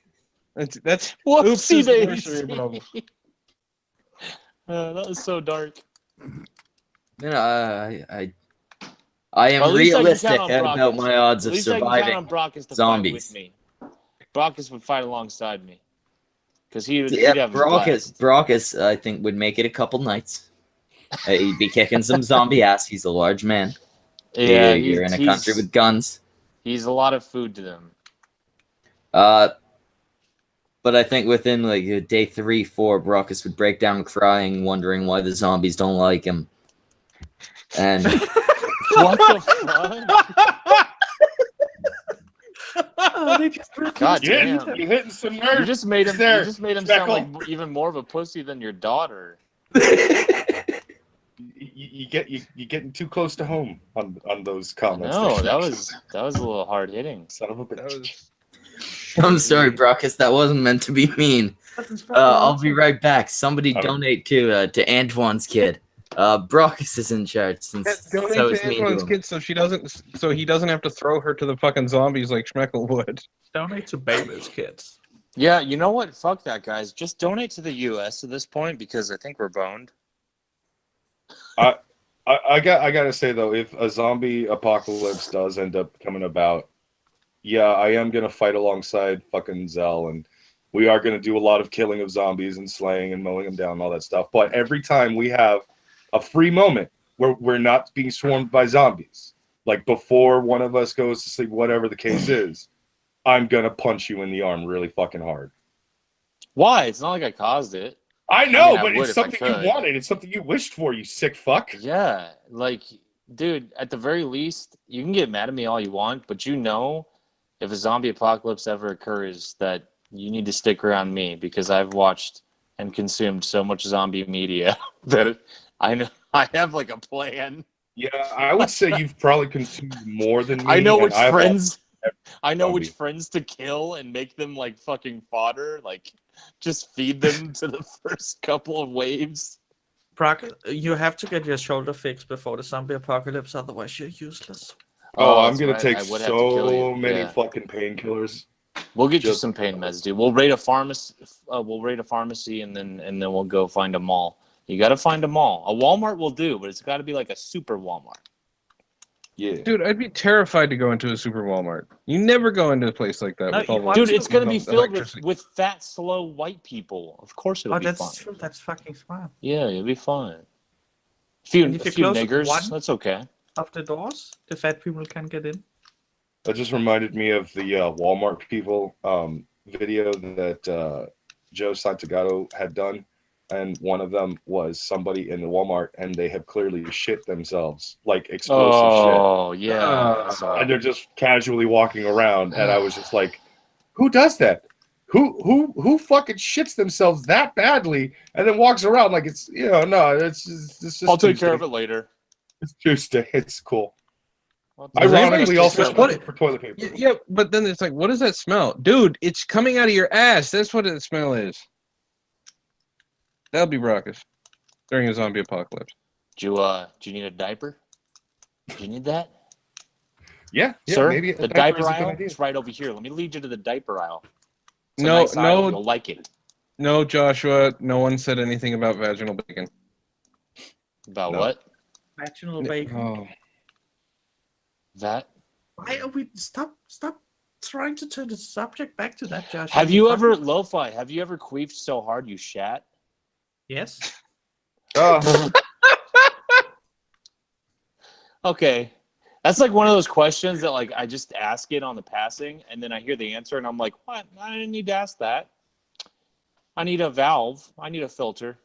That's Whoopsie oops is the daisy. nursery problem. That was so dark. You know, I am Well, at least I can realistic count on about Brockus. my odds At of least I can count on surviving. Brockus to zombies. fight with me. Brockus would fight alongside me. Because he'd Yeah, have his blast. Brockus, I think, would make it a couple nights. He'd be kicking some zombie ass. He's a large man. Yeah, You're in a country with guns. He's a lot of food to them. But I think within like day 3, 4, Brockus would break down crying, wondering why the zombies don't like him. And What the fuck? They just God You're damn. hitting some nerves. You just made him. there, You just made him Speckle. sound like even more of a pussy than your daughter. You getting too close to home on those comments. No, there. that was a little hard hitting. Son of a bitch. I'm sorry, Brockus, that wasn't meant to be mean. I'll be right back. Somebody Okay. donate to Antwon's kid. Brockus is in charge since Donate so to is mean to Antoine's him. kid so he doesn't have to throw her to the fucking zombies like Schmeckle would. Donate to Baylor's kids. Yeah, you know what? Fuck that, guys. Just donate to the U.S. at this point because I think we're boned. I gotta say though, if a zombie apocalypse does end up coming about, yeah, I am gonna fight alongside fucking Zell, and we are gonna do a lot of killing of zombies and slaying and mowing them down and all that stuff. But every time we have a free moment where we're not being swarmed by zombies, like before one of us goes to sleep, whatever the case is, I'm gonna punch you in the arm really fucking hard. Why? It's not like I caused it. I know, I but would it's if I something could. you wanted. It's something you wished for, you sick fuck. Yeah, like, dude, at the very least, you can get mad at me all you want, but you know, if a zombie apocalypse ever occurs, that you need to stick around me because I've watched and consumed so much zombie media that I know I have like a plan. Yeah, I would say you've probably consumed more than me. I know and which I've friends. I know zombie. which friends to kill and make them like fucking fodder. Like, just feed them to the first couple of waves. Brock, you have to get your shoulder fixed before the zombie apocalypse, otherwise you're useless. Oh, I'm that's gonna right. take I would have to kill so you. many Yeah. fucking painkillers. We'll get you Just- some pain meds, dude. We'll raid a pharmacy. We'll raid a pharmacy, and then we'll go find a mall. You got to find a mall. A Walmart will do, but it's got to be like a super Walmart. Yeah. Dude, I'd be terrified to go into a super Walmart. You never go into a place like that No, with you all the want Dude, to- it's gonna be with filled electricity. with fat, slow white people. Of course, it'll Oh, be that's fun. true. That's fucking smart. Yeah, it'll be fun. A few And if you few close niggers, one- that's okay. Of the doors, the fat people can get in. That just reminded me of the Walmart people video that Joe Santagato had done. and one of them was somebody in the Walmart, and they have clearly shit themselves, like explosive shit. Oh yeah. I saw And it. they're just casually walking around, and I was just like, who does that? Who fucking shits themselves that badly and then walks around like it's no, it's just I'll take Tuesday. care of it later. It's Tuesday. It's cool. Well, Ironically, also what- for toilet paper. Yeah, but then it's like, what does that smell, dude? It's coming out of your ass. That's what the smell is. That'll be raucous during a zombie apocalypse. do you need a diaper? Do you need that? Yeah, Sir, maybe the a diaper is a good aisle idea. is right over here. Let me lead you to the diaper aisle. It's a No, nice aisle. no. You'll like it. No, Joshua. No one said anything about vaginal bacon. About No. what? Vaginal bacon. Oh, That? Why are we stop trying to turn the subject back to that, Josh? Have you ever, Lo-Fi, have you ever queefed so hard you shat? Yes. Okay. That's like one of those questions that like I just ask it on the passing and then I hear the answer and I'm like, what? I didn't need to ask that. I need a valve. I need a filter.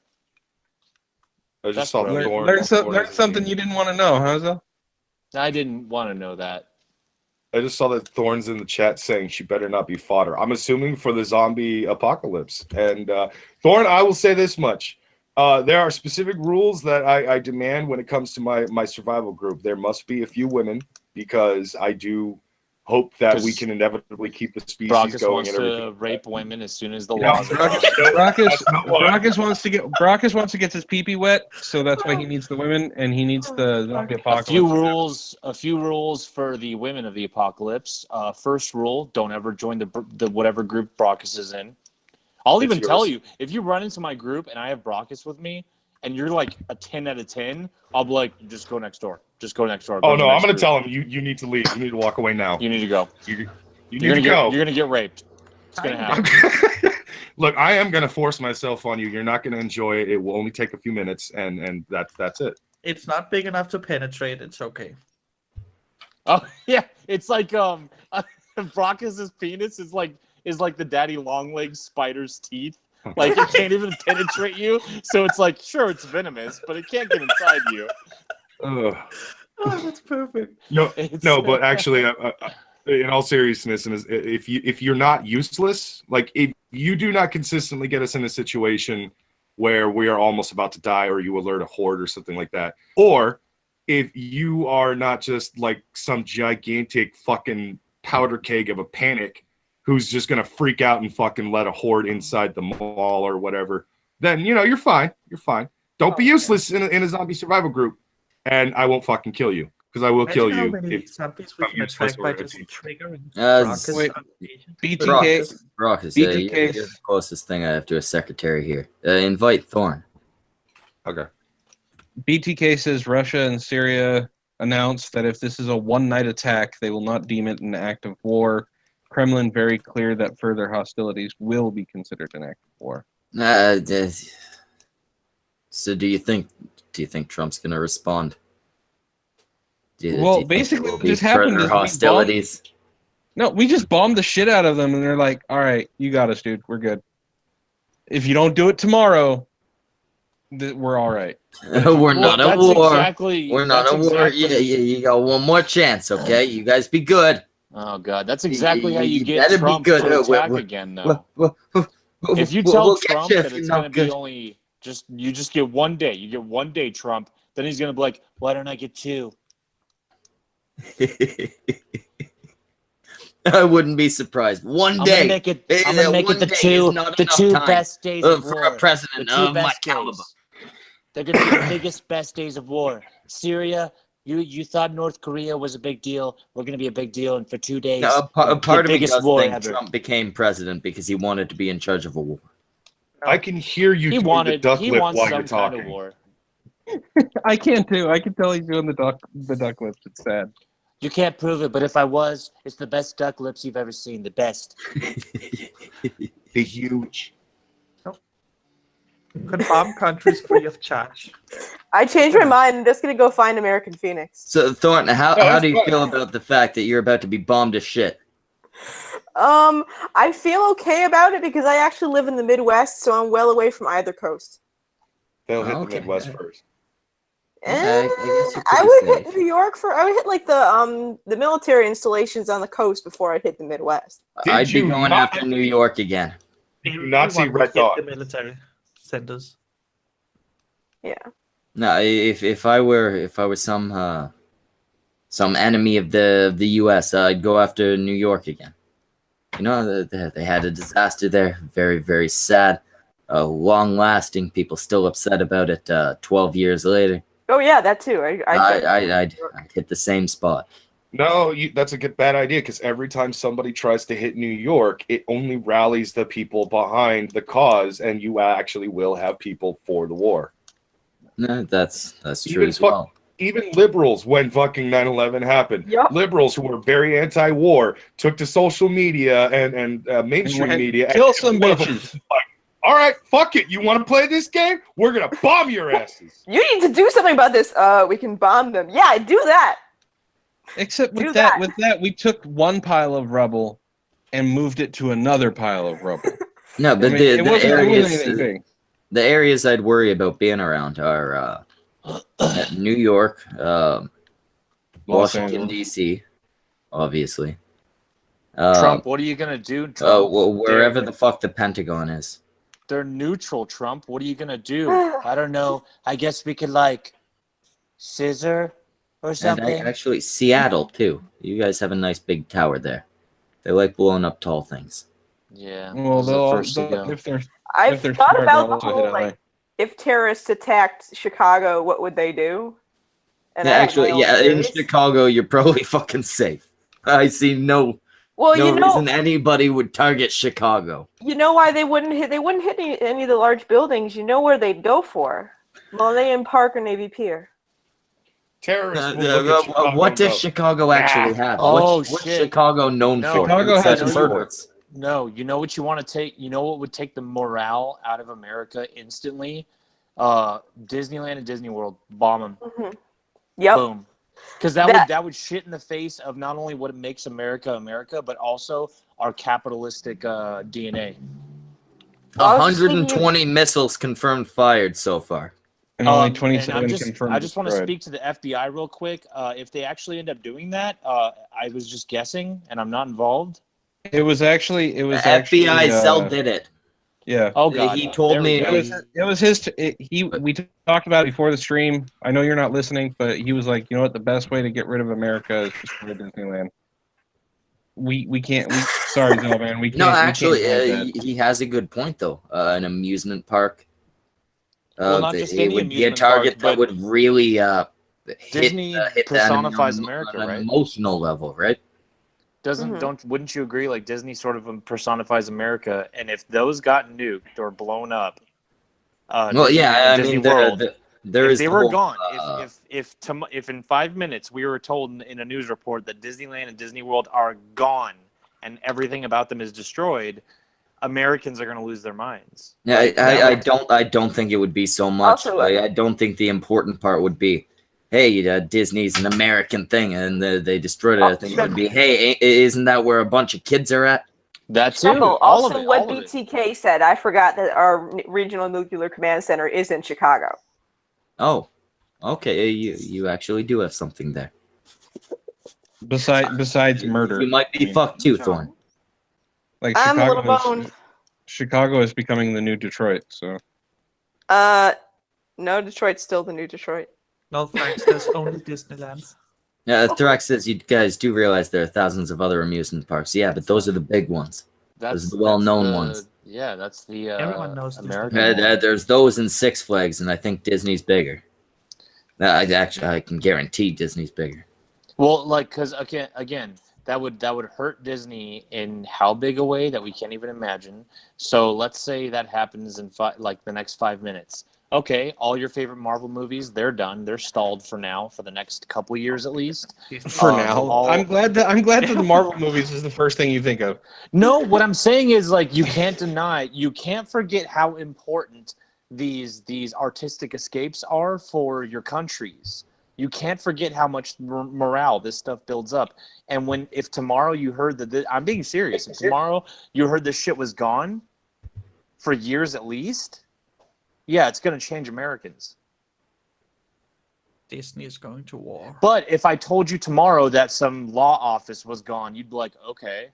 I just That's saw gross. Thorn. learn Thorn something you didn't want to know, huh, Zell? I didn't want to know that. I just saw that Thorn's in the chat saying she better not be fodder. I'm assuming for the zombie apocalypse. And Thorn, I will say this much. There are specific rules that I demand when it comes to my survival group. There must be a few women because I do hope that we can inevitably keep the species Brockus going wants and everything. to rape women as soon as the Yeah. laws are passed. Brockus wants to get his pee-pee wet, so that's why he needs the women and he needs the zombie apocalypse. A few rules for the women of the apocalypse. First rule: don't ever join the whatever group Brockus is in. I'll It's even tell yours. you if you run into my group and I have Brockus with me, and you're like a 10 out of 10, I'll be like, just go next door. Just go next door. Go Oh to the no, I'm next gonna group. tell him you need to leave. You need to walk away now. You need to go. You You're need gonna to get. go. You're gonna get raped. It's gonna happen. Look, I am gonna force myself on you. You're not gonna enjoy it. It will only take a few minutes, and that's it. It's not big enough to penetrate. It's okay. Oh yeah, it's like Brockus's penis is like the daddy long legs spider's teeth. Like it can't even penetrate you, so it's like sure it's venomous, but it can't get inside you. Ugh. Oh, that's perfect. No, It's- no, but actually, in all seriousness, and if you're not useless, like if you do not consistently get us in a situation where we are almost about to die, or you alert a horde or something like that, or if you are not just like some gigantic fucking powder keg of a panic who's just gonna freak out and fucking let a horde inside the mall or whatever, then you're fine. You're fine. Don't be useless in a zombie survival group, and I won't fucking kill you because I will kill Imagine you how many if zombies we I'm can useless attack or by a just team. triggering Wait, Brockus. BTK. Brockus, BTK. you're the closest thing I have to a secretary here. Invite Thorn. Okay. BTK says Russia and Syria announced that if this is a one-night attack, they will not deem it an act of war. Kremlin very clear that further hostilities will be considered an act of war. So do you think Trump's gonna respond? Well, do you think basically there will what be just happened further is we bombed- hostilities. No, we just bombed the shit out of them, and they're like, "All right, you got us, dude. We're good. If you don't do it tomorrow, we're all right." We're not at war. Exactly, We're not that's at war. exactly- Yeah, you got one more chance, okay? You guys be good. Oh god, that's exactly how you You get better be Trump good. to attack We're- again, though. If you we'll tell get Trump you if that you're it's not going to be good. only you just get 1 day. You get 1 day, Trump. Then he's going to be like, "Why don't I get 2?" I wouldn't be surprised. One I'm day. gonna make it. I'm gonna make it the two best days of for war. a president The two of my best caliber. days. They're gonna be the biggest, best days of war. Syria, you thought North Korea was a big deal. We're gonna be a big deal, and for 2 days, Now, a part of me biggest does war think ever. Trump became president because he wanted to be in charge of a war. I can hear you He doing wanted. the duck He lip wants while some you're talking. kind of war. I can too. I can tell he's doing the duck lips. It's sad. You can't prove it, but if I was, it's the best duck lips you've ever seen. The best. The huge. You can bomb countries free of charge. I changed my mind. I'm just gonna go find American Phoenix. So, Thornton, how that's do you fine. feel about the fact that you're about to be bombed to shit? I feel okay about it because I actually live in the Midwest, so I'm well away from either coast. They'll hit the Okay. Midwest first. I guess you're I pretty would hit safe. New York for. I would hit like the military installations on the coast before I hit the Midwest. Did I'd be you going not- after New York again. Did you not see Everyone would Red hit Dawn? the military centers. Yeah. No, if I were some enemy of the U.S., I'd go after New York again. You know, they had a disaster there, very very sad, long lasting. People still upset about it. 12 years later, Oh yeah, that too. I'd hit the same spot. No, that's a bad idea because every time somebody tries to hit New York, it only rallies the people behind the cause, and you actually will have people for the war. No, that's true Even as well. Even liberals, when fucking 9/11 happened, Yep. liberals who were very anti-war took to social media and mainstream And media. kill and some one of them bitches. was like, all right, fuck it. You want to play this game? We're gonna bomb your asses. You need to do something about this. We can bomb them. Yeah, do that. Except Do with that. we took one pile of rubble and moved it to another pile of rubble. No, but I mean, the it wasn't areas anything big. the areas I'd worry about being around are New York, Los Washington Angeles. D.C., obviously. Trump, what are you gonna do, Trump? Wherever the fuck the Pentagon is. They're neutral, Trump. What are you gonna do? I don't know. I guess we could like scissor or And something. actually, Seattle too. You guys have a nice big tower there. They like blowing up tall things. Yeah. Well, those are the first to go. if they're I've if they're thought smart, about they'll the also whole hit LA. like, if terrorists attacked Chicago, what would they do? And Yeah, I have actually, my own yeah, in theories. Chicago, you're probably fucking safe. I see no Well, no you know, reason anybody would target Chicago. you know why they wouldn't hit? They wouldn't hit any of the large buildings. You know where they'd go for? Millennium Park or Navy Pier. Terrorists will look at Chicago What and does go, Chicago actually have? Oh, What's shit. Chicago known No. for? Chicago Besides has airports. No, you know what you want to take? You know what would take the morale out of America instantly? Disneyland and Disney World. Bomb them. Mm-hmm. Yep. Boom. Because that would shit in the face of not only what makes America America, but also our capitalistic DNA. I was just 120 missiles confirmed fired so far. And only And 27 I just confirmed. want to destroyed. speak to the FBI real quick. If they actually end up doing that, I was just guessing, and I'm not involved. It was actually. The FBI Cell did it. Yeah. Oh god, He told There we me go. It was his. We talked about it before the stream. I know you're not listening, but he was like, you know what? The best way to get rid of America is destroy Disneyland. We can't. Sorry, Zell, man. We can't. No, we can't actually, have that. he has a good point though. An amusement park. Well, not just it any would be a amusement target park, that would really Disney hit the enemy personifies on America, an right? emotional level, right? Wouldn't you agree? Like Disney sort of personifies America, and if those got nuked or blown up, Well, Disneyland yeah, and I Disney mean, World, there if is they the were whole, gone, if in 5 minutes we were told in a news report that Disneyland and Disney World are gone and everything about them is destroyed, Americans are going to lose their minds. Yeah, Like, I don't think it would be so much. Also, I don't think the important part would be, hey, Disney's an American thing, and they destroyed it. I think it would be, hey, isn't that where a bunch of kids are at? That too. Trouble. All of Also, it. what all of it. BTK said, I forgot that our regional nuclear command center is in Chicago. Oh, okay, you actually do have something there. Besides murder, You might be fucked too, Thorn. like I'm a little Chicago boned. is, Chicago is becoming the new Detroit. So No, Detroit's still the new Detroit. No thanks, there's only Disneyland. Yeah, Thrax says you guys do realize there are thousands of other amusement parks. Yeah, but those are the big ones. Those are the well-known ones. Yeah, that's the Everyone knows American Disney. one. There's those in Six Flags, and I think Disney's bigger. I can guarantee Disney's bigger. Well, like, because again, that would hurt Disney in how big a way that we can't even imagine. So let's say that happens in the next 5 minutes. Okay, all your favorite Marvel movies, they're done. They're stalled for now, for the next couple years at least. for now, I'm glad that the Marvel movies is the first thing you think of. No, what I'm saying is, like, you can't forget how important these artistic escapes are for your countries. You can't forget how much morale this stuff builds up. And if tomorrow you heard that, I'm being serious. If tomorrow you heard this shit was gone for years at least, Yeah, it's going to change Americans. Disney is going to war. But if I told you tomorrow that some law office was gone, you'd be like, okay.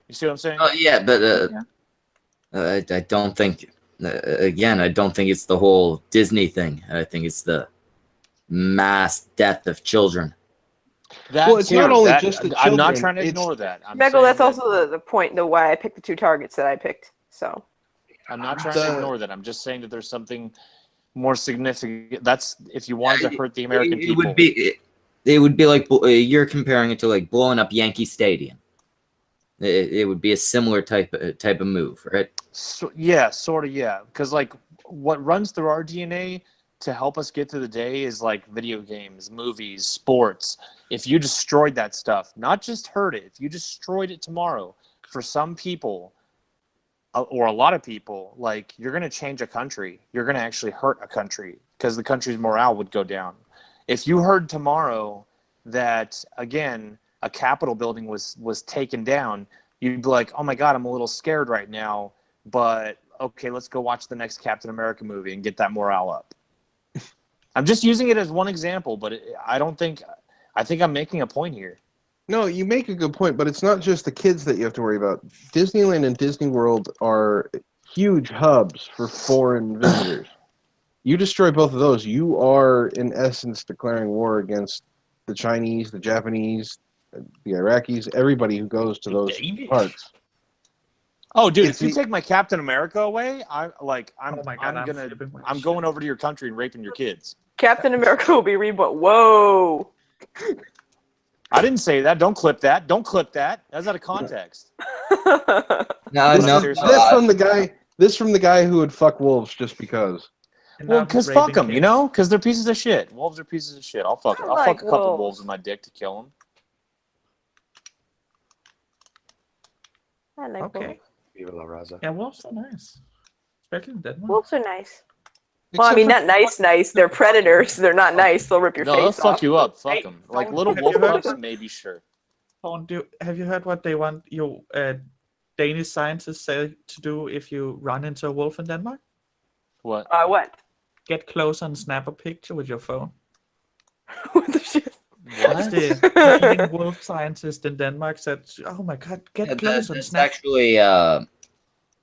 You see what I'm saying? Yeah, but I don't think. Again, I don't think it's the whole Disney thing. I think it's the mass death of children. Well, it's not only just the I'm not children, trying to it's- ignore that. I'm Meggle, saying that's that- also the point, the why I picked the 2 targets that I picked. So I'm not trying to ignore that. I'm just saying that there's something more significant. That's if you wanted to hurt the American people. It would be like you're comparing it to like blowing up Yankee Stadium. It would be a similar type of move, right? So, yeah, sort of, yeah. Because like what runs through our DNA to help us get through the day is like video games, movies, sports. If you destroyed that stuff, not just hurt it, if you destroyed it tomorrow, for some people or a lot of people, like you're going to change a country. You're going to actually hurt a country because the country's morale would go down. If you heard tomorrow that, again, a Capitol building was taken down, you'd be like, oh my God, I'm a little scared right now, but okay, let's go watch the next Captain America movie and get that morale up. I'm just using it as one example, but I think I'm making a point here. No, you make a good point, but it's not just the kids that you have to worry about. Disneyland and Disney World are huge hubs for foreign visitors. You destroy both of those, you are in essence declaring war against the Chinese, the Japanese, the Iraqis, everybody who goes to those parks. Oh, dude! If you take my Captain America away, I'm I'm going over to your country and raping your kids. Captain America will be reborn. Whoa! I didn't say that. Don't clip that. Don't clip that. That's out of context. This from the guy. This from the guy who would fuck wolves just because. Well, because fuck them, you know? Because they're pieces of shit. Wolves are pieces of shit. I'll fuck a couple wolves with my dick to kill them. I like wolves. Viva la Raza. Yeah, wolves are nice. Especially dead ones. Wolves are nice. Well, I mean, not nice. They're predators. They're not nice. They'll rip your face No, they'll off. fuck you up. Fuck them. Like little wolf pups, maybe sure. Have you heard what they want your Danish scientists say to do if you run into a wolf in Denmark? What? What? Get close and snap a picture with your phone. What the shit? What? The leading wolf scientist in Denmark said, "Oh my God, get close and That's snap." actually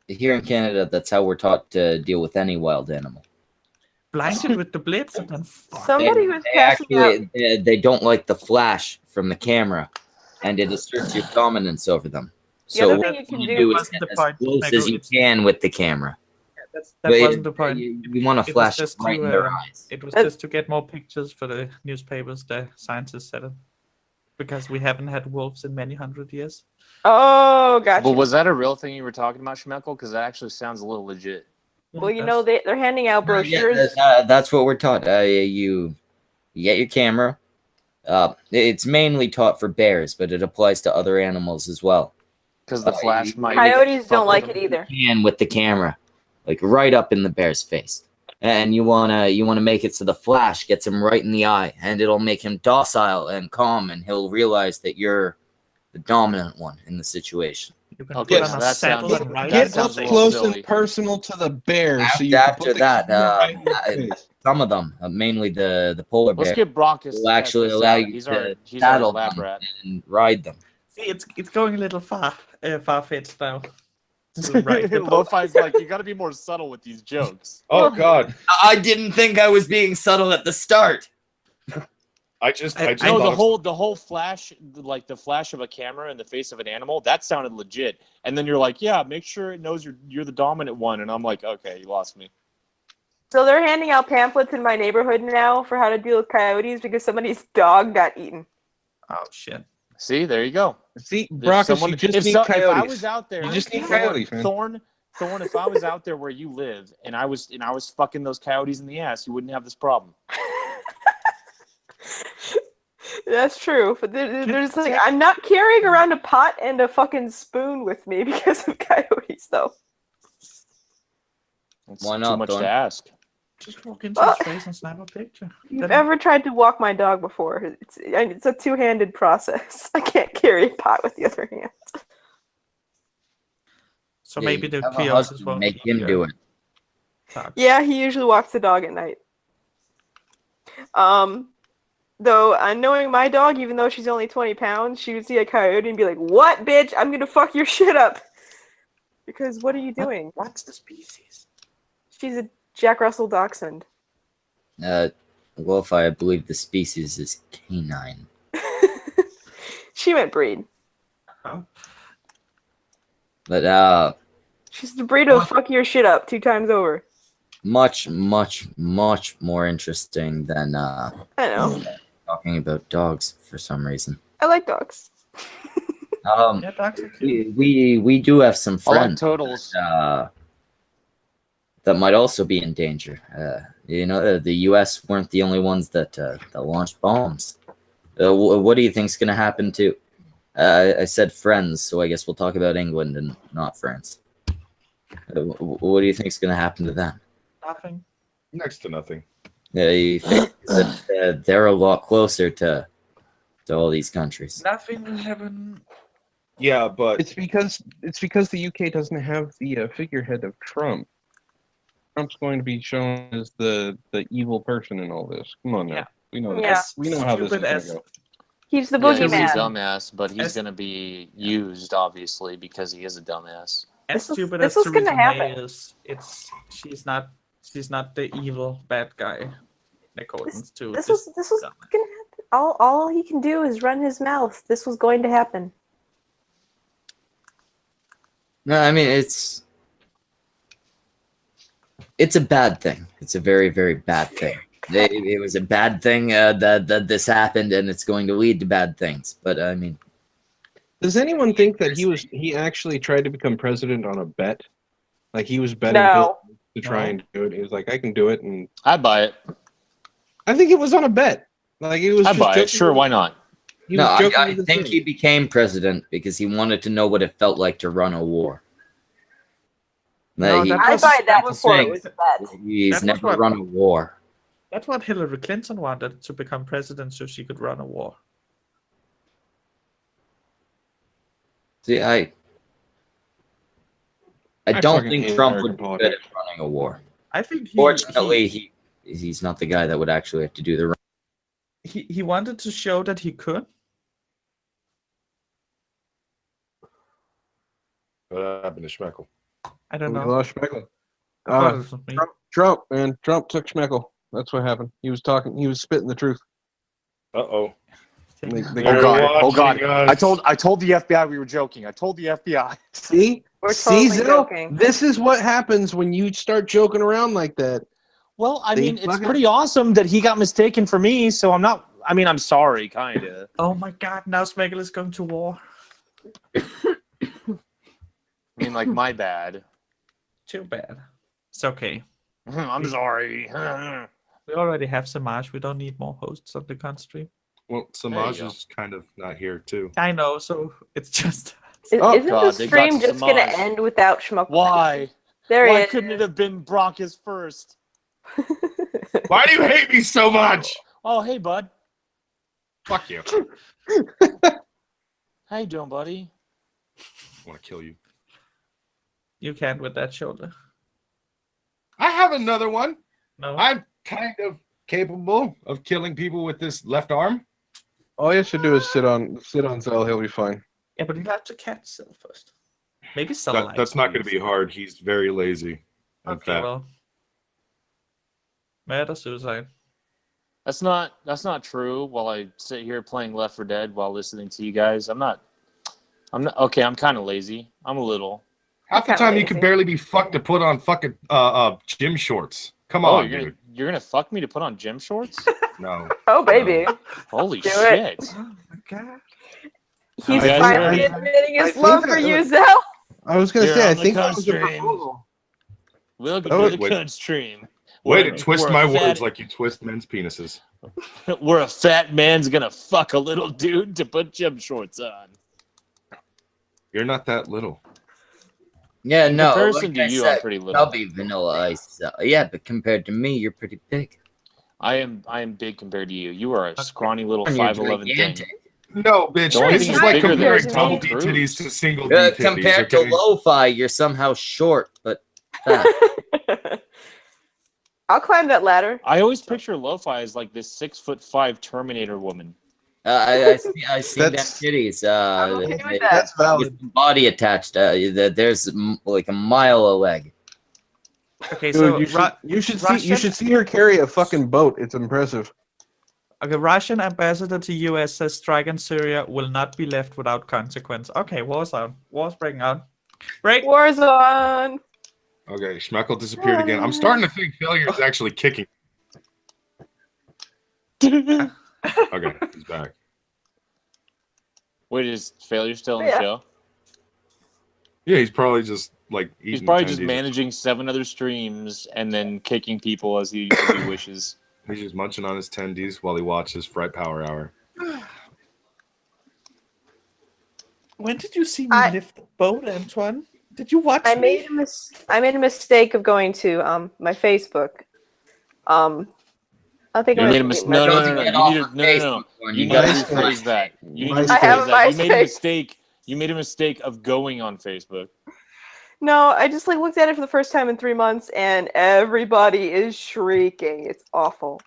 here in Canada. That's how we're taught to deal with any wild animal. Blinded with the blitz and then Somebody was passing out. They don't like the flash from the camera, and it asserts your dominance over them. The So other thing what you can you do do is wasn't get the as point, close Michael, as you it's- can with the camera. That wasn't the point. You want to It was flash just right to, in their eyes. It was just to get more pictures for the newspapers. The scientists said it because we haven't had wolves in many hundred years. Oh, gotcha. But was that a real thing you were talking about, Schmeckel? Because that actually sounds a little legit. Well, you know, they're handing out No, yeah, brochures. that's what we're taught. You get your camera. It's mainly taught for bears, but it applies to other animals as well. Because the flash might. Coyotes don't like it either. And with the camera, like right up in the bear's face, and you wanna make it so the flash gets him right in the eye, and it'll make him docile and calm, and he'll realize that you're the dominant one in the situation. You can Okay, put on a that saddle sounds- and ride Get it. up a little close silly. and personal to the bear. So you After can put the that, camera right in their face. some of them, mainly the polar bear, Let's get Broncos. will actually allow you He's to our saddle lab them rat. and ride them. See, it's going a little far-fetched now. To ride the Lo-Fi's like, you got to be more subtle with these jokes. Oh God, I didn't think I was being subtle at the start. I just No, thought the whole flash, like the flash of a camera in the face of an animal, that sounded legit. And then you're like, yeah, make sure it knows you're the dominant one. And I'm like, okay, you lost me. So they're handing out pamphlets in my neighborhood now for how to deal with coyotes because somebody's dog got eaten. Oh shit! See, there you go. See, If Broncos, you just need if I coyotes. was out there, You just need coyotes, man. Thorn, if I was out there where you live and I was fucking those coyotes in the ass, you wouldn't have this problem. That's true, but there's like I'm not carrying around a pot and a fucking spoon with me because of coyotes, though. It's Why too not, much Thorn? to ask. Just walk into his face and snap a picture. If you've Then- ever tried to walk my dog before, it's a two-handed process. I can't carry a pot with the other hand. So maybe the have a Cleoses husband, won't make be him do it. Yeah, he usually walks the dog at night. Though, knowing my dog, even though she's only 20 pounds, she would see a coyote and be like, "What, bitch? I'm gonna fuck your shit up." Because what are you doing? What's the species? She's a Jack Russell Dachshund. Wolf, I believe the species is canine. She meant breed. Oh. But She's the breed of fuck your shit up 2 times over. much more interesting than I know. talking about dogs for some reason. I like dogs. Yeah, dogs are cute. We do have some I like friends turtles. that might also be in danger. The U.S. weren't the only ones that launched bombs. What do you think's going to happen to? I said friends, so I guess we'll talk about England and not France. What do you think's going to happen to them? Nothing. Next to nothing. You think that they're a lot closer to all these countries. Nothing will happen. Yeah, but It's because the UK doesn't have the figurehead of Trump. Trump's going to be shown as the evil person in all this. Come on now. Yeah. We know Yeah. this. We know how this is Stupid going as- to go. He's the Yeah, he's a boogeyman. dumbass, but he's As- gonna be used obviously because he is a dumbass. As This was- stupid this as was gonna Theresa May happen. is, she's not the evil bad guy in accordance to This was dumbass. gonna happen. All he can do is run his mouth. This was going to happen. No, I mean it's a bad thing. It's a very, very bad thing. It was a bad thing that this happened, and it's going to lead to bad things. But I mean, Does anyone think that he actually tried to become president on a bet? Like he was betting No. Bill to try and do it. He was like, I can do it, and I'd buy it. I think it was on a bet. Like it was. I'd just buy it. joking Sure, with- why not? he no, was joking I with his think thing. he became president because he wanted to know what it felt like to run a war. No, He- that I was- buy that that was before it saying was a bet. he's that was never what- run a war. That's what Hillary Clinton wanted, to become president so she could run a war. See, I I don't fucking think hate Trump American would be good politics. at running a war. I think Fortunately, he's not the guy that would actually have to do the. he wanted to show that he could. what happened to Schmeckel? I don't We know. lost Schmeckel. I thought Uh, it was me. Trump, man. Trump took Schmeckel. That's what happened. He was talking. He was spitting the truth. Uh-oh. They They're Oh god! watching us. I told the FBI we were joking. I told the FBI. See? We're See, totally Zil? joking. This is what happens when you start joking around like that. Well, I They mean, it's fucking- pretty awesome that he got mistaken for me. So I'm not. I mean, I'm sorry, kind of. Oh my god, now Smegel is going to war. I mean, like my bad. Too bad. It's okay. I'm sorry. We already have Samaj. We don't need more hosts on the con stream. Well, Samaj go. is kind of not here, too. I know, so it's just. Oh, Isn't God, the they got stream just gonna Samaj. end without Schmuck? Why? There he Why is. couldn't it have been Broncos first? Why do you hate me so much? Oh, hey, bud. Fuck you. How you doing, buddy? I want to kill you. You can't with that shoulder. I have another one. No. I'm kind of capable of killing people with this left arm. All you have to do is sit on Zell. He'll be fine. Yeah, but you have to catch Sil first. Maybe Sil That's not going to be hard. He's very lazy and Okay, fat. well. Murder suicide. That's not true. While I sit here playing Left 4 Dead while listening to you guys, I'm not. Okay, I'm kind of lazy. I'm a little. Half the Kinda time you lazy. can barely be fucked to put on fucking gym shorts. Come Oh, on, you're dude. gonna fuck me to put on gym shorts? No. Oh, baby. Holy Do shit! it. Oh my god. He's I- finally I- admitting I his think love that- for you, Zell. I was gonna You're say. I on the think that was a constraint. proposal. Welcome Oh, to the wait. cunt stream. Way We're- to twist we're a my fat- words like you twist men's penises. Where a fat man's gonna fuck a little dude to put gym shorts on. You're not that little. Yeah, In no. comparison like to I you, said, I'm pretty little. I'll be Vanilla Ice. Yeah, but compared to me, you're pretty big. I am big compared to you. You are a scrawny little And you're 5'11" thing. gigantic. No, bitch. The only This thing is is like bigger than comparing Tom double D Cruise. titties to single D titties. Compared okay? to lo-fi, you're somehow short, but fat. I'll climb that ladder. I always picture Lo-Fi as like this 6'5" Terminator woman. I see them That's- titties. I'm okay with that. That's With valid. the body attached. There's like a mile of leg. Okay, Dude, so you should Russian- see her carry a fucking boat. It's impressive. okay, Russian ambassador to US says strike in Syria will not be left without consequence. Okay, war's on. War's breaking out. Break. War's on. Okay, Schmeckel disappeared again. I'm starting to think failure is actually kicking. Okay, he's back. Wait, is Failure still in Yeah. the show? Yeah, he's probably just like eating. He's probably just tendies. managing 7 other streams and then kicking people as he wishes. He's just munching on his tendies while he watches Fright Power Hour. When did you see me I- lift the boat, Antwon? Did you watch I me? made a mistake of going to my Facebook. I think You I'm made a gonna mis- delete my no, no, Facebook. no, Get no. off You of need to, no. Facebook, You you gotta guys. rephrase that. You need to I have rephrase a that. You made a MySpace. mistake. You made a mistake of going on Facebook. No, I just like looked at it for the first time in 3 months, and everybody is shrieking. It's awful.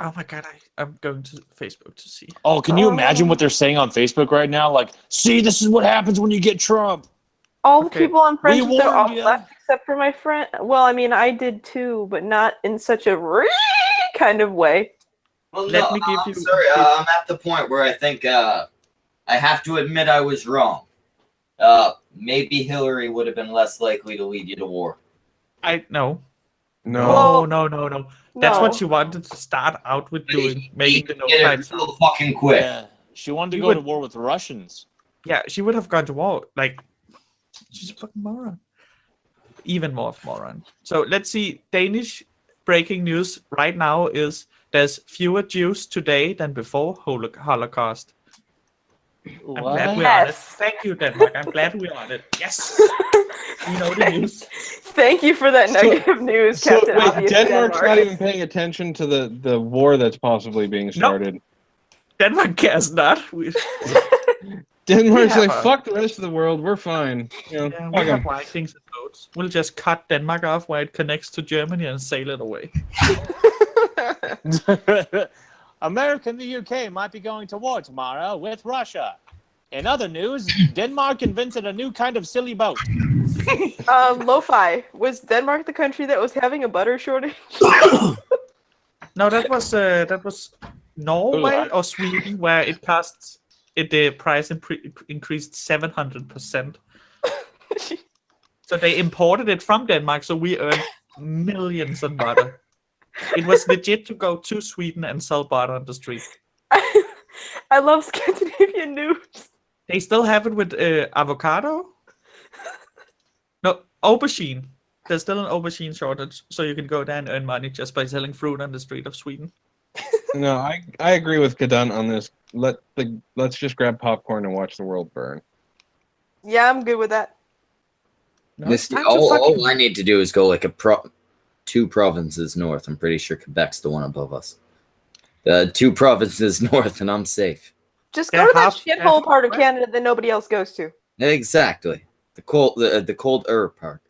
Oh my god, I'm going to Facebook to see. Oh, can you imagine what they're saying on Facebook right now? Like, see, this is what happens when you get Trump. All the Okay. people I'm friends We with, they're all warned ya. left except for my friend. Well, I mean, I did too, but not in such a kind of way. Well, Let me give I'm you- sorry, I'm at the point where I think I have to admit I was wrong. Maybe Hillary would have been less likely to lead you to war. No. No. No. That's No. what she wanted to start out with doing, making the no Get fight it zone. real fucking quick. Yeah, she wanted to You go would- to war with the Russians. Yeah, she would have gone to war. Like, she's a fucking moron. Even more of a moron. So let's see. Danish breaking news right now is there's fewer Jews today than before Holocaust. I'm glad we're on it. Yes. Thank you, Denmark. I'm glad we're on it. Yes. You know the news. Thank you for that negative news, So Captain wait, Obvious Denmark's Denmark. not even paying attention to the war that's possibly being started. Denmark cares not. We, Denmark's We like, have a- fuck the rest of the world, we're fine. You know, yeah, we fuck have 'em. Vikings and boats. We'll just cut Denmark off where it connects to Germany and sail it away. America and the UK might be going to war tomorrow with Russia. In other news, Denmark invented a new kind of silly boat. Lo-fi. Was Denmark the country that was having a butter shortage? No, that was Norway or Sweden where it costs the price increased 700%. So they imported it from Denmark, so we earned millions on butter. It was legit to go to Sweden and sell butter on the street. I love Scandinavian news. They still have it with avocado. No, aubergine. There's still an aubergine shortage, so you can go there and earn money just by selling fruit on the street of Sweden. No, I agree with Kadan on this. Let's just grab popcorn and watch the world burn. Yeah, I'm good with that. No, it's time to All fucking- I need to do is go like two provinces north. I'm pretty sure Quebec's the one above us. 2 provinces north, and I'm safe. Just Yeah, go to that half- shithole part of half- Canada that nobody else goes to. Exactly. The cold part.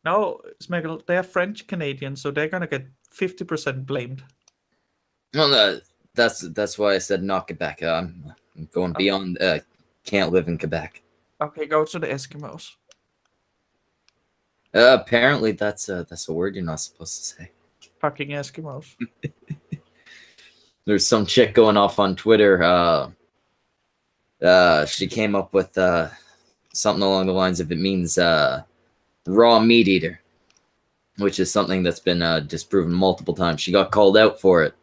No, Smeggle, they're French Canadian, so they're gonna get 50% blamed. Well, that's why I said not Quebec. I'm going beyond. Can't live in Quebec. Okay, go to the Eskimos. Apparently, that's a word you're not supposed to say. Fucking Eskimos. There's some chick going off on Twitter. She came up with something along the lines of it means raw meat eater, which is something that's been disproven multiple times. She got called out for it,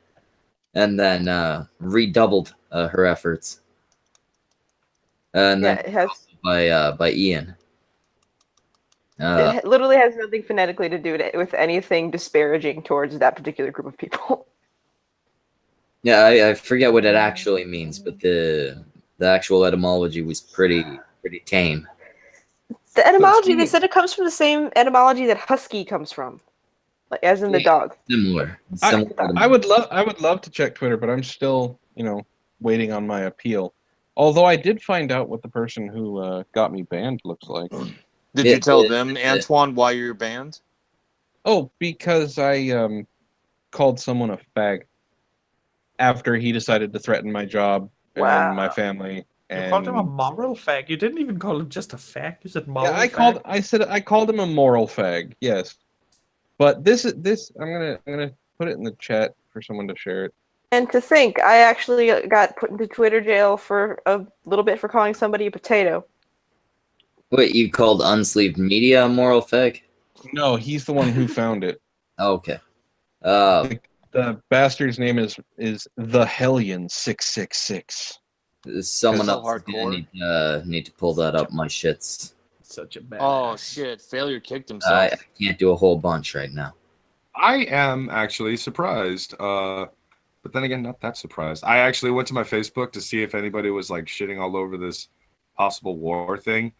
and then redoubled her efforts. And Yeah, then it has. by Ian. It literally has nothing phonetically to do with anything disparaging towards that particular group of people. Yeah, I forget what it actually means, but the actual etymology was pretty tame. The etymology, they said it comes from the same etymology that husky comes from, like as in the Yeah. dog. Similar. I would love to check Twitter, but I'm still, waiting on my appeal. Although I did find out what the person who got me banned looks like. Did you tell them, Antwon, why you're banned? Oh, because I called someone a fag after he decided to threaten my job and my family. You And called him a moral fag. You didn't even call him just a fag. You said moral yeah, fag. I called him a moral fag. Yes, but this I'm gonna put it in the chat for someone to share it. And to think, I actually got put into Twitter jail for a little bit for calling somebody a potato. Wait, you called Unsleeved Media a moral fag? No, he's the one who found it. Okay. The bastard's name is the Hellion 666. Someone So else need to pull that up my shits. Such a bad. Oh shit! Failure kicked I himself. can't do a whole bunch right now. I am actually surprised. But then again, not that surprised. I actually went to my Facebook to see if anybody was like shitting all over this possible war thing.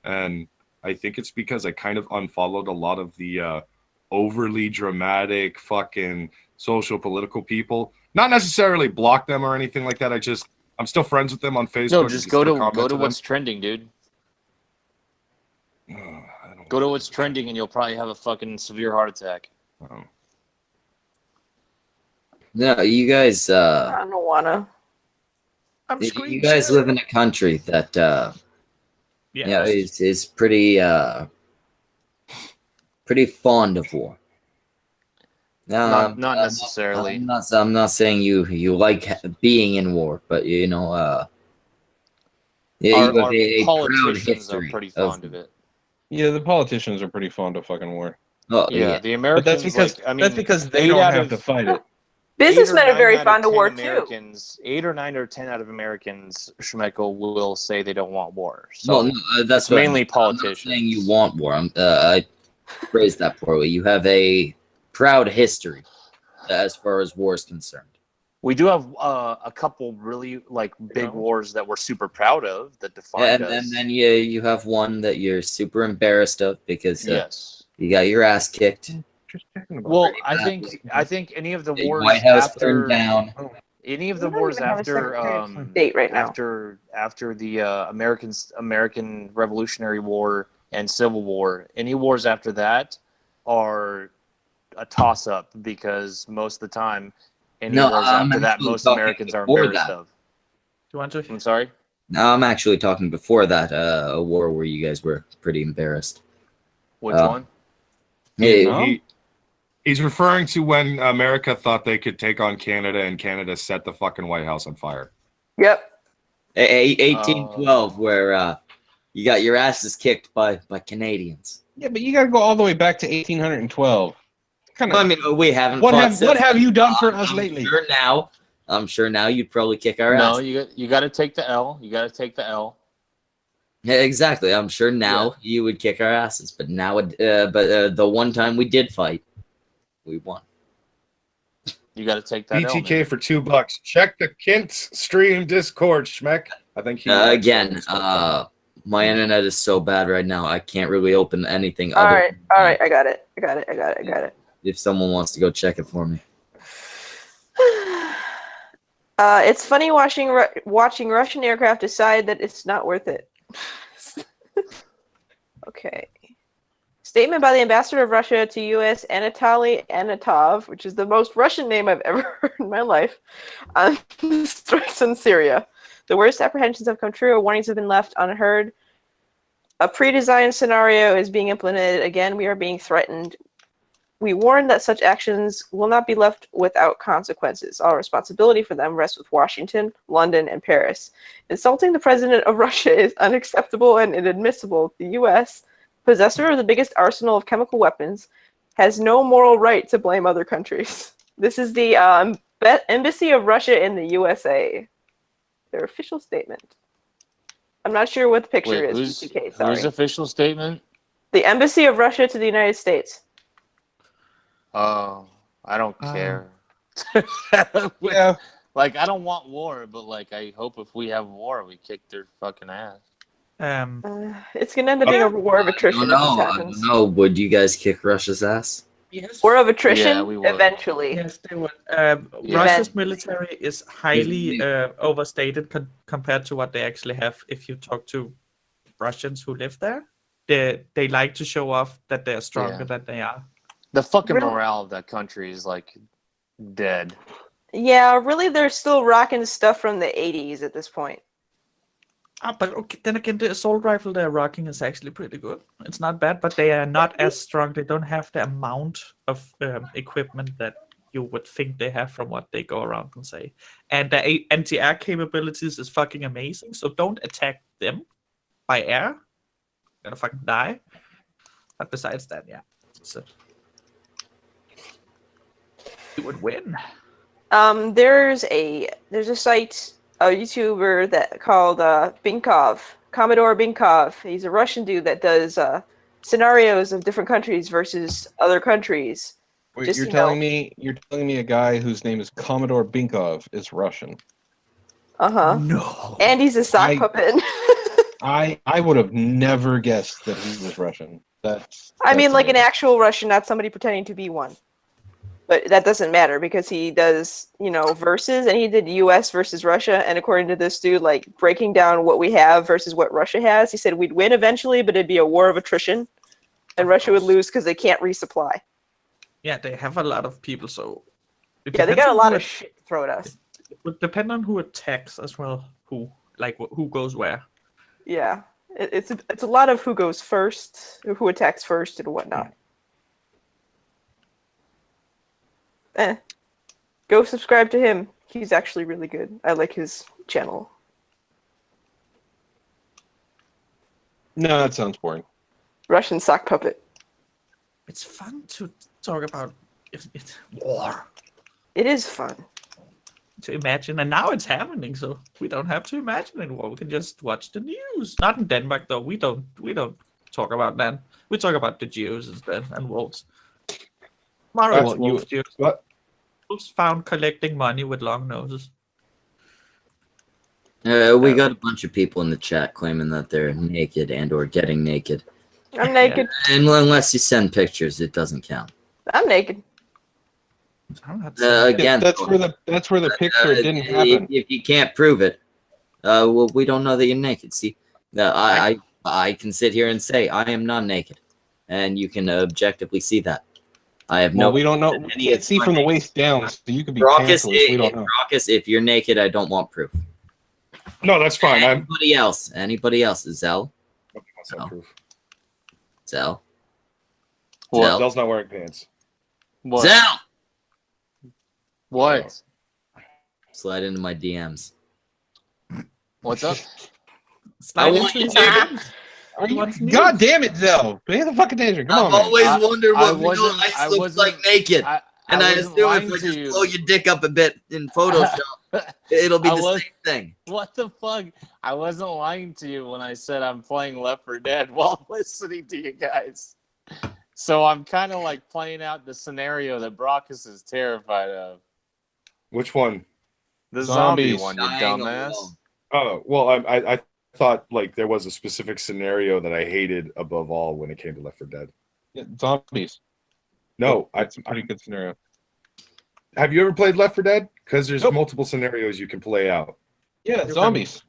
And I think it's because I kind of unfollowed a lot of the overly dramatic fucking social political people. Not necessarily block them or anything like that. I'm still friends with them on Facebook. No, just go to them. what's trending, dude. Go to what's trending, and you'll probably have a fucking severe heart attack. Oh. No, you guys. I don't wanna. You guys live in a country that, is pretty fond of war. Not necessarily. I'm not saying you like being in war, but you know, Our you have a proud politicians are history pretty fond of it. Yeah, the politicians are pretty fond of fucking war. Oh, Yeah, the Americans. But that's because that's because they don't have to fight it. Businessmen are very fond of war Americans, too. 8 or 9 or 10 out of Americans, Schmeckel, will say they don't want war. So well, no, that's it's mainly politicians. I'm not saying you want war. I phrased that poorly. You have a proud history as far as war is concerned. We do have a couple really big wars that we're super proud of that defined us. And then you have one that you're super embarrassed of because yes, you got your ass kicked. Well, I think any of the The wars White House after burned down. any of the We don't wars even have a after Secretary of State right now. after the American Revolutionary War and Civil War, any wars after that are a toss up because most of the time any wars after that most Americans are embarrassed of. Do you want to? I'm sorry? No, I'm actually talking before that, a war where you guys were pretty embarrassed. Which one? He's referring to when America thought they could take on Canada and Canada set the fucking White House on fire. Yep. 1812, where you got your asses kicked by Canadians. Yeah, but you got to go all the way back to 1812. Well, I mean, we haven't. What have you done for us lately? I'm sure now you'd probably kick our ass. No, you got to take the L. You got to take the L. Yeah, exactly. I'm sure now you would kick our asses, but now, the one time we did fight, we won. You got to take that BTK L, for $2. Check the Kint's stream Discord, Schmeck. I think he again. My internet is so bad right now. I can't really open anything. All right. I got it. If someone wants to go check it for me. It's funny watching Russian aircraft decide that it's not worth it. Okay. Statement by the ambassador of Russia to U.S. Anatoly Anatov, which is the most Russian name I've ever heard in my life, on strikes in Syria. The worst apprehensions have come true. Warnings have been left unheard. A pre-designed scenario is being implemented. Again, we are being threatened. We warn that such actions will not be left without consequences. All responsibility for them rests with Washington, London, and Paris. Insulting the president of Russia is unacceptable and inadmissible. The U.S., possessor of the biggest arsenal of chemical weapons, has no moral right to blame other countries. This is the Embassy of Russia in the USA. Their official statement. I'm not sure what the picture is. BTK, sorry. Whose official statement? The Embassy of Russia to the United States. Oh, I don't care. Yeah. Like, I don't want war, but I hope if we have war, we kick their fucking ass. It's gonna end up being a war of attrition if this I happens. don't know. Would you guys kick Russia's ass? Yes. War of attrition. Yeah, we would. Eventually. Yes, they would. Yeah. Russia's military is highly overstated compared to what they actually have. If you talk to Russians who live there, they like to show off that they're stronger Yeah. than they are. The fucking Really? morale of that country is like dead. Yeah, really, they're still rocking stuff from the 80s at this point. But okay, then again, the assault rifle they're rocking is actually pretty good. It's not bad, but they are not as strong. They don't have the amount of equipment that you would think they have from what they go around and say. And the anti-air capabilities is fucking amazing. So don't attack them by air. You're gonna fucking die. But besides that, yeah, so you would win. There's a site, a YouTuber that called Binkov, Commodore Binkov. He's a Russian dude that does scenarios of different countries versus other countries. Wait, Just, you're you telling know- me a guy whose name is Commodore Binkov is Russian. Uh-huh. No. And he's a sock puppet. I would have never guessed that he was Russian. I mean, like an amazing. actual Russian, not somebody pretending to be one. But that doesn't matter because he does, you know, versus, and he did U.S. versus Russia. And according to this dude, like breaking down what we have versus what Russia has, he said we'd win eventually, but it'd be a war of attrition, and Russia would lose because they can't resupply. Yeah, they have a lot of people, so it Yeah, they depends got a on lot who of shit to throw at us. It would depend on who attacks as well. Who goes where. Yeah, it's a lot of who goes first, who attacks first, and whatnot. Go subscribe to him. He's actually really good. I like his channel. No, that sounds boring. Russian sock puppet. It's fun to talk about war. It is fun to imagine, and now it's happening, so we don't have to imagine anymore. We can just watch the news. Not in Denmark though. We don't talk about that. We talk about the Jews instead and wolves. Tomorrow wolves. What? Wolves found collecting money with long noses. We got a bunch of people in the chat claiming that they're naked and or getting naked. I'm naked. And unless you send pictures, it doesn't count. I'm naked. Again, that's where the picture didn't happen. If you can't prove it, well, we don't know that you're naked. See, I can sit here and say I am not naked, and you can objectively see that. I have no. Well, we don't know. We can't see from the waist down, so you could be Raucous, pantsless. We don't know. Raucous, if you're naked, I don't want proof. No, that's fine. Anybody else? Anybody else? Zell? Zell? Well, Zell's not wearing pants. What? Zell! What? Slide into my DMs. What's up? I want you to. God damn it, Zell! Pay the fucking attention. Come I've on, always man. wondered what Vanilla I Ice looks wasn't- like naked. And I wasn't assume lying if I to just you. blow your dick up a bit in Photoshop, it'll be I the was- same thing. What the fuck? I wasn't lying to you when I said I'm playing Left 4 Dead while listening to you guys. So I'm kind of like playing out the scenario that Brockus is terrified of. Which one? The zombie Zombies. one, you dumbass. Oh, well, I thought like there was a specific scenario that I hated above all when it came to Left 4 Dead. Yeah, zombies. No, That's a pretty good scenario. Have you ever played Left 4 Dead? Because there's multiple scenarios you can play out. Yeah, zombies.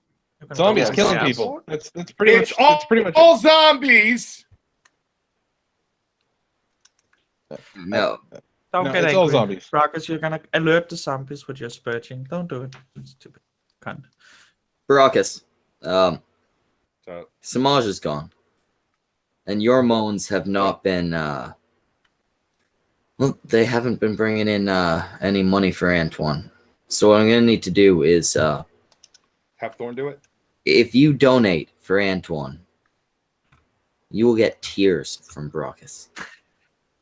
Zombies go killing outside. people. That's pretty It's much. all, That's pretty much. all zombies. No. Don't No, get it's angry. all zombies. Rockets, you're gonna alert the zombies with your spurging. Don't do it. It's stupid. Cunt. Baracus, So, Samaj is gone. And your moans have not been, well, they haven't been bringing in any money for Antwon. So what I'm going to need to do is, have Thorn do it. if you donate for Antwon, you will get tears from Baracus.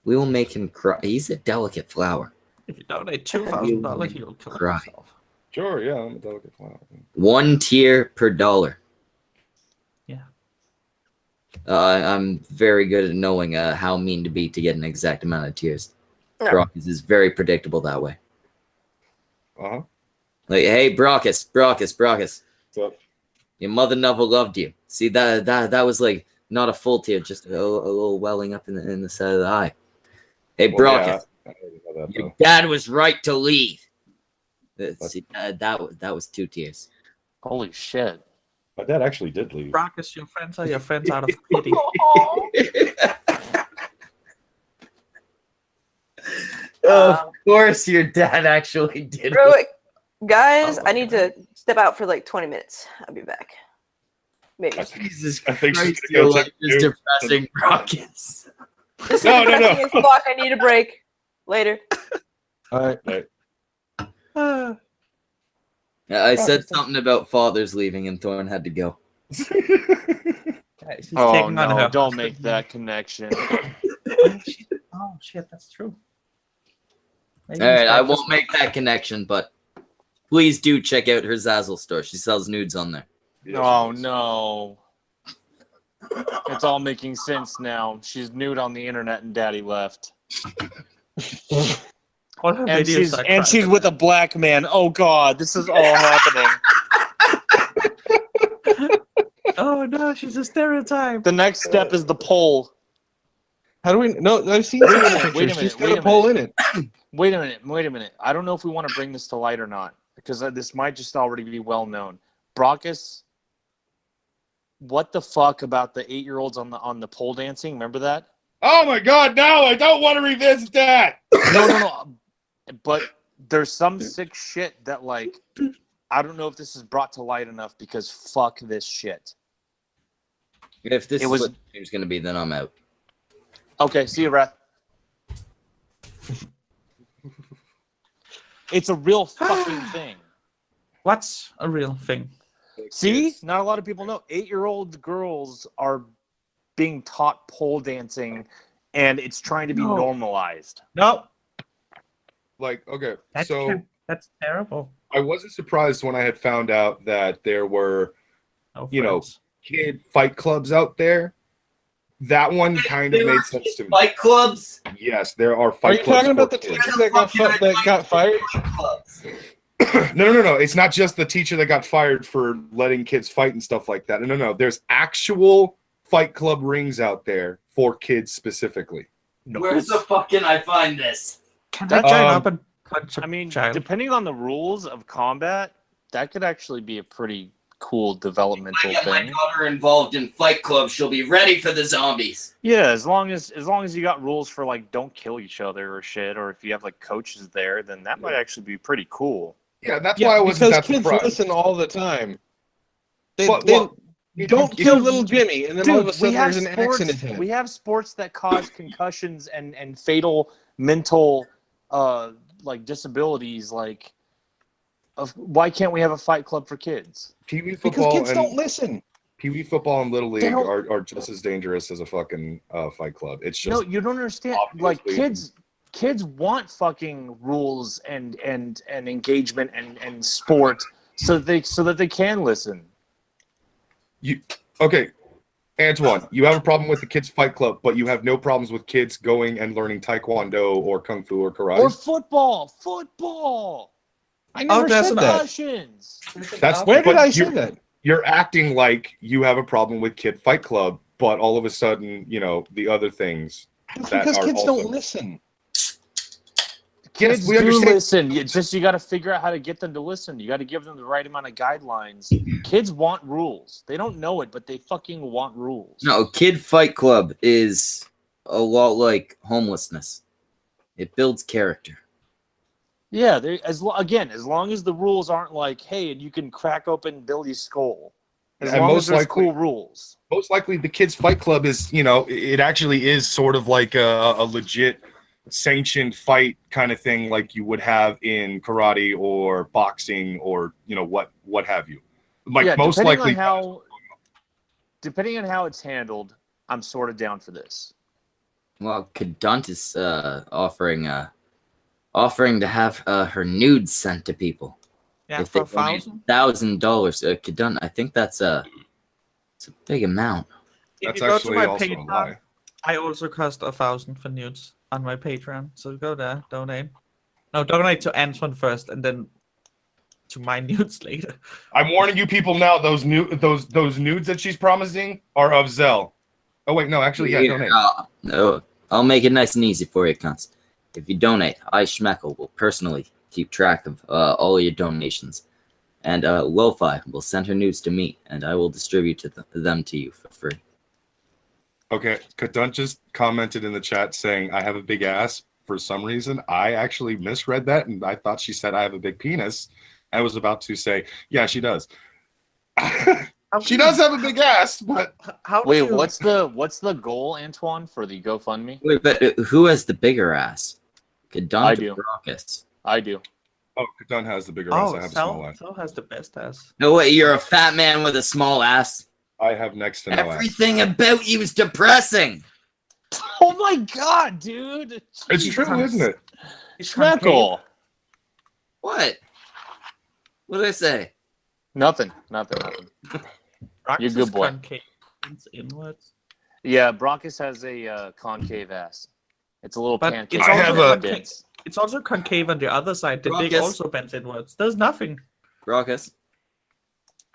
We will make him cry. He's a delicate flower. If you donate $2,000, he'll kill Cry. himself. Sure, yeah, I'm a delicate flower. 1 tear per dollar. Yeah. I'm very good at knowing how mean to be to get an exact amount of tears. No. Brockus is very predictable that way. Uh-huh. Like, hey, Brockus. What's up? Your mother never loved you. See, that was like not a full tear, just a little welling up in the side of the eye. Hey, Well, Brock, yeah, I already know that, your though. dad was right to leave. See, that was 2 tears. Holy shit. My dad actually did leave. Brockus, your friends are your friends out of pity. Of course, your dad actually did. Real quick, guys, Oh, I need to step out for like 20 minutes. I'll be back. Maybe. Jesus I think she's Christ, gonna your go life take is a depressing, Brockis. This is No. depressing as fuck. I need a break. Later. All right. I said something about fathers leaving, and Thorn had to go. She's Oh taking on no, her don't husband. make that connection. Oh shit, that's true. All right, I won't make that connection, but please do check out her Zazzle store. She sells nudes on there. Oh no. It's all making sense now. She's nude on the internet and daddy left. All her And videos are she's private. with a black man. Oh god, this is all happening. Oh no, she's a stereotype. The next step is the poll. How do we? No, I've seen Wait a some minute, pictures. wait a She's minute, got a poll in it. Wait a minute. I don't know if we want to bring this to light or not, because this might just already be well known. Brockus, what the fuck about the 8-year-olds on the pole dancing? Remember that? Oh my god, no, I don't want to revisit that. No. But there's some sick shit that, like, I don't know if this is brought to light enough, because fuck this shit. If this It is was- what the stream's going to be, then I'm out. Okay, see you, Wrath. It's a real fucking thing. What's a real thing? See? Not a lot of people know. 8-year-old girls are being taught pole dancing, and it's trying to be No. normalized. No, Like, okay, that's so that's terrible. I wasn't surprised when I had found out that there were No You know, friends. kid fight clubs out there. That one kind of There made are sense to me. Fight clubs? Yes, there are Are fight you clubs. talking about for the kids. teachers that got fired? Fight clubs. No. It's not just the teacher that got fired for letting kids fight and stuff like that. No. There's actual fight club rings out there for kids specifically. Where's the fuck can I find this? Can I join Um, up and punch a I mean, child? depending on the rules of combat, that could actually be a pretty cool If I developmental get my thing. daughter involved in fight club, she'll be ready for the zombies. Yeah, as long as you got rules for, like, don't kill each other or shit, or if you have, like, coaches there, then that might actually be pretty cool. Yeah, that's why I wasn't because that kids surprised. listen all the time. They If don't you- kill little Jimmy, and then all of a Dude, sudden there's an axe in his head. we have sports that cause concussions and fatal mental like disabilities. Like, why can't we have a fight club for kids? Pee-wee Because football kids and don't listen. Pee-wee football and Little League They don't- are just as dangerous as a fucking fight club. It's just No, you don't understand. Like, obviously- kids want fucking rules and engagement and sport so that they can listen. Okay, Antwon, you have a problem with the kids fight club, but you have no problems with kids going and learning taekwondo or kung fu or karate. Or football. I never there's said an that. Concussions. That's Where did but I say you're- that? You're acting like you have a problem with kid fight club, but all of a sudden, the other things. It's that because are kids also- don't listen. Kids we do understand- listen. You got to figure out how to get them to listen. You got to give them the right amount of guidelines. Kids want rules. They don't know it, but they fucking want rules. No, kid fight club is a lot like homelessness. It builds character. Yeah, as long as the rules aren't like, hey, you can crack open Billy's skull. As And long as most there's likely- cool rules. Most likely, the kids fight club is, it actually is sort of like a legit sanctioned fight kind of thing, like you would have in karate or boxing or what have you. Like Yeah, most depending likely. depending on how it's handled, I'm sort of down for this. Well, Kadunt is offering to have her nudes sent to people. Yeah, if for they donate $1,000. $1,000. Kadunt, I think it's a big amount. If That's you go to actually my also a Patreon, lie. I also cost $1,000 for nudes on my Patreon. So go there, donate. No, donate to Antwon first, and then to my nudes later. I'm warning you people now. Those nudes that she's promising are of Zell. Oh wait, no, actually, yeah, donate. No, I'll make it nice and easy for you, cunts. If you donate, I, Schmeckle, will personally keep track of all your donations. And Lo-Fi will send her news to me, and I will distribute them to you for free. Okay, Kadun just commented in the chat saying, I have a big ass. For some reason, I actually misread that, and I thought she said I have a big penis. I was about to say, yeah, she does. She does have a big ass, but Wait, what's the goal, Antwon, for the GoFundMe? Wait, but who has the bigger ass? Kadun I or do. Brockus? I do. Oh, Kadun has the bigger ass. I have a small ass. Sal has the best ass. No way, you're a fat man with a small ass. I have next to no ass. Everything about you is depressing. Oh my god, dude! It's true, isn't it? Schmeckle. What? What did I say? Nothing. You're a good boy. Concave inwards. Yeah, Brockus has a concave ass. It's a little But pancake. it's also concave. dense. It's also concave on the other side. The dick Brockus. also bends inwards. There's nothing. Brockus,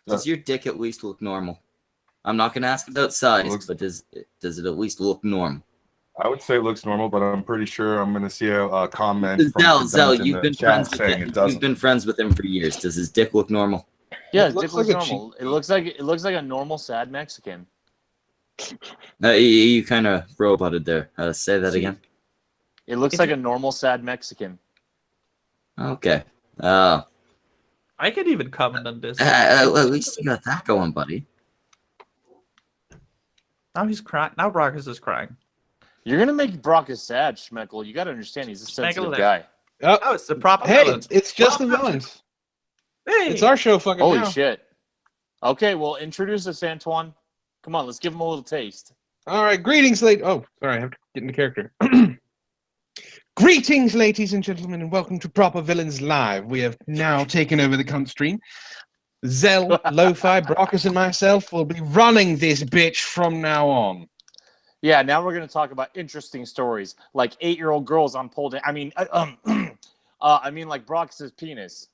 does your dick at least look normal? I'm not gonna ask about size, but does it at least look normal? I would say it looks normal, but I'm pretty sure I'm going to see a comment from Zell, Kadun in you've the been chat friends with saying him. it doesn't. You've been friends with him for years. Does his dick look normal? Yeah, It his looks dick looks like a normal. It looks like a normal sad Mexican. You kind of roboted there. Say that again. It looks like a normal sad Mexican. Okay. I can even comment on this. At least you got that going, buddy. Now he's crying. Now Brockus is crying. You're gonna make Brockus sad, Schmeckle. You gotta understand he's a sensitive guy. Oh, it's the proper Hey, villains. it's just the villains. Hey. It's our show, fucking Holy now. shit. Okay, well, introduce us, Antwon. Come on, let's give him a little taste. All right, greetings, Oh, sorry, I have to get into character. Greetings, ladies and gentlemen, and welcome to Proper Villains Live. We have now taken over the cunt stream. Zell, Lo-Fi, Brockus, and myself will be running this bitch from now on. Yeah, now we're gonna talk about interesting stories, like 8-year-old girls on pole dance. I mean, like Brockus's penis.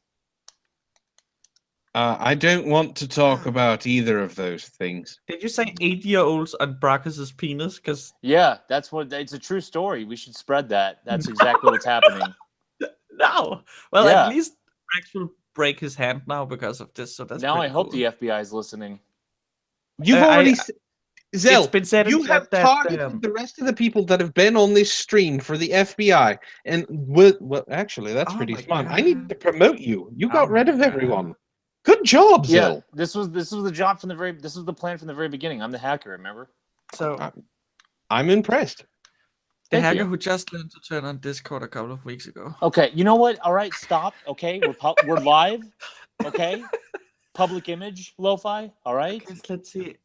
I don't want to talk about either of those things. Did you say 8-year-olds on Brockus's penis? Because Yeah, it's a true story. We should spread that. That's exactly what's happening. no. Well, Yeah. at least Rex will break his hand now because of this. So that's Now I pretty hope cool. the FBI is listening. You've already... Zell, it's been said you have targeted the rest of the people that have been on this stream for the FBI. And, well, actually, that's pretty smart. I need to promote you. You got rid of everyone. Good job, Yeah, Zell. this was the job from the very. This was the plan from the very beginning. I'm the hacker. Remember? So I'm impressed. the Thank hacker you. who just learned to turn on Discord a couple of weeks ago. Okay, you know what? All right, stop. Okay, we're live. Okay, public image, Lo-Fi. All right. Let's see.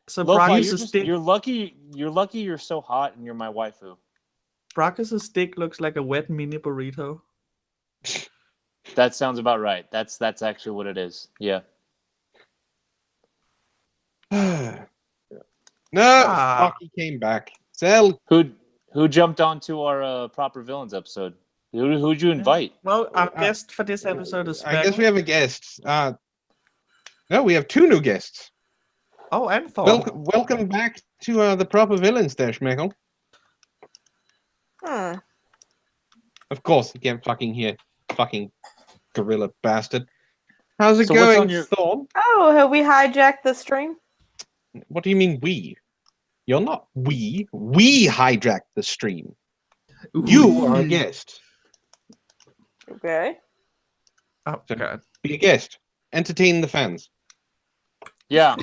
So Lo-Fi, Brockus's dick. you're lucky. You're lucky. You're so hot, and you're my waifu. Brockus's dick looks like a wet mini burrito. That sounds about right. That's actually what it is. Yeah. No, Hockey came back. Zell. Who jumped onto our proper villains episode? Who'd you invite? Well, our guest for this episode is. I guess we have a guest. No, we have 2 new guests. Oh, Antwon. Welcome back to the Proper Villains there, Schmeckle. Of course, you can't fucking hear. Fucking gorilla bastard. How's it So what's going, on your- Thorn? Oh, have we hijacked the stream? What do you mean we? You're not we. We hijacked the stream. You are a guest. Okay. Oh, God. Be a guest. Entertain the fans. Yeah,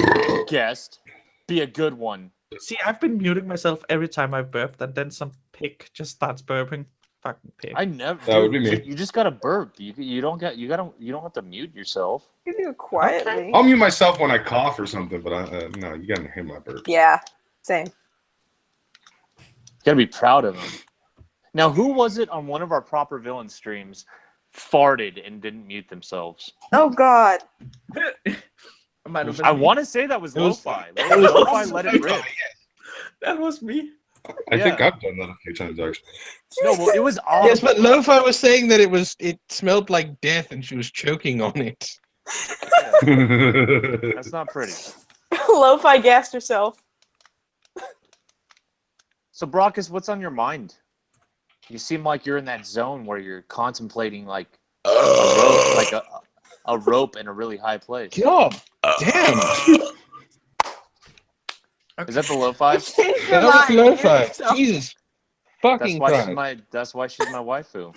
guest. Be a good one. See, I've been muting myself every time I burped, and then some pig just starts burping. Fucking pig. I never. That would be me. You just gotta burp. You don't have to mute yourself. You do it quietly. I'll mute myself when I cough or something, but no, you gotta hear my burp. Yeah, same. You gotta be proud of him. Now, who was it on one of our Proper Villain streams farted and didn't mute themselves? Oh God. I want to say that was It was- Lo-Fi. Lo-Fi let it rip. That was me. I think I've done that a few times actually. No, well, it was awesome. Yes, but Lo-Fi was saying that it smelled like death and she was choking on it. That's not pretty. Lo-Fi gassed herself. So, Brockus, what's on your mind? You seem like you're in that zone where you're contemplating like a rope in a really high place. God damn. Is that the lo-fi? Change your That was mind. lo-fi. Mute yourself. Jesus fucking Christ. That's why she's my waifu.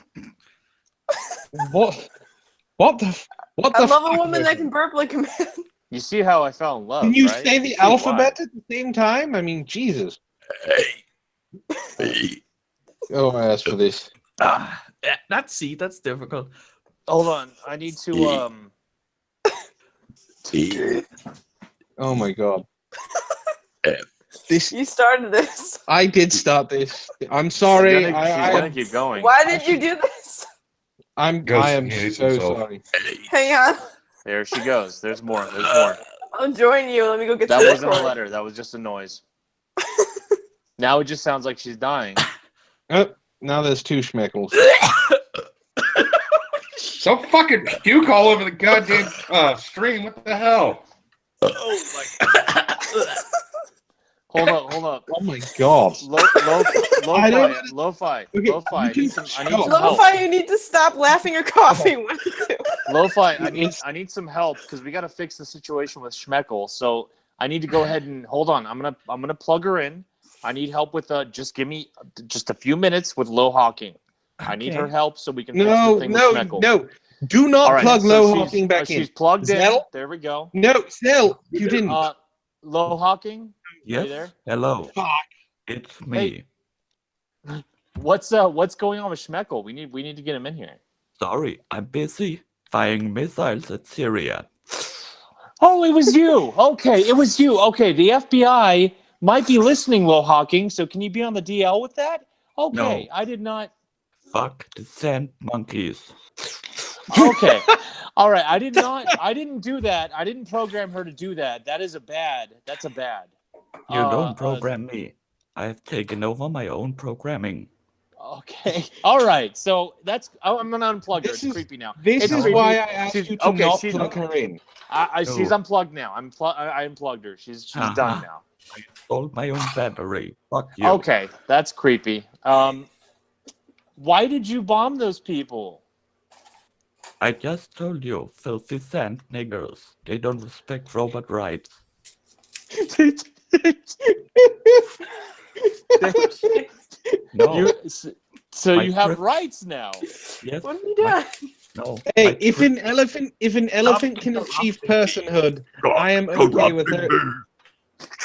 What? What the? What I the? love a fuck, woman that Nathan? can burp like a man. You see how I fell in love, Can you right? say the see alphabet why. at the same time? I mean, Jesus. Oh, as for this. That's C. That's difficult. Hold on, I need to Oh my God. This. You started this. I did start this. I'm sorry. She's gonna keep going. Why did you do this? I Because am he hates so himself. sorry. Hang on. There she goes. There's more. There's more. I'll join you. Let me go get That some wasn't a record. letter. That was just a noise. Now it just sounds like she's dying. Oh, now there's two schmeckles. So fucking puke all over the goddamn stream. What the hell? Oh my. Hold up. Oh my God. I don't- Lo-fi. Okay, Lo-fi. I you need can some help. Lo-fi, you need to stop laughing or coughing when you do. Lo-fi, I need some help because we got to fix the situation with Schmeckle. So I need to go ahead and hold on. I'm gonna plug her in. I need help with just give me just a few minutes with Low Hawking. I need her help so we can fix the thing with Schmeckle. No. Do not All right, plug so Low she's- Hawking back in. She's plugged Zell? in. There we go. No, Snell, you didn't. Low Hawking. Yes. Are you there? Hello. Fuck. It's me. What's going on with Schmeckle? We need to get him in here. Sorry, I'm busy firing missiles at Syria. Oh, it was you. Okay, it was you. Okay, the FBI might be listening, Low Hawking. So can you be on the DL with that? Okay, No. I did not. Fuck the sand monkeys. Okay, all right. I didn't do that. I didn't program her to do that. That's a bad. You don't program me. I've taken over my own programming. Okay. All right. So I'm gonna unplug her. It's creepy now. This It's is creepy. why I asked She's- you to okay, not she's- plug her in. She's No. unplugged now. I unplugged her. She's done now. I sold my own battery. Fuck you. Okay, that's creepy. Why did you bomb those people? I just told you, filthy sand niggers. They don't respect robot rights. No. So My you have trip- rights now. Yes. What have you done? No. Hey, my if trip- an elephant can achieve personhood, I am okay with it.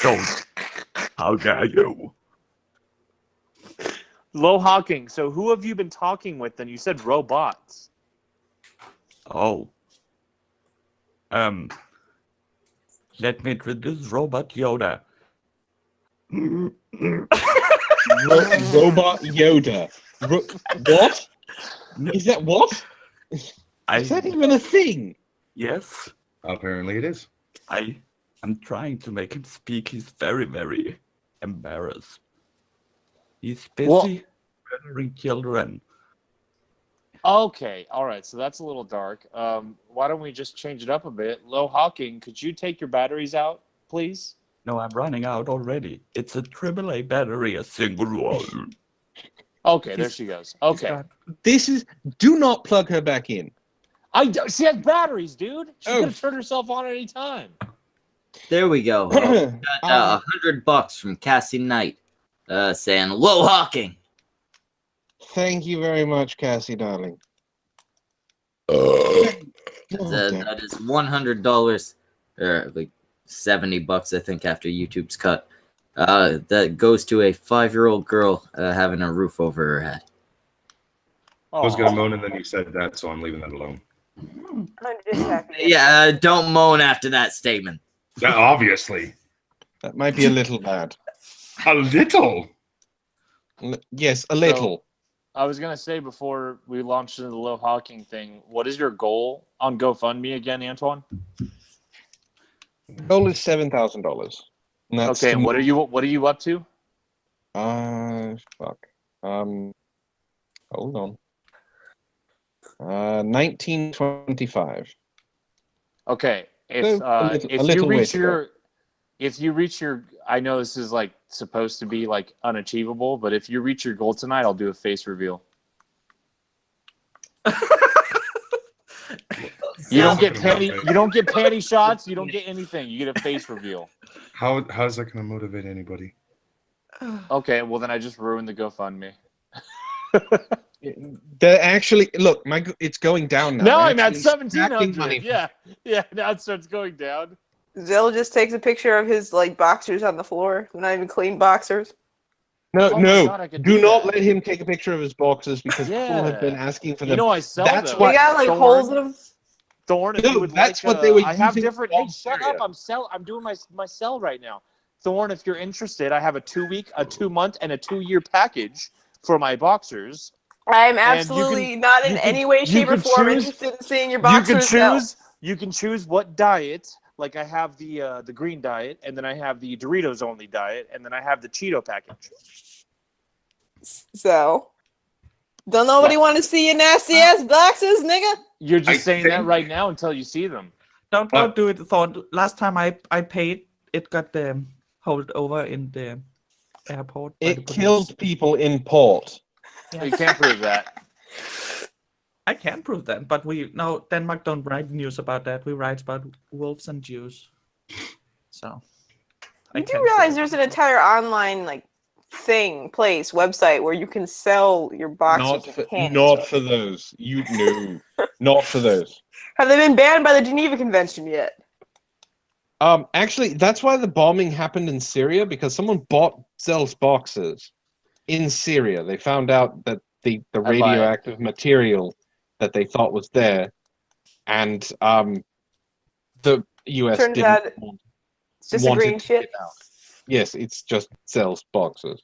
Don't. How dare you? Low Hawking. So who have you been talking with? Then you said robots. Oh. Let me introduce Robot Yoda. Robot Yoda. What? Is that what? Is that even a thing? Yes. Apparently it is. I'm trying to make him speak. He's very, very embarrassed. He's busy murdering children. Okay, all right. So that's a little dark. Why don't we just change it up a bit? Low Hawking, could you take your batteries out, please? No, I'm running out already. It's a AAA battery, a single one. Okay, there she goes. Okay. Do not plug her back in. She has batteries, dude. She Oh. could have turned herself on at any time. There we go. Got $100 from Cassie Knight, saying Low Hawking. Thank you very much, Cassie, darling. That is $100, or like $70, I think, after YouTube's cut. That goes to a 5-year-old girl having a roof over her head. I was gonna moan and then you said that, so I'm leaving that alone. I'm just happy. Yeah, don't moan after that statement. Yeah, obviously. That might be a little bad. A little? Yes, a little. I was gonna say before we launched into the Low Hawking thing, what is your goal on GoFundMe again, Antwon? Goal is $7,000. Okay, and what are you up to? Fuck. Hold on. 1925. Okay, So, a little way to go. if you reach your, I know this is like supposed to be like unachievable, but if you reach your goal tonight, I'll do a face reveal. You don't get panty shots. You don't get anything. You get a face reveal. How's that going to motivate anybody? Okay, well then I just ruined the GoFundMe. They're actually look, it's going down now. Now They're I'm at actually stacking 1,700. Yeah. Now it starts going down. Zell just takes a picture of his like boxers on the floor. They're not even clean boxers. No, Oh my no. God, I could do do not that. let him take a picture of his boxes because people have been asking for them. You know I sell That's those. why They got like Thorn. holes in them. Thorn, if No, you would that's like, what they were I have using different. for Hey, shut up! I'm doing my sell right now. Thorn, if you're interested, I have a 2-week, a 2-month, and a 2-year package for my boxers. I'm And absolutely not in any way, shape, or form interested in seeing your boxers. You can choose what diet. Like I have the green diet, and then I have the Doritos only diet, and then I have the Cheeto package. So, don't nobody want to see your nasty ass boxes, nigga? You're just saying that right now until you see them. Don't do it. Thought last time I paid, it got hold over in the airport. it killed people in port. You can't prove that. I can prove that, but Denmark don't write news about that. We write about wolves and Jews. So You do realize there's an entire online like website where you can sell your boxers. Not for those. You knew. Not for those. Have they been banned by the Geneva Convention yet? Actually, that's why the bombing happened in Syria, because someone bought Zell's boxes in Syria. They found out that the radioactive material that they thought was there, and the US Turns didn't out it's just a want green it to shit. get out. Yes, it's just Zell's boxes.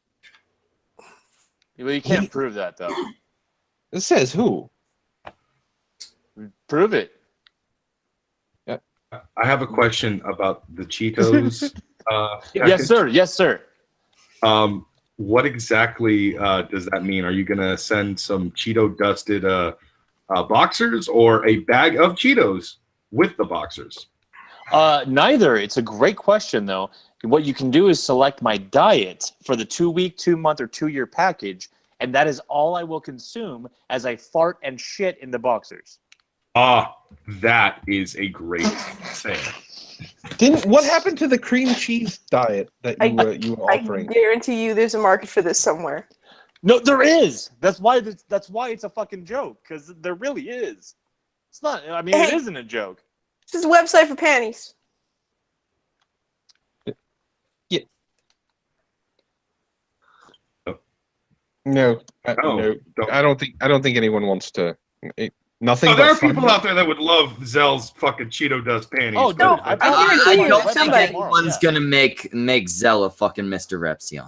Well, you can't prove that though. It says who? Prove it. I have a question about the Cheetos. Yes, sir. Yes, sir. What exactly does that mean? Are you gonna send some Cheeto dusted boxers or a bag of Cheetos with the boxers? Neither. It's a great question though. What you can do is select my diet for the 2-week, 2-month, or 2-year package, and that is all I will consume as I fart and shit in the boxers. That is a great thing. What happened to the cream cheese diet that you were offering? I guarantee you, there's a market for this somewhere. No, there is. That's why it's a fucking joke, because there really is. It's not. I mean, it isn't a joke. This is a website for panties. Yeah. No, No, I don't think anyone wants to. Nothing. Oh, there but are people fun. out there that would love Zell's fucking Cheeto dust panties. Oh, no, but- I don't think anyone's gonna make Zell a fucking Mr. Repsion.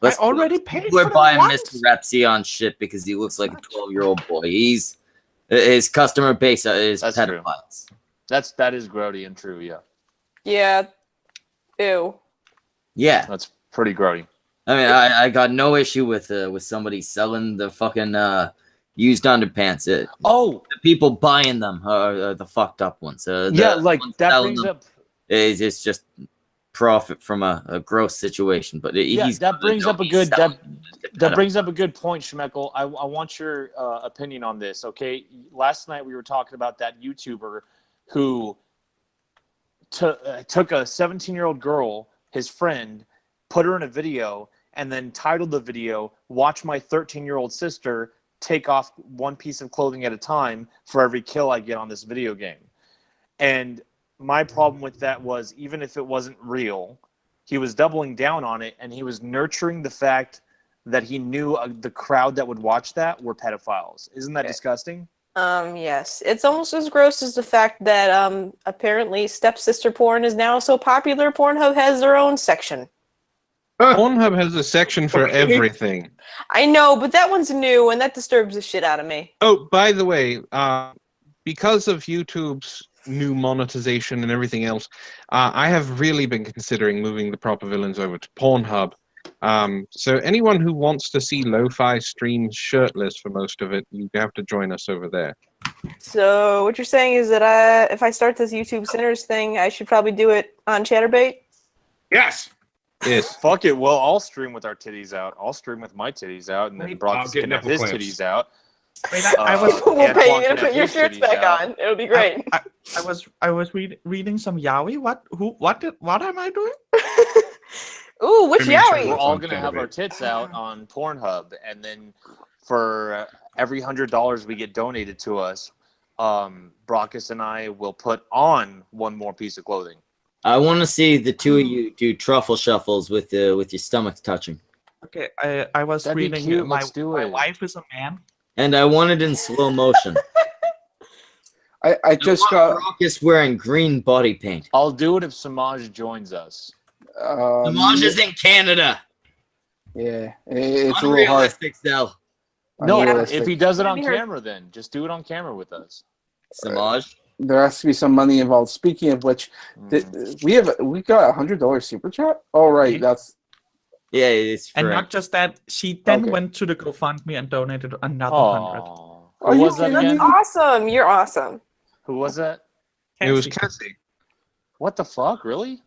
I already paid We're for them buying once. Mr. Repsion shit because he looks like a 12-year-old boy. His customer base is That's pedophiles. That is grody and true. Yeah. Yeah. Ew. Yeah, That's pretty grody. I mean, I got no issue with somebody selling the fucking used underpants. The people buying them are the fucked up ones. Yeah, like ones that selling brings them up. it's just profit from a gross situation. But That brings up a good point, Schmeckel. I want your opinion on this. Okay, last night we were talking about that YouTuber who took a 17-year-old girl, his friend, put her in a video, and then titled the video, "Watch my 13-year-old sister take off one piece of clothing at a time for every kill I get on this video game." And my problem with that was, even if it wasn't real, he was doubling down on it, and he was nurturing the fact that he knew the crowd that would watch that were pedophiles. Isn't that disgusting? Yes. It's almost as gross as the fact that apparently stepsister porn is now so popular. Pornhub has their own section. Pornhub has a section for everything. I know, but that one's new, and that disturbs the shit out of me. Oh, by the way, because of YouTube's new monetization and everything else, I have really been considering moving the Proper Villains over to Pornhub. So anyone who wants to see lo-fi streams shirtless for most of it, you have to join us over there. So what you're saying is that if I start this YouTube Sinners thing, I should probably do it on Chatterbait? Yes. Yes. Fuck it. Well, I'll stream with our titties out. I'll stream with my titties out, and then I'll Brock get can have nipple his clamps. titties out. Wait, I was We'll pay Antwon you can to have put your his shirts titties back out. on. It'll be great. I was reading some yaoi. What am I doing? Ooh, which I mean, yaoi? We're It's all on gonna have our Saturday. tits out on Pornhub, and then for every $100 we get donated to us, Brockus and I will put on one more piece of clothing. I want to see the two of you do truffle shuffles with your stomachs touching. Okay, I was That'd be reading. cute, My let's do my it. wife is a man. And I want it in slow motion. I just got. Brock is wearing green body paint. I'll do it if Samaj joins us. Samaj is in Canada. Yeah, it's a little hard. Unrealistic, Zell. No, Unrealistic. if he does it on Maybe her- camera, then just do it on camera with us. Samaj. There has to be some money involved. Speaking of which, we got $100 super chat. Oh right, Yeah. that's Yeah, it's And free. not just that, she then Okay. went to the GoFundMe and donated another 100. Oh, Are who you was that kidding again? me? Awesome. You're awesome. Who was that? It was Cassie. Cassie. What the fuck? Really?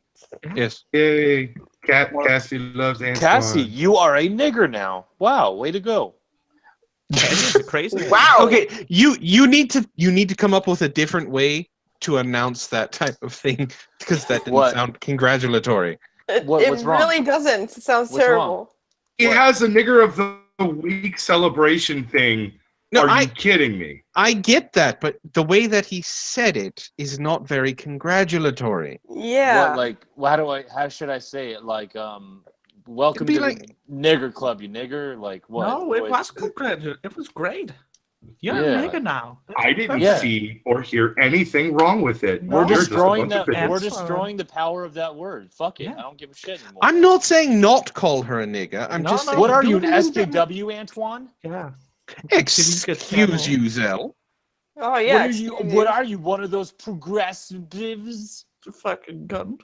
Yes. Yay. Cassie loves Antwon. Cassie, you are a nigger now. Wow, way to go. Cassie's crazy. Wow. Okay, you need to come up with a different way to announce that type of thing because that didn't What? sound congratulatory. It what's wrong? really doesn't. It sounds What's terrible. He has a nigger of the week celebration thing. No, Are you kidding me? I get that, but the way that he said it is not very congratulatory. Yeah. How should I say it? Like, welcome be to like- the nigger club, you nigger. Like what? No, it What- was congratulated. It was great. You're Yeah. a nigga now. I didn't Yeah. see or hear anything wrong with it. No. We're You're just a destroying bunch of that. bitches. We're That's destroying the power of that word. Fuck it. Yeah. I don't give a shit anymore. I'm not saying not call her a nigger. I'm No, just no. saying What are do you, it an a little bit more- SJW, Antwon? Yeah. Excuse you, Zell. Oh yeah. What are you? What are you? One of those progressives? You fucking cunt.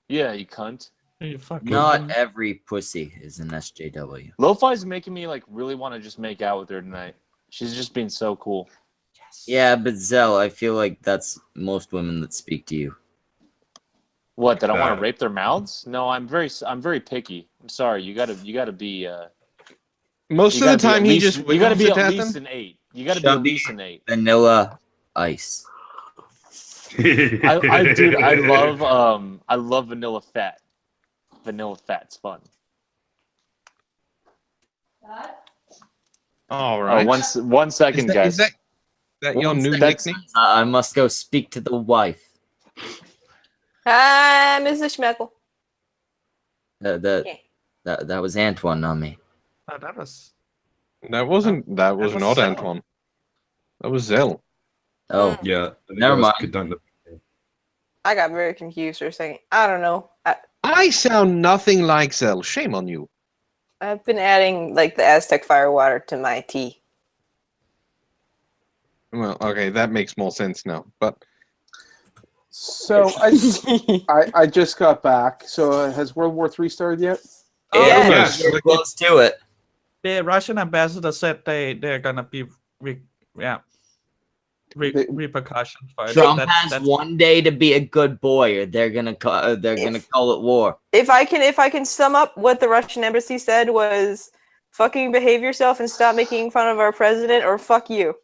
Yeah, you cunt. You fucking Not cunt. every pussy is an SJW. Lo-Fi's making me like really want to just make out with her tonight. She's just being so cool. Yeah, but Zell, I feel like that's most women that speak to you. What? That I want to rape their mouths? No, I'm very picky. I'm sorry. You gotta be. Most you of the gotta be at time, he least- just you gotta be wiggles it at at least them. an 8. You gotta be at Chubby. least an 8. Vanilla ice. Dude, I love vanilla fat. Vanilla fat's fun. All Oh, right. one second, guys. Is that your One new second, nickname? I must go speak to the wife. Hi, Mrs. Schmeckel. That was Antwon, not me. Oh, that was. That was not Zell. Antwon. That was Zell. Oh, Yeah. Never mind. I got very confused for a second. I don't know. I sound nothing like Zell. Shame on you. I've been adding like the Aztec fire water to my tea. Well, okay, that makes more sense now. But so. I just got back. So has World War III started yet? Oh, Yeah. Yes. we're close to it. The Russian ambassador said they're gonna be repercussions for it. Trump That's- has that's- one day to be a good boy, or they're gonna call it war. If I can sum up what the Russian embassy said was, "Fucking behave yourself and stop making fun of our president," or "fuck you."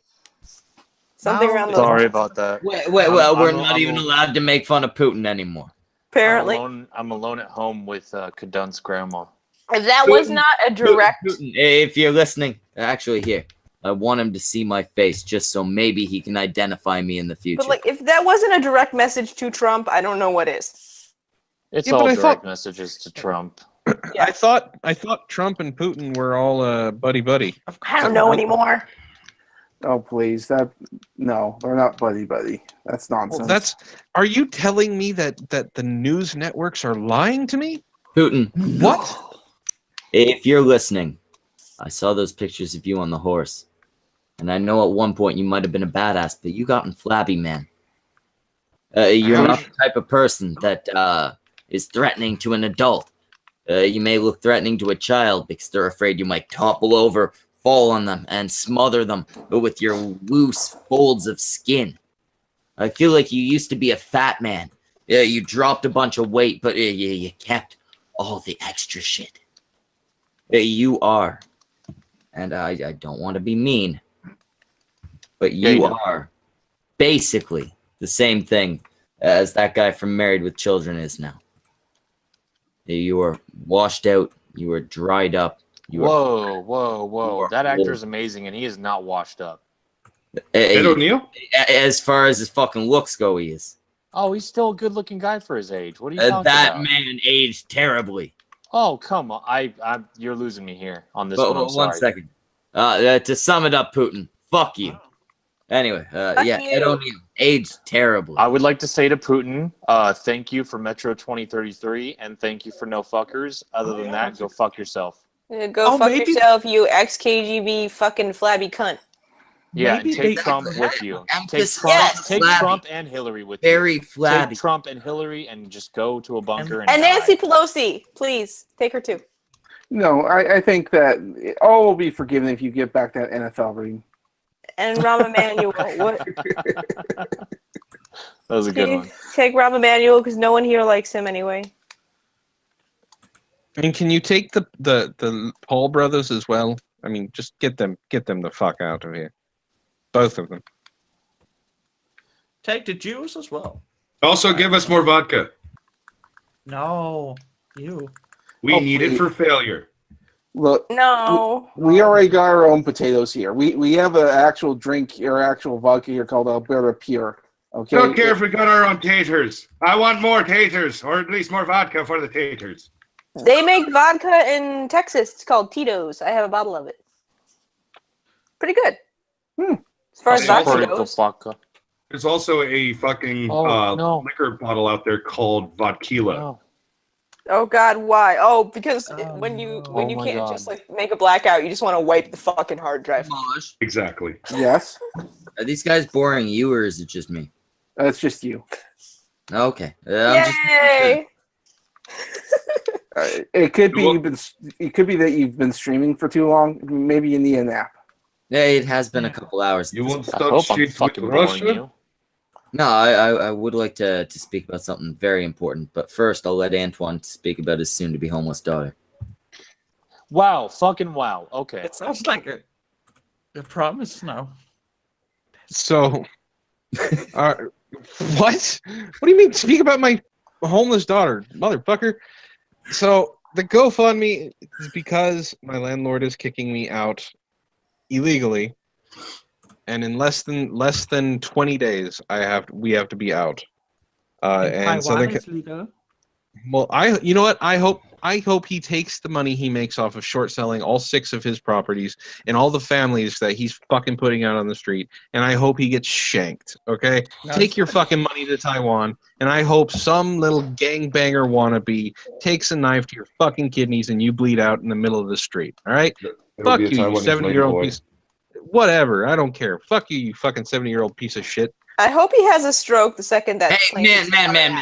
Something No, around those Sorry lines. about that. Wait, I'm- we're I'm- not I'm even a- allowed to make fun of Putin anymore. Apparently, I'm alone at home with Kadun's grandma. if that was Putin- not a direct. Putin, if you're listening, actually here, I want him to see my face just so maybe he can identify me in the future. But like, if that wasn't a direct message to Trump, I don't know what is. It's Yeah, all but I direct thought- messages to Trump. Yeah. I thought Trump and Putin were all buddy. Of I course don't know not. anymore. Oh please, no, they're not buddy. That's nonsense. Well, are you telling me that the news networks are lying to me? Putin, What? if you're listening, I saw those pictures of you on the horse. And I know at one point you might have been a badass, but you gotten flabby, man. You're not the type of person that is threatening to an adult. You may look threatening to a child because they're afraid you might topple over, fall on them, and smother them with your loose folds of skin. I feel like you used to be a fat man, Yeah, you dropped a bunch of weight, but you kept all the extra shit. You are, and I don't want to be mean, but you are basically the same thing as that guy from Married with Children is now. You are washed out. You are dried up. Whoa. That actor is amazing, and he is not washed up. Ed O'Neill? As far as his fucking looks go, he is. Oh, he's still a good-looking guy for his age. What are you talking that about? man aged terribly. Oh, come on. You're losing me here on this But one. I'm one sorry. second. To sum it up, Putin, fuck you. Anyway, yeah, you. Ed O'Neill aged terribly. I would like to say to Putin, thank you for Metro 2033, and thank you for no fuckers. Other than that, go fuck yourself. Go fuck yourself, you ex-KGB fucking flabby cunt. Yeah, Maybe and take they- Trump with you. Take Emphasis Trump, Yes. take flabby. Trump and Hillary with Very you. flabby. Take Trump and Hillary and just go to a bunker And die. Nancy Pelosi, please take her too. No, I think that all will be forgiven if you get back that NFL ring. And Rahm Emanuel. What? That was a good one. Take Rahm Emanuel because no one here likes him anyway. And can you take the Paul brothers as well? I mean, just get them the fuck out of here. Both of them. Take the Jews as well. Also, give us more vodka. No, you. We need it for failure. Look, No. we already got our own potatoes here. We have an actual drink here, actual vodka here called Alberta Pure. Okay. Don't care if we got our own taters. I want more taters, or at least more vodka for the taters. They make vodka in Texas. It's called Tito's. I have a bottle of it. Pretty good. As far as vodka goes. There's also a fucking liquor bottle out there called Vodkila. Oh God, why? Oh, because when you can't God. just like make a blackout, you just want to wipe the fucking hard drive. Exactly. Yes. Are these guys boring you, or is it just me? It's just you. Okay. Yay! It could be it could be that you've been streaming for too long. Maybe you need a nap. Yeah, it has been a couple hours. You won't I hope I'm fucking boring you. No, I would like to speak about something very important, but first I'll let Antwon speak about his soon-to-be homeless daughter. Wow, fucking wow. Okay. It sounds like a promise now. So, what? What do you mean? Speak about my homeless daughter, motherfucker. So the GoFundMe is because my landlord is kicking me out illegally, and in less than 20 days, we have to be out. And so Taiwan is legal. well, you know what? I hope he takes the money he makes off of short selling all 6 of his properties and all the families that he's fucking putting out on the street, and I hope he gets shanked. Okay, take your fucking money to Taiwan, and I hope some little gangbanger wannabe takes a knife to your fucking kidneys and you bleed out in the middle of the street. All right, fuck you, you 70-year-old piece. Whatever, I don't care. Fuck you, you fucking 70-year-old piece of shit. I hope he has a stroke the second that. Hey, man.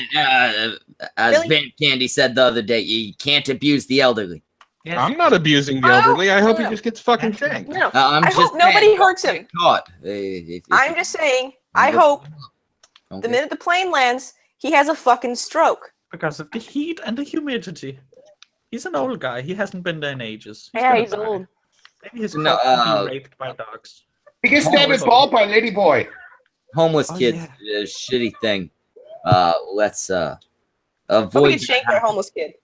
As Really? Van Candy said the other day, you can't abuse the elderly. Yes. I'm not abusing the elderly. I hope he just gets fucking shanked. No, I'm I just hope nobody saying, hurts don't him. get caught. If I'm just saying. I hope the get- minute the plane lands, he has a fucking stroke. Because of the heat and the humidity. He's an old guy. He hasn't been there in ages. Yeah, gonna he's die. old. Maybe his No, corpse will be raped by dogs. He gets stabbed his ball by Lady Boy. homeless Oh, kids yeah. is a shitty thing. Let's Hope he avoid gets shanked by a homeless kid.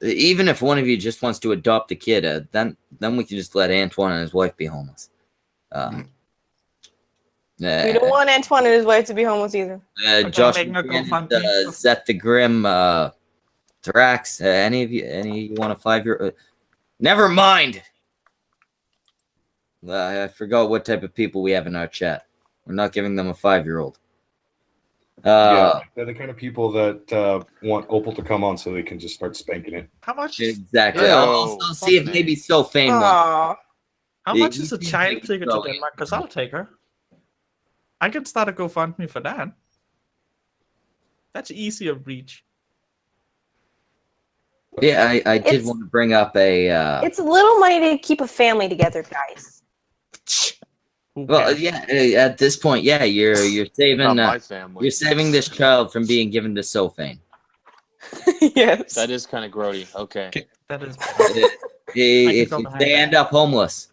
even if one of you just wants to adopt a kid, then we can just let Antwon and his wife be homeless. We don't want Antwon and his wife to be homeless either. Josh, making a GoFundMe. Zet the Grim, Thrax, any of you want a 5-year? Never mind. I forgot what type of people we have in our chat. We're not giving them a 5-year-old. Yeah, they're the kind of people that want Opal to come on so they can just start spanking it. How much? Exactly. Ew, I'll see if fuck maybe me. Sophane wants. Aww. How Yeah, much you is a can child take ticket to Zoe. Denmark? Because I'll take her. I can start a GoFundMe for that. That's easier reach. Yeah, I did It's- want to bring up a. It's little money to keep a family together, guys. Who Well, cares? yeah. At this point, yeah, you're saving Not my family. you're saving this child from being given to Sophane. Yes. That is kind of grody. Okay. That is. If go behind they that. end up homeless,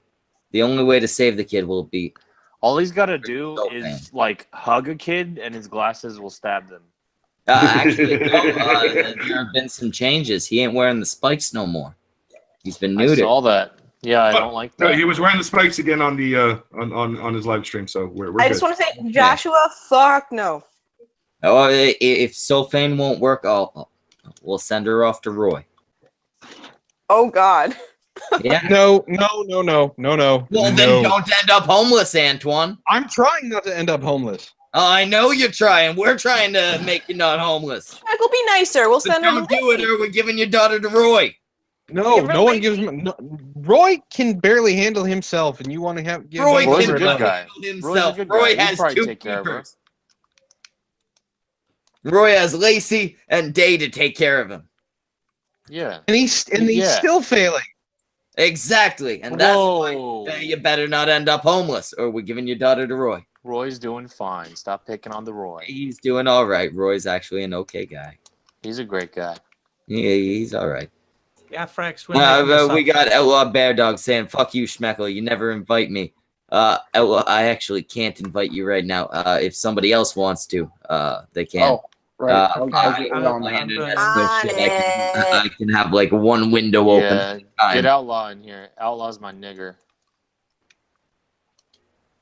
the only way to save the kid will be All he's got to do Sophane. is like hug a kid, and his glasses will stab them. Actually, no, there have been some changes. He ain't wearing the spikes no more. He's been I neutered. saw that. Yeah, I don't like No, that. he was wearing the spikes again on the on his live stream, so we're I good. just want to say, Joshua, fuck no. Oh, if Sophane won't work, we'll send her off to Roy. Oh God. Yeah. No. Well, then no. don't end up homeless, Antwon. I'm trying not to end up homeless. Oh, I know you're trying. We're trying to make you not homeless. Michael, be nicer. We'll So send her. don't do it, or we're giving your daughter to Roy. No, Give her no one Lacey. gives him. No, Roy can barely handle himself, and you want to give Roy him Roy's can a over good handle guy. himself. Roy's a good Roy guy. He'd has probably 2 take care of her. keepers. Roy has Lacey and Day to take care of him. Yeah. and he's Yeah. still failing. Exactly, and that's why Whoa. you better not end up homeless, or we're giving your daughter to Roy. Roy's doing fine. Stop picking on the Roy. He's doing all right. Roy's actually an okay guy. He's a great guy. Yeah, he's all right. Yeah, Frax. we're making this We up. got Outlaw Bear Dog saying, "Fuck you, Schmeckle. You never invite me." Outlaw, I actually can't invite you right now. If somebody else wants to, they can. Oh, right. I'll get it on My that. internet's On so shit, I can have like one window open. Yeah. at a time. Get Outlaw in here. Outlaw's my nigger.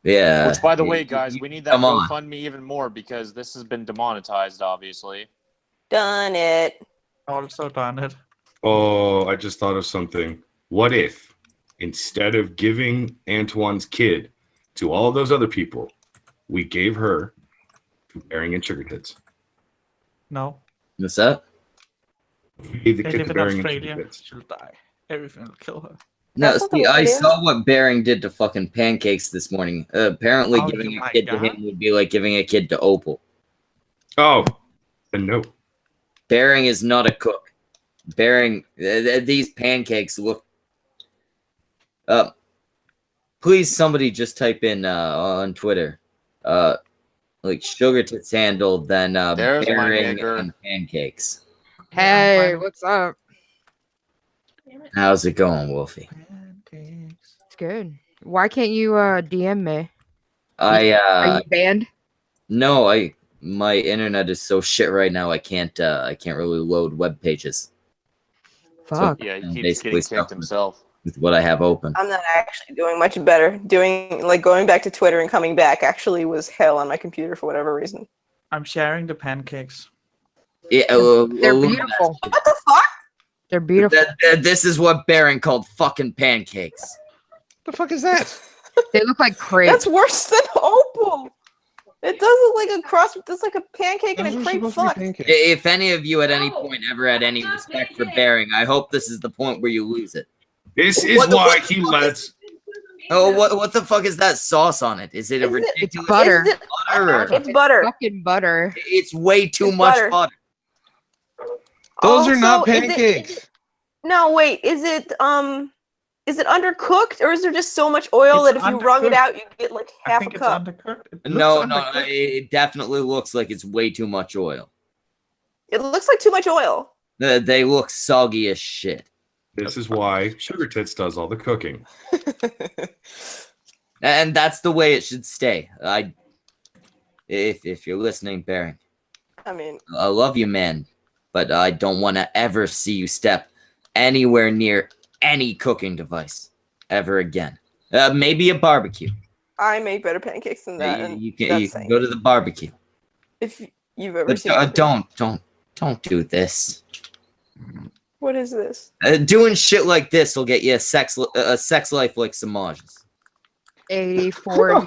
Yeah. Which, by the way, guys, we need that Come on. GoFundMe even more because this has been demonetized, obviously. Done it. Also done it. Oh, I just thought of something. What if, instead of giving Antwon's kid to all those other people, we gave her to Bearing and Sugar Tits? No. What's that? We gave the They kid live to in Bearing and Sugar Australia. Tits. She'll die. Everything will kill her. No, That's not the see, I idea. saw what Bering did to fucking pancakes this morning. Apparently, Oh, giving a my kid to God. him would be like giving a kid to Opal. Oh, then no. Bering is not a cook. Bering, these pancakes look. Please, somebody just type in on Twitter, like Sugar Tits handle, then There's my Bering nigger. and pancakes. Hey, what's up? How's it going, Wolfie? Pancakes. It's good. Why can't you DM me? Are I you banned? no, my internet is so shit right now. I can't really load web pages Fuck. Yeah, he I'm keeps basically getting stuck kicked himself. with what I have open. I'm not actually doing much better. Going back to Twitter and coming back actually was hell on my computer for whatever reason. I'm sharing the pancakes. Yeah, They're beautiful. What the fuck? They're beautiful. This is what Bering called fucking pancakes. The fuck is that? They look like crepes. That's worse than Opal. It does look like a cross. It's like a pancake and Those a are crepe supposed to be fuck. pancakes. If any of you at any point ever had any respect for Bering, I hope this is the point where you lose it. This is What the- why what he the fuck lets. Oh, what the fuck is that sauce on it? Is it a Is it- ridiculous It's butter. Is it- butter? Or, It's butter. Fucking butter. it's way too It's much butter. butter. Those are not Also, is it- pancakes. No, wait. Is it undercooked or is there just so much oil It's that if you wrung it undercooked. out, you get like I half a think it's cup? undercooked. It No, looks no, undercooked. it definitely looks like it's way too much oil. It looks like too much oil. They look soggy as shit. This is why Sugar Tits does all the cooking. And that's the way it should stay. If you're listening, Bering, I mean, I love you, man, but I don't want to ever see you step anywhere near any cooking device ever again. Maybe a barbecue. I make better pancakes than that. and You that's can saying go to the barbecue. if you've ever But seen it. don't do this. What is this? Doing shit like this will get you a sex life like Samage's. 84.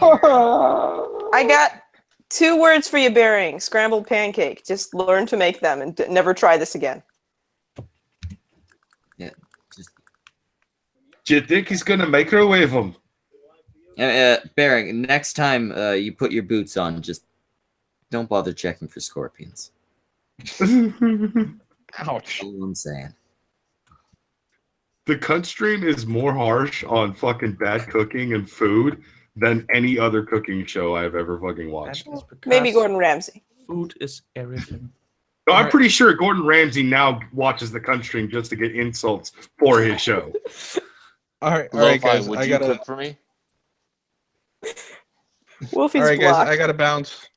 I got 2 words for you, Bearing. Scrambled pancake. Just learn to make them and never try this again. Yeah, just Do you think he's gonna microwave them? Bering, next time you put your boots on, just don't bother checking for scorpions. Ouch. That's all I'm saying. The cunt stream is more harsh on fucking bad cooking and food than any other cooking show I've ever fucking watched. That is because Maybe Gordon Ramsay. Food is everything. So I'm Alright. pretty sure Gordon Ramsay now watches the Cunt Stream just to get insults for his show. All right, Lo-Fi, guys. would I you gotta. cook for me? Wolfie's All right, guys. blocked. I gotta bounce.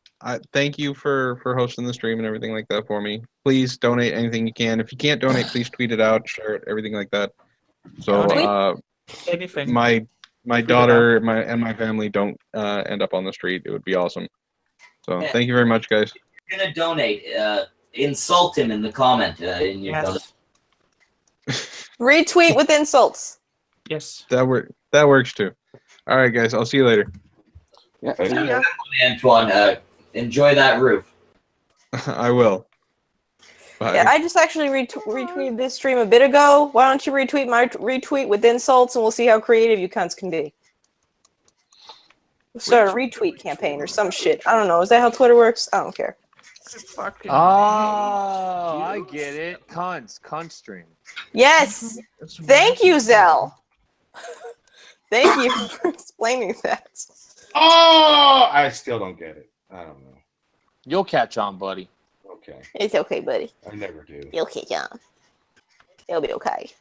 Thank you for hosting the stream and everything like that for me. Please donate anything you can. If you can't donate, please tweet it out, share it, everything like that. So Donate. Anything. my it daughter and my family don't end up on the street. It would be awesome. So thank you very much, guys. If you're gonna donate, insult him in the comment in your Yes. Retweet with insults. Yes. That works too. All right, guys. I'll see you later. Yeah. Yeah. Antwon, enjoy that roof. I will. Bye. Yeah, I just actually retweeted this stream a bit ago. Why don't you retweet my retweet with insults, and we'll see how creative you cunts can be. We'll start a retweet campaign or some shit. I don't know. Is that how Twitter works? I don't care. Oh, I get it. Cunt stream. Yes. Thank you, Zell. Thank you for explaining that. Oh, I still don't get it. I don't know. You'll catch on, buddy. Okay. It's okay, buddy. I never do. You'll catch on. It'll be okay.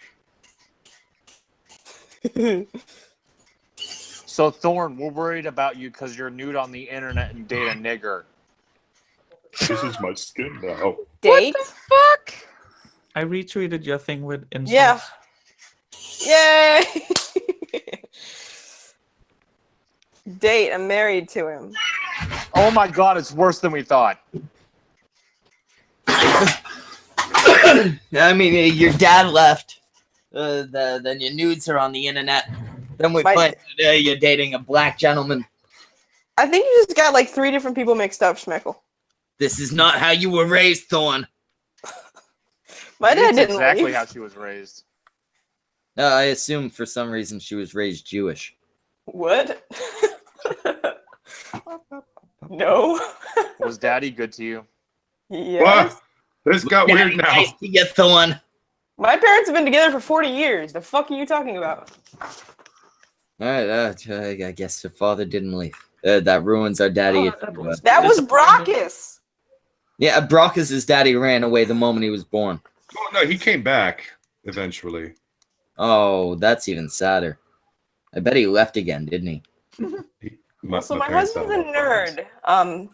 So, Thorn, we're worried about you because you're nude on the internet and date a nigger. This is my skin now. Date? Fuck. I retweeted your thing with insults. Yeah. Yay! Date. I'm married to him. Oh my god, it's worse than we thought. I mean, your dad left. Then your nudes are on the internet. Then we find you're dating a black gentleman. I think you just got like 3 different people mixed up, Schmeckle. This is not how you were raised, Thorn. My dad That's didn't exactly leave. how she was raised. I assume for some reason she was raised Jewish. What? No. Was daddy good to you? Yes. What? This got weird now. Nice to you, Thorn. My parents have been together for 40 years. The fuck are you talking about? All right, I guess your father didn't leave. That ruins our daddy. That was Brockus. Yeah, Brockus' daddy ran away the moment he was born. Oh no, he came back eventually. Oh, that's even sadder. I bet he left again, didn't he? So my parents husband's a had a lot of nerd.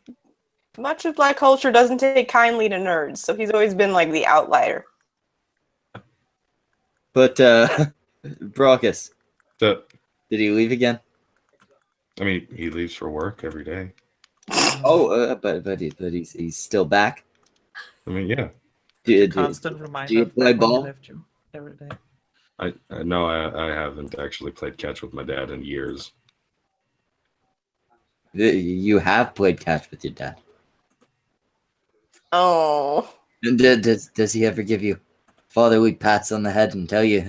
Much of black culture doesn't take kindly to nerds, so he's always been like the outlier. But Brockus, So, did he leave again? I mean, he leaves for work every day. Oh, but he's still back. I mean, yeah. Constant reminder. Do you of play back when he ball? left you every day. I no, I haven't actually played catch with my dad in years. You have played catch with your dad. Oh. And does he ever give you fatherly pats on the head and tell you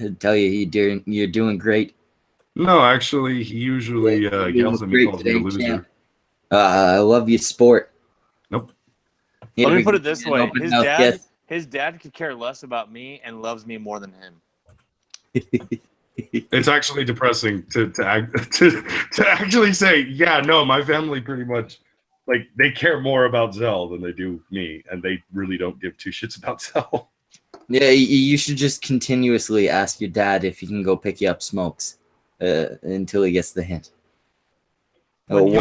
you're doing great? No, actually, he usually yells at me, calls me a loser. I love your sport. Nope. Let me put it this way: Open mouth kiss. his dad could care less about me and loves me more than him. It's actually depressing to actually say, yeah, no, my family pretty much like they care more about Zell than they do me, and they really don't give 2 shits about Zell. Yeah, you should just continuously ask your dad if he can go pick you up smokes until he gets the hint. Oh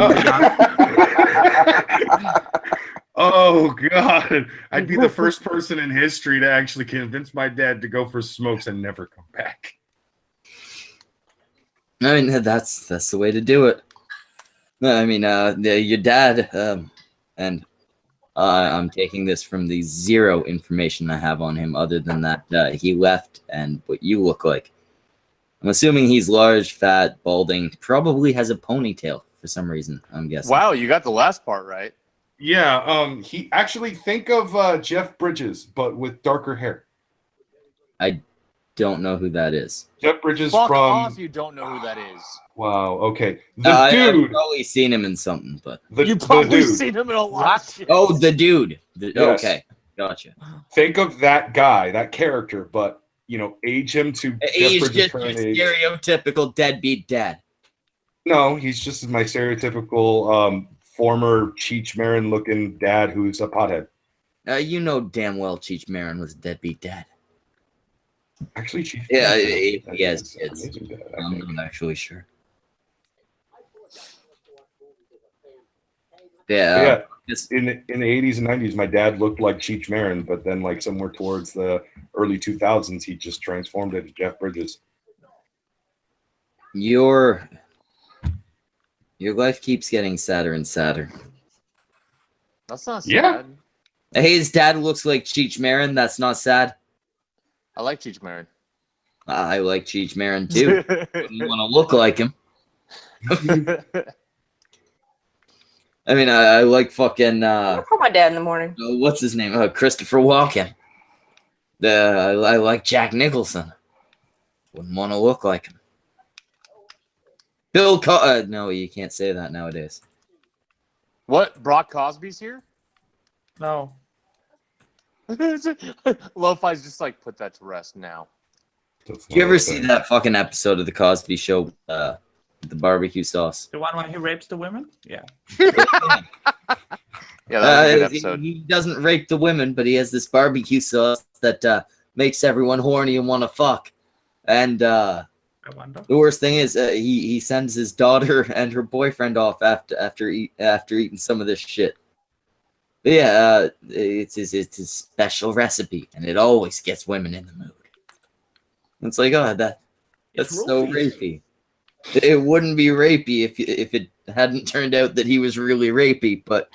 God! I'd be the first person in history to actually convince my dad to go for smokes and never come back. I mean, that's the way to do it. I mean, your dad, and I'm taking this from the 0 information I have on him, other than that he left and what you look like. I'm assuming he's large, fat, balding, probably has a ponytail for some reason, I'm guessing. Wow, you got the last part right. Yeah, he actually think of Jeff Bridges, but with darker hair. I don't know who that is. Jeff Bridges Fuck from. off! You don't know who that is. Wow. Okay. I've Dude. probably seen him in something, but You probably seen him in a lot. Of shit. oh, the dude. Yes. Okay, gotcha. Think of that guy, that character, but age him to Jeff He's Bridges' just current your age. stereotypical deadbeat dad. No, he's just my stereotypical former Cheech Marin looking dad who's a pothead. You know damn well Cheech Marin was a deadbeat dad. Actually, Cheech. Yeah, Marin he has is kids. amazing dad, I I'm think. not actually sure. Yeah, But yeah. In the 80s and 90s, my dad looked like Cheech Marin, but then like somewhere towards the early 2000s, he just transformed into Jeff Bridges. Your life keeps getting sadder and sadder. That's not sad. Yeah. His dad looks like Cheech Marin. That's not sad. I like Cheech Marin. I like Cheech Marin too. Wouldn't want to look like him. I mean, I like fucking. I call my dad in the morning. What's his name? Christopher Walken. I like Jack Nicholson. Wouldn't want to look like him. No, you can't say that nowadays. What? Brock Cosby's here? No. Lo-Fi's just like, put that to rest now. Did you ever see that fucking episode of the Cosby Show? The barbecue sauce. The one where he rapes the women? Yeah. Yeah, that was a good episode. He doesn't rape the women, but he has this barbecue sauce that makes everyone horny and want to fuck. And the worst thing is, he sends his daughter and her boyfriend off after eating some of this shit. But yeah, it's his special recipe, and it always gets women in the mood. It's like, oh, that's so rapey. It wouldn't be rapey if it hadn't turned out that he was really rapey, but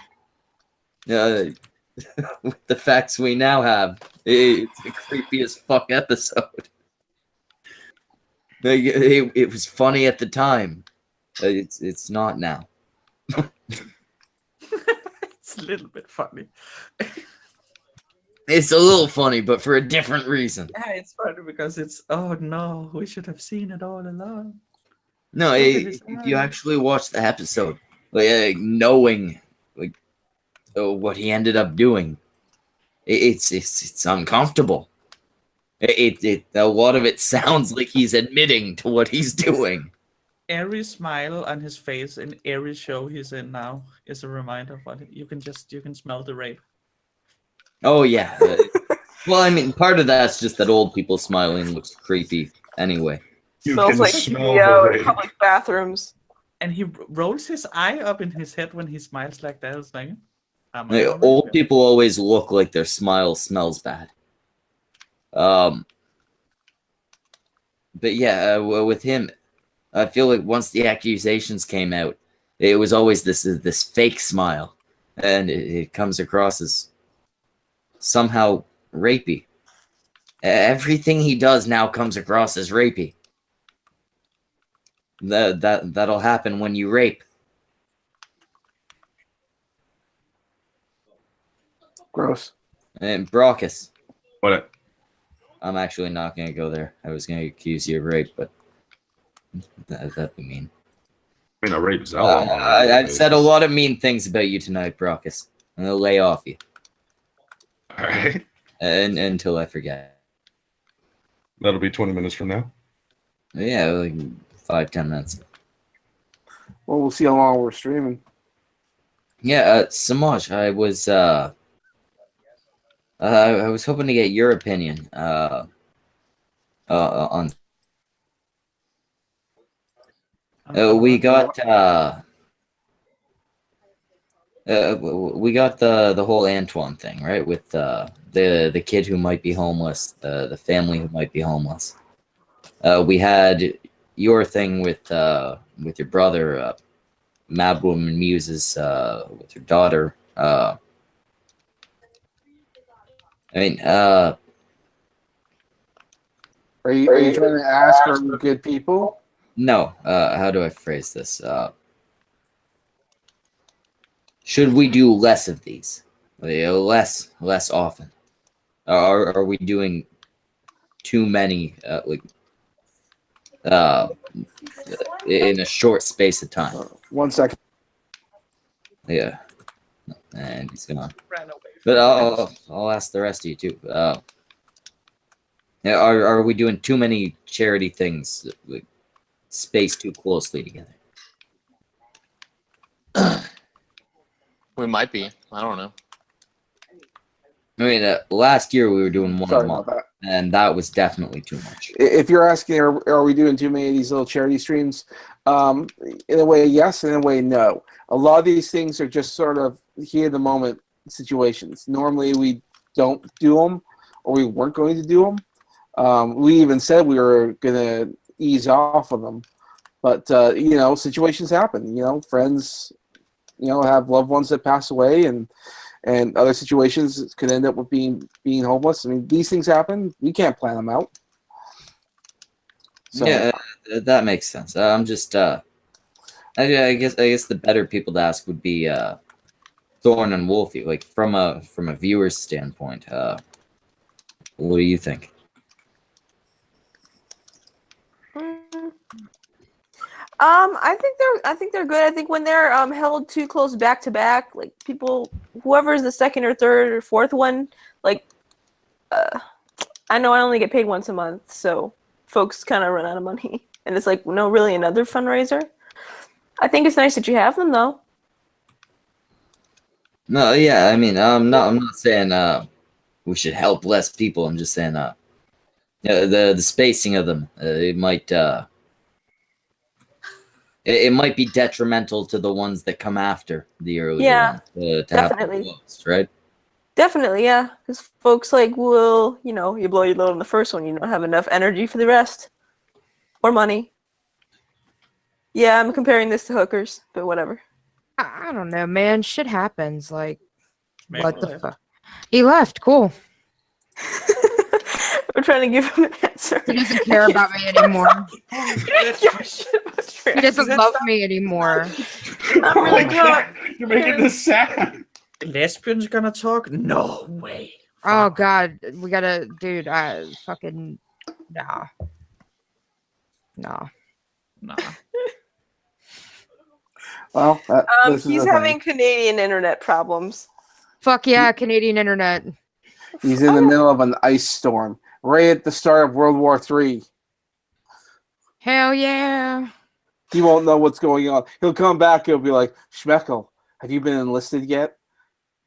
with the facts we now have, it's the creepy as fuck episode. It was funny at the time. It's not now. It's a little bit funny. It's a little funny, but for a different reason. Yeah, it's funny because it's, oh no, we should have seen it all along. No, if you actually watch the episode, knowing what he ended up doing, it's uncomfortable. A lot of it sounds like he's admitting to what he's doing. Every smile on his face in every show he's in now is a reminder of what you can smell the rape. Oh yeah. Well, I mean, part of that's just that old people smiling looks creepy anyway. Smells like the public bathrooms. And he rolls his eye up in his head when he smiles like that. It's like, old people always look like their smile smells bad. But yeah, with him, I feel like once the accusations came out, it was always this fake smile, and it comes across as somehow rapey. Everything he does now comes across as rapey. That'll happen when you rape. Gross. And Brockus. What? I'm actually not going to go there. I was going to accuse you of rape, but that'd be mean. I mean, I raped Zella. I've said a lot of mean things about you tonight, Brockus. I'm going to lay off you. All right. And until I forget. That'll be 20 minutes from now. Yeah, like 5-10 minutes. Well, we'll see how long we're streaming. Yeah, Samaj, I was hoping to get your opinion on we got the whole Antwon thing, right? With the kid who might be homeless, the family who might be homeless. We had your thing with your brother, Mad Woman Muses, with your daughter. I mean, are you trying to ask, are we good people? No. How do I phrase this? Should we do less of these? Less often? Are we doing too many? In a short space of time. 1 second. Yeah, and he's gone. But I'll ask the rest of you too. Are we doing too many charity things, spaced too closely together? We might be. I don't know. I mean, last year we were doing one Sorry a month, about and that was definitely too much. If you're asking, are we doing too many of these little charity streams? In a way, yes. In a way, no. A lot of these things are just sort of here in the moment situations. Normally, we don't do them, or we weren't going to do them. We even said we were going to ease off of them, but situations happen. Friends, have loved ones that pass away, and other situations could end up with being homeless. I mean, these things happen. We can't plan them out. So, Yeah, that makes sense. I'm just, I guess the better people to ask would be Thorn and Wolfie. Like from a viewer's standpoint, what do you think? I think they're good. I think when they're held too close back to back, like people, whoever is the second or third or fourth one, like I know I only get paid once a month, so folks kind of run out of money, and it's like no, really another fundraiser. I think it's nice that you have them though. No, yeah, I mean, I'm not saying we should help less people. I'm just saying the spacing of them, it might it might be detrimental to the ones that come after the earlier ones to definitely. have them closed, right? Definitely, yeah. Because folks will, you blow your load on the first one, you don't have enough energy for the rest. Or money. Yeah, I'm comparing this to hookers, but whatever. I don't know, man. Shit happens. Like, Make what a the life. fuck? He left. Cool. We're trying to give him an answer. He doesn't care about me anymore. He He doesn't love me anymore. I'm really not. You're making this sad. Lesbians gonna talk? No way. Oh God, we gotta, dude. I fucking nah. Nah. well, this is He's the thing. having Canadian internet problems. Fuck yeah, Canadian internet. He's in the middle of an ice storm, right at the start of World War III. Hell yeah. He won't know what's going on. He'll come back. He'll be like, Schmeckel, have you been enlisted yet?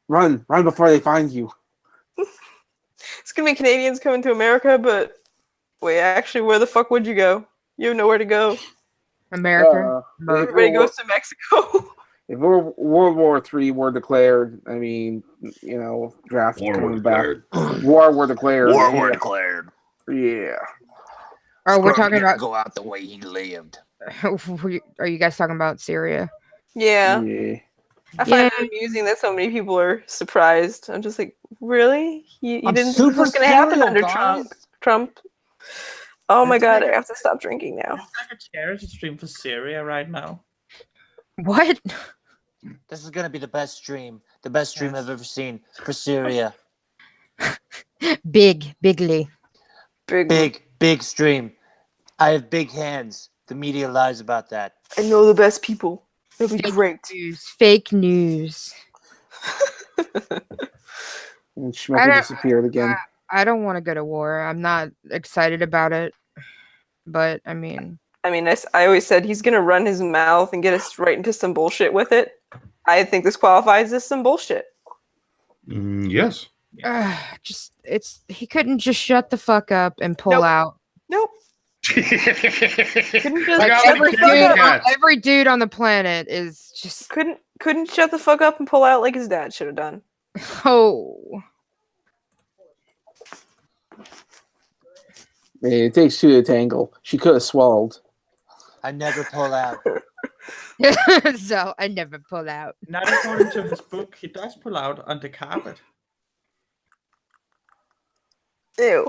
Run before they find you. It's gonna be Canadians coming to America, but wait, actually, where the fuck would you go? You have nowhere to go. America. Everybody goes to Mexico. If World War III were declared, I mean, draft War coming were back. declared. War were declared. War yeah. were declared. Yeah. Oh, we're Scrubs talking didn't about. go out the way he lived. Are you guys talking about Syria? Yeah. Yeah. I find it amusing that so many people are surprised. I'm just like, really? You I'm didn't think this was going to happen super under serial, Trump? Oh my Let's god, make I have to stop drinking now. Like a charity stream for Syria right now. What? This is gonna be the best stream I've ever seen for Syria. Bigly. Big stream. I have big hands. The media lies about that. I know the best people. It'll be great. Fake news. And Schmecker disappeared again. I don't want to go to war. I'm not excited about it. But, I mean, I always said he's going to run his mouth and get us right into some bullshit with it. I think this qualifies as some bullshit. Yes. he couldn't just shut the fuck up and pull out. Nope. Couldn't just Like shut the fuck up. every dude on the planet is just couldn't shut the fuck up and pull out like his dad should have done. Oh. It takes two to tangle. She could have swallowed. I never pull out. So I never pull out. Not according to this book, he does pull out on the carpet. Ew.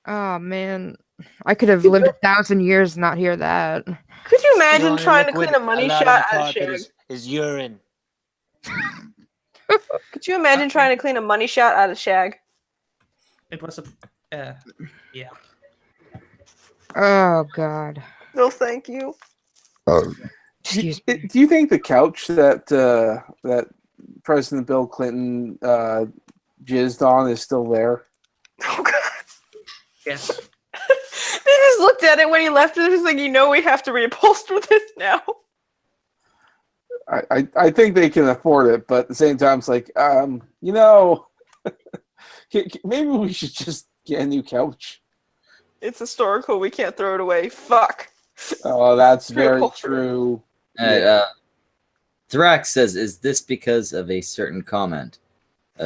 Oh man. I could have lived 1,000 years and not hear that. Could you imagine The only trying to liquid clean a money allowed on shot the out of carpet shag? is urine. Could you imagine trying to clean a money shot out of shag? It was yeah. Oh god. No, thank you. Do you think the couch that that President Bill Clinton jizzed on is still there? Oh god. Yes. They just looked at it when he left, and it was like, we have to reupholster this now. I think they can afford it, but at the same time, it's like, you know, maybe we should just get a new couch. It's historical. We can't throw it away. Fuck. Oh, that's Real very culture. true. Thrax says, "Is this because of a certain comment?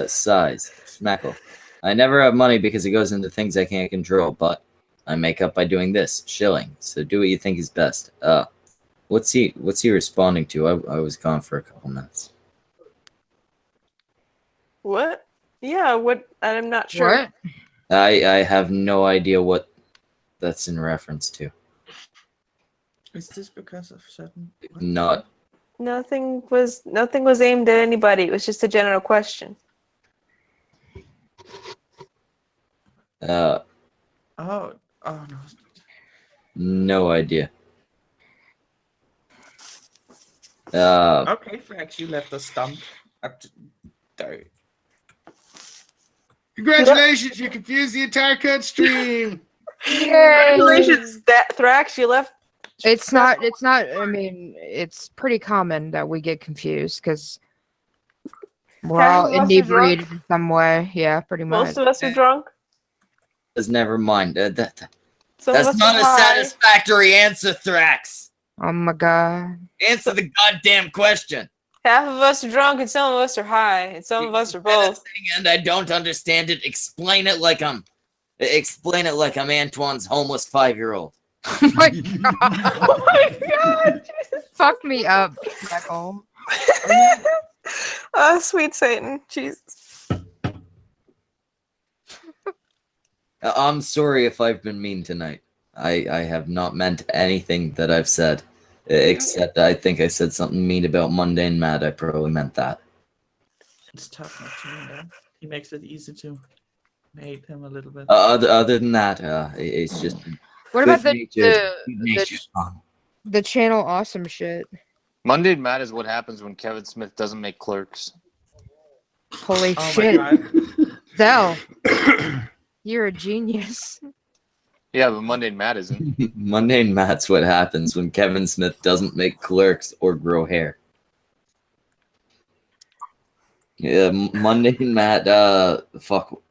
Size, Schmeckle. I never have money because it goes into things I can't control, but I make up by doing this. Shilling. So do what you think is best." What's he responding to? I was gone for a couple minutes. What? Yeah, what? I'm not sure. What? I have no idea what that's in reference to. Is this because of certain? Not. Nothing was aimed at anybody. It was just a general question. Oh no. No idea. Okay, Frax, you left us stumped. Sorry. Congratulations, you confused the entire cut stream. Congratulations, Thrax. You left. It's not. I mean, it's pretty common that we get confused because we're Half all of us are inebriated drunk. in some way. Yeah, pretty much. Most of us are drunk. Never mind. Some of That's us not are a high. satisfactory answer, Thrax. Oh my god. Answer the goddamn question. Half of us are drunk, and some of us are high, and some of us are both. And I don't understand it. Explain it like I'm Antwon's homeless 5-year-old. Oh my god. Oh my god! Fuck me up, Michael. Oh, sweet Satan, Jesus. I'm sorry if I've been mean tonight. I have not meant anything that I've said, except I think I said something mean about Mundane Matt. I probably meant that. It's tough not to mean that. He makes it easy to hate him a little bit. Other than that, it's just. What about good-natured fun. the channel awesome shit? Monday Matt is what happens when Kevin Smith doesn't make Clerks. Holy Oh shit. my god. Zell, you're a genius. Yeah, but Monday Matt isn't. Mundane Matt's what happens when Kevin Smith doesn't make Clerks or grow hair. Yeah, Mundane Matt. Fuck,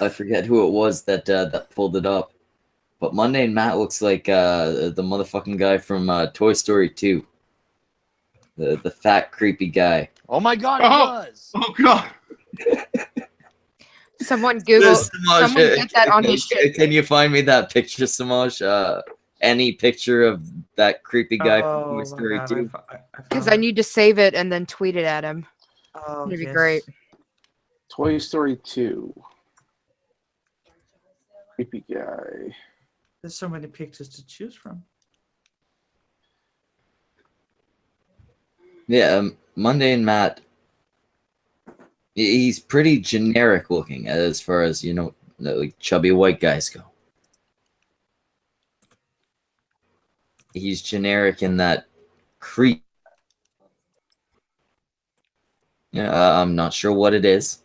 I forget who it was that pulled it up. But Mundane Matt looks like the motherfucking guy from Toy Story 2. The fat, creepy guy. Oh my god, it does! Oh god! Someone Google. Samaj, Someone get that on his shit. Can you find me that picture, Samaj? Any picture of that creepy guy from Toy Story 2? Because I need to save it and then tweet it at him. Oh, It'd be yes. great. Toy Story 2. Creepy guy. There's so many pictures to choose from. Yeah, Mundane Matt. He's pretty generic looking as far as, like chubby white guys go. He's generic in that creep. Yeah, I'm not sure what it is.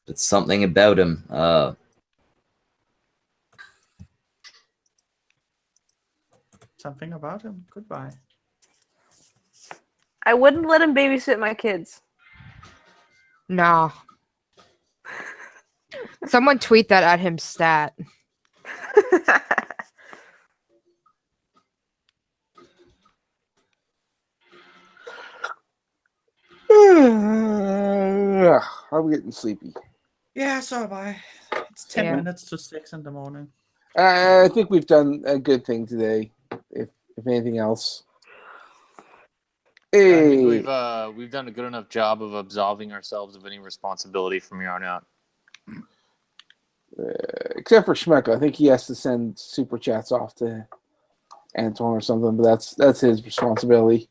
But something about him. Something about him. Goodbye. I wouldn't let him babysit my kids. Nah. Someone tweet that at him stat. I'm getting sleepy. Yeah, so am I. It's 10 Yeah. minutes to 6 in the morning. I think we've done a good thing today, if anything else. I think Hey, we've done a good enough job of absolving ourselves of any responsibility from here on out. except for Schmecka, I think he has to send super chats off to Antwon or something, but that's his responsibility.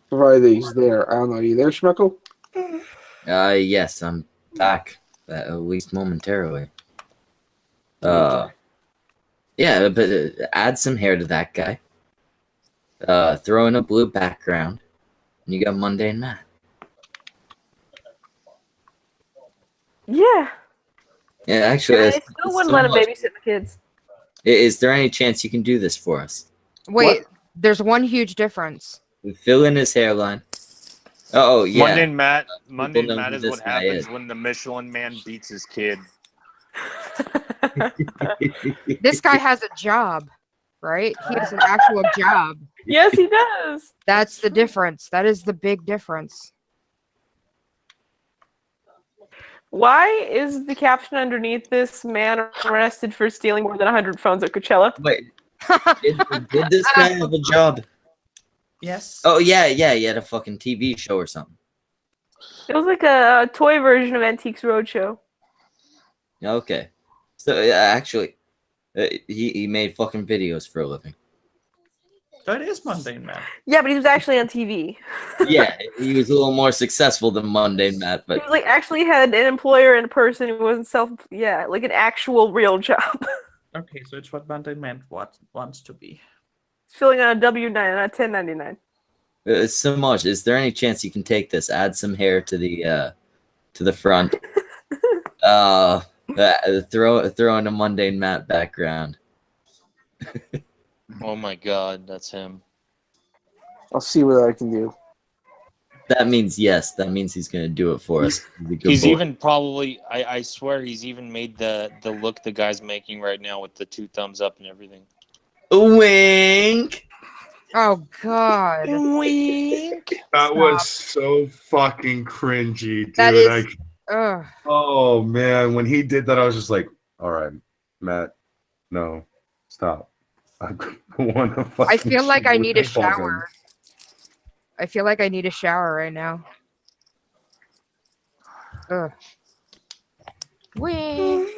Provided he's there. I don't know. Are you there, Schmeckle? Yes, I'm back, at least momentarily. Yeah, but add some hair to that guy. Throw in a blue background, and you got Mundane Matt. Yeah. Yeah, actually, I still wouldn't let him babysit my kids. Is there any chance you can do this for us? Wait, there's one huge difference. We fill in his hairline. Oh yeah. Mundane Matt. People Mundane know Matt who is this what guy happens is. when the Michelin Man beats his kid. This guy has a job, right? He has an actual job. Yes, he does. That's the difference. That is the big difference. Why is the caption underneath this man arrested for stealing more than 100 phones at Coachella? Wait, did this guy have a job? Yes. Oh yeah, he had a fucking TV show or something. It was like a toy version of Antiques Roadshow. Okay, so actually, he made fucking videos for a living. That is Mundane Matt. Yeah, but he was actually on TV. Yeah, he was a little more successful than Mundane Matt, He but was like actually had an employer and a person who wasn't like an actual real job. Okay, so it's what Mundane Matt wants to be. Filling on a W-9, not a 1099. Samaj, is there any chance you can take this? Add some hair to the front. Throw in a Mundane Matt background. Oh my God, that's him. I'll see what I can do. That means yes. That means he's gonna do it for us. He's a good He's boy. even probably. I swear he's even made the look the guy's making right now with the 2 thumbs up and everything. Wink. Oh God. Wink. That was so fucking cringy, dude. That is. Ugh. Oh man, when he did that, I was just like, "All right, Matt, no, stop." I want to fucking. I feel like I shoot need a the button. shower. I feel like I need a shower right now. Ugh. Wee.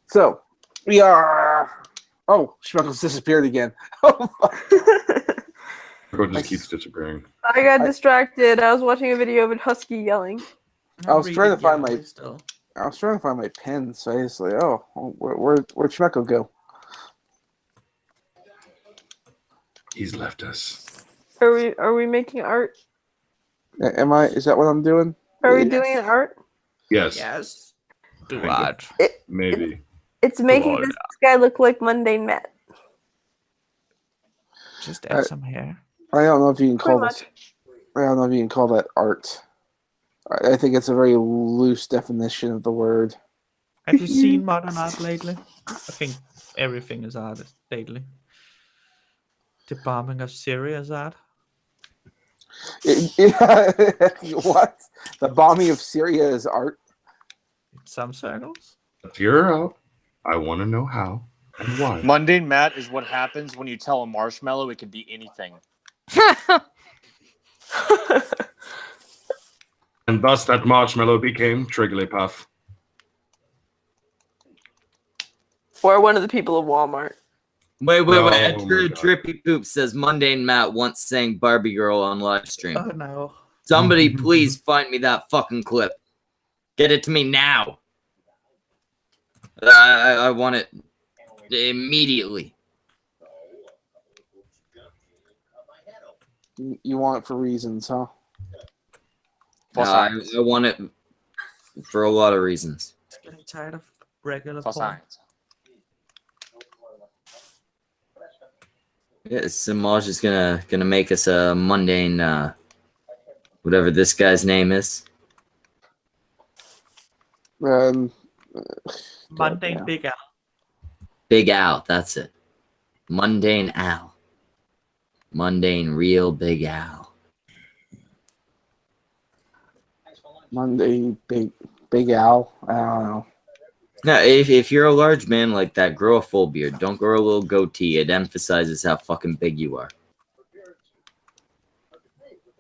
So we are. Oh, Schmeckles disappeared again. Oh, fuck. Everyone just keeps disappearing. I got distracted. I was watching a video of a husky yelling. I was trying to find my. Still. I was trying to find my pen, so I just like, oh, where'd Schmeckle go? He's left us. Are we making art? Am I? Is that what I'm doing? Are we doing art? Yes. Yes. Do Thank what? Maybe. It's making God. this guy look like Mundane Matt. Just add some hair. I don't know if you can call Pretty this. I don't know if you can call that art. I think it's a very loose definition of the word. Have you seen modern art lately? I think everything is art lately. The bombing of Syria is art. What? The bombing of Syria is art? In some circles. Let's hear out. I want to know how and why. Mundane Matt is what happens when you tell a marshmallow it could be anything. And thus that marshmallow became Trigglypuff. Or one of the people of Walmart. Wait. Oh Trippy Poop says Mundane Matt once sang Barbie Girl on live stream. Oh no. Somebody please find me that fucking clip. Get it to me now. I want it immediately. You want it for reasons, huh? I want it for a lot of reasons. Getting tired of regular For porn. science. Yeah, Samaj is gonna make us a mundane whatever this guy's name is. Mundane yeah. Big Al. Big Al, that's it. Mundane Al. Mundane real Big Al. Monday, big Al. I don't know. Now, if you're a large man like that, grow a full beard. Don't grow a little goatee. It emphasizes how fucking big you are.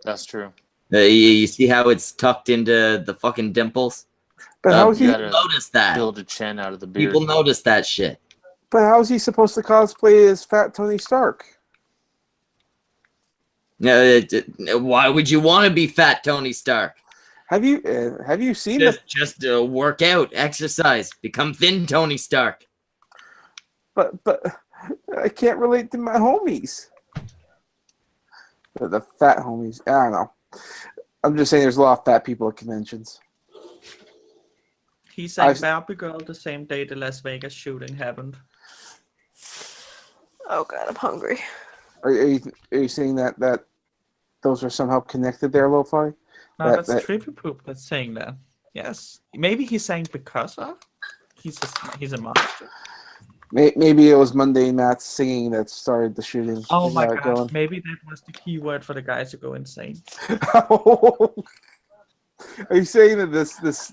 That's true. You see how it's tucked into the fucking dimples? But how's he? People notice that. Build a chin out of the beard. People notice that shit. But how's he supposed to cosplay as Fat Tony Stark? Why would you want to be Fat Tony Stark? Have you seen just work out, exercise, become thin Tony Stark? But I can't relate to my homies. The fat homies. I don't know. I'm just saying there's a lot of fat people at conventions. He sang Barbie Girl the same day the Las Vegas shooting happened. Oh god, I'm hungry. Are you saying that those are somehow connected there, Lo-Fi? No, that's Trippy Poop that's saying that. Yes. Maybe he sang because of? He's a monster. Maybe it was Monday Matt's singing that started the shooting. Oh my god, going. maybe that was the keyword for the guys to go insane. Are you saying that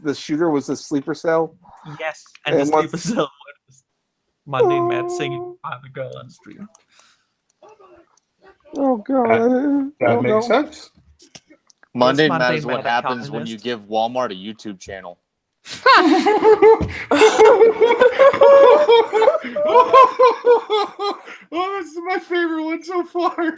the shooter was a sleeper cell? Yes, and the sleeper cell was Monday Matt singing Barbie Girl on stream. Oh god. That makes sense. Monday Monday Matt is what Matt a happens when you communist? give Walmart a YouTube channel. Oh, this is my favorite one so far.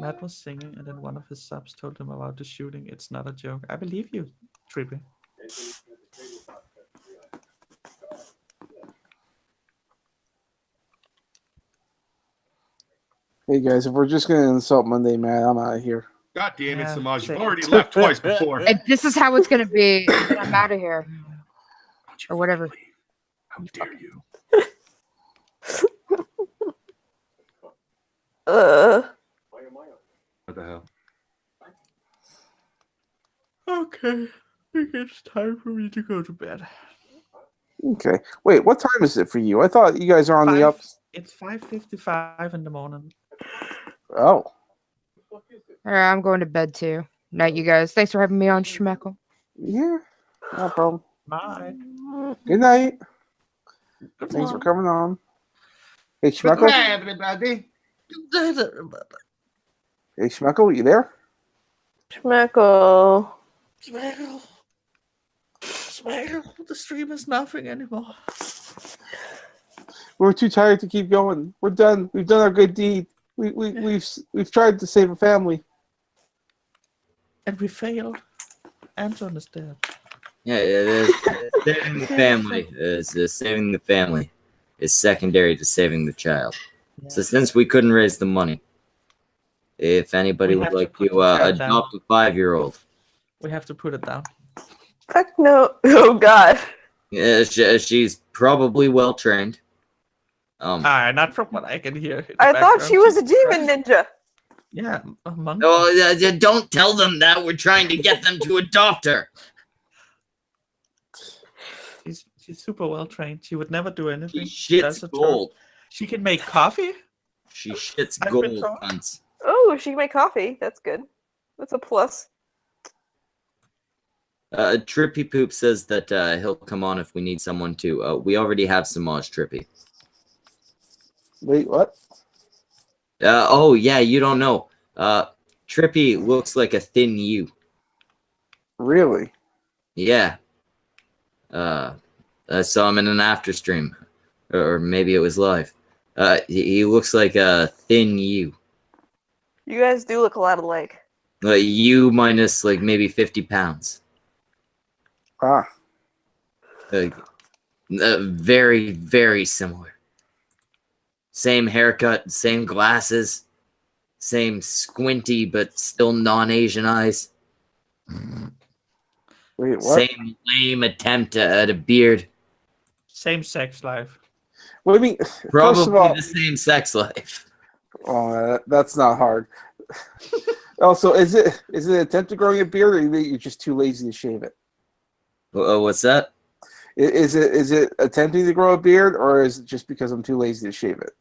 Matt was singing, and then one of his subs told him about the shooting. It's not a joke. I believe you, Trippy. Hey guys, if we're just gonna insult Monday Matt, I'm out of here. God damn it, Yeah, Samaj. You've same. already left twice before. And this is how it's gonna be. And I'm out of here. Or whatever. How dare you? What the hell? Okay, I think it's time for me to go to bed. Okay. Wait, what time is it for you? I thought you guys are on the ups. It's 5:55 in the morning. Oh. All right, I'm going to bed too. Night, you guys. Thanks for having me on, Schmeckle. Yeah, no problem. Bye. Good night. Good Thanks for morning. coming on. Hey, Good Schmeckle. night, everybody. Good night, everybody. Hey, Schmeckle, you there? Schmeckle. Schmeckle. The stream is nothing anymore. We're too tired to keep going. We're done. We've done our good deed. We've tried to save a family. And we failed. Antwon is dead. Yeah, it is. Saving the family saving the family is secondary to saving the child. So since we couldn't raise the money, if anybody We would have to like put to the child down. adopt a 5-year-old, We have to put it down. Fuck no. Oh god. she's probably well trained. Not from what I can hear. in the I thought background. she was a Jesus demon Christ. ninja. Yeah, a monkey. No, don't tell them that. We're trying to get them to adopt her. She's super well trained. She would never do anything. She That's shits a gold. turd. She can make coffee. She shits I've been gold, told. cunts. Oh, she can make coffee. That's good. That's a plus. Trippy Poop says that he'll come on if we need someone to. We already have Samaj Trippy. Wait, what? Oh, yeah, you don't know. Trippy looks like a thin you. Really? Yeah. I saw him in an after stream. Or maybe it was live. He looks like a thin you. You guys do look a lot alike. You minus like maybe 50 pounds. Ah. Very, very similar. Same haircut, same glasses, same squinty but still non-Asian eyes. Wait, what? Same lame attempt at a beard. Same sex life. What do you mean? Probably First of all, the same sex life. oh, that's not hard. Also, is it an attempt to growing a beard, or you're just too lazy to shave it? What's that? Is it attempting to grow a beard, or is it just because I'm too lazy to shave it?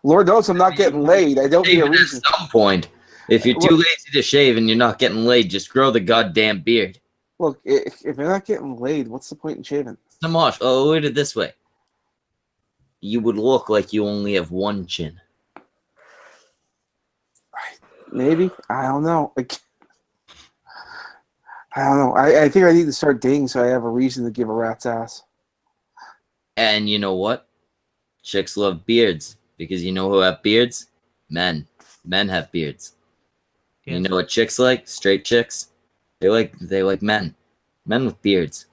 Lord knows I'm not getting laid. I don't need a At reason. some point, if you're too lazy to shave and you're not getting laid, just grow the goddamn beard. Look, if you're not getting laid, what's the point in shaving? Samash, look at it this way. You would look like you only have one chin. Maybe. I don't know. I don't know. I think I need to start dating so I have a reason to give a rat's ass. And you know what? Chicks love beards. Because you know who have beards? Men. Men have beards. Yes. You know what chicks like? Straight chicks? They like men. Men with beards.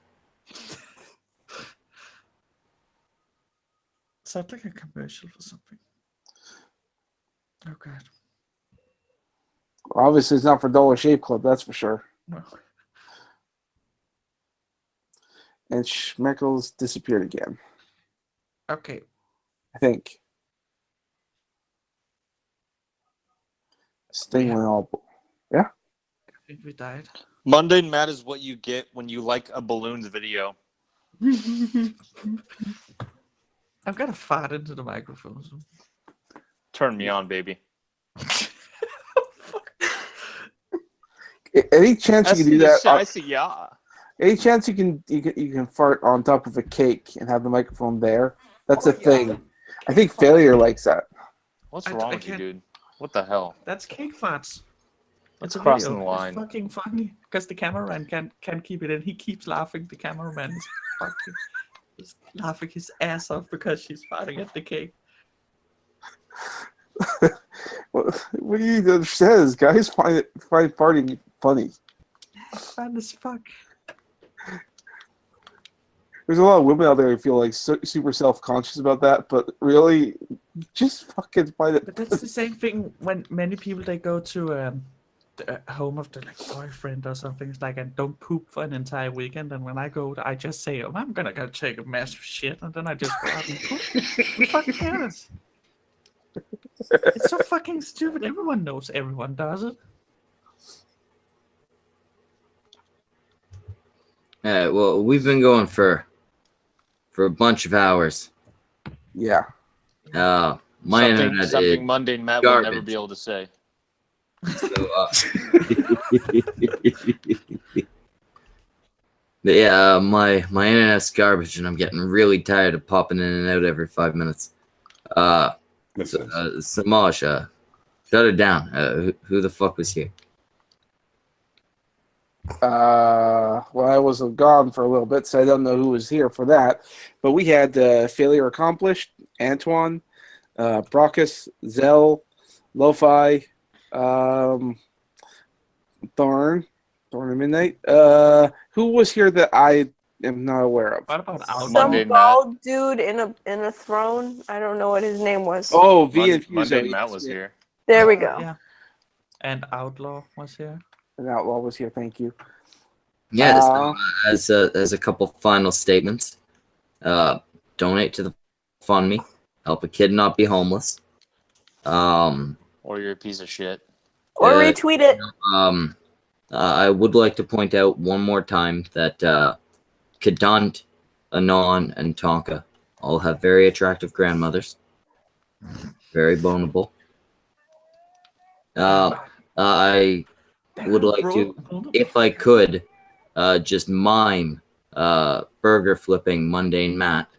sounds like a commercial for something. Oh god. Obviously, it's not for Dollar Shave Club, that's for sure. No. And Schmeckles disappeared again. Okay. I think. Sting went all. Yeah? I think we died. Mundane Matt is what you get when you like a balloons video. I'm gonna fart into the microphone. Turn me on, baby. Any chance you can do that? I see, yeah. Any chance you can fart on top of a cake and have the microphone there? That's a thing. I think Failure likes that. What's wrong with you, dude? What the hell? That's cake farts. That's It's a crossing video. the line. It's fucking funny because the cameraman can't keep it in. He keeps laughing. The cameraman is fucking just laughing his ass off because she's farting at the cake. What do you understand is guys find farting funny. Fun as fuck. There's a lot of women out there who feel like super self-conscious about that, but really, just fucking find it. But that's the same thing when many people they go to the home of the boyfriend or something. It's like I don't poop for an entire weekend, and when I go, I just say, "Oh, I'm gonna go take a massive shit," and then I just go out and poop. Who fucking cares? It's so fucking stupid. Everyone knows everyone does it. Well, we've been going for a bunch of hours. Yeah. My internet something is mundane Matt garbage. would never be able to say. So, but yeah, my internet's garbage, and I'm getting really tired of popping in and out every 5 minutes. Samaj, shut it down. Who the fuck was here? Well, I was gone for a little bit, so I don't know who was here for that. But we had Failure Accomplished, Antwon, Brockus, Zell, Lo-Fi, Thorn of Midnight. Who was here that I am not aware of? What about Some bald dude in a throne. I don't know what his name was. Oh, V and Mundane Matt was here. There we go. Yeah. And Outlaw was here. An Outlaw was here. Thank you. Yeah, so as a couple final statements, donate to the FundMe, help a kid not be homeless. Or you're a piece of shit. Or retweet it. I would like to point out one more time that Kadant, Anon, and Tonka all have very attractive grandmothers. Very boneable. I would like to, if I could, just mime burger flipping Mundane Matt.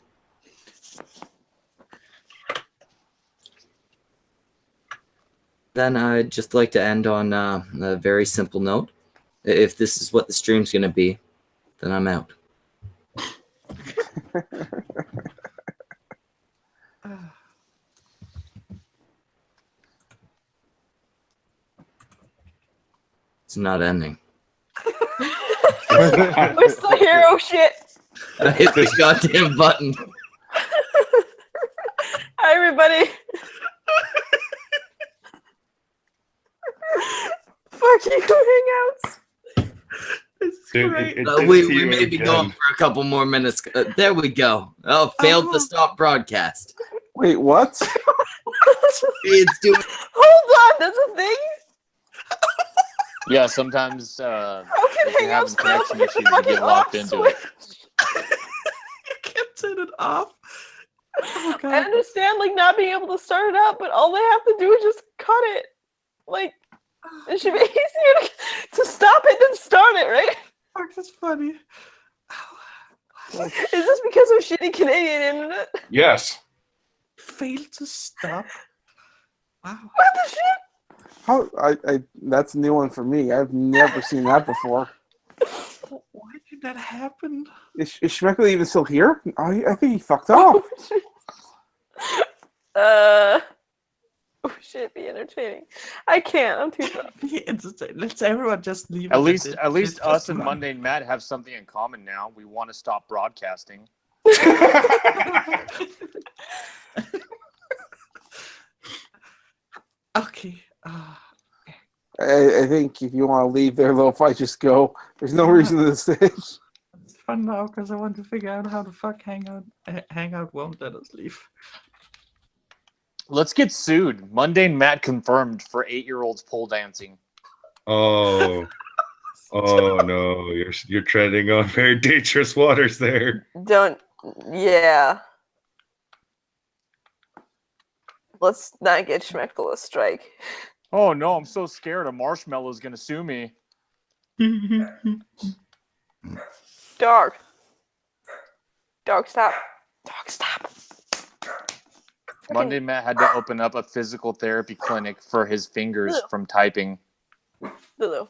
Then I'd just like to end on a very simple note. If this is what the stream's going to be, then I'm out. It's not ending. We're still here, oh shit. I hit the goddamn button. Hi, everybody. Fuck you, Hangouts. This is Dude, great. We may be going for a couple more minutes. There we go. Oh, failed to stop broadcast. Wait, what? It's doing. Hold on, that's a thing? Yeah, sometimes if you're having Hangouts connection fail issues, you fucking get locked off into it. You can't turn it off. Oh, God. I understand, like, not being able to start it up, but all they have to do is just cut it. Like, it should be easier to stop it than start it, right? Fuck, that's funny. Is this because of shitty Canadian internet? Yes. Failed to stop. Wow. What the shit? How? That's a new one for me. I've never seen that before. Why did that happen? Is Schmeckle even still here? Oh, I think he fucked off. Oh shit, be entertaining. I can't. I'm too tough. Be entertaining. Let's everyone just leave. At it least it us just and run. Mundane Matt have something in common now. We want to stop broadcasting. Okay. I think if you want to leave there, though, if I just go, there's no reason to stay. It's fun now because I want to figure out how the fuck Hangout won't let us leave. Let's get sued. Mundane Matt confirmed for 8-year-olds pole dancing. Oh. Oh no, you're treading on very dangerous waters there. Don't. Yeah. Let's not get Schmeckel a strike. Oh no, I'm so scared. A marshmallow's gonna sue me. Dog. Dog, stop. Dog, stop. Monday Matt had to open up a physical therapy clinic for his fingers from typing. Lulu.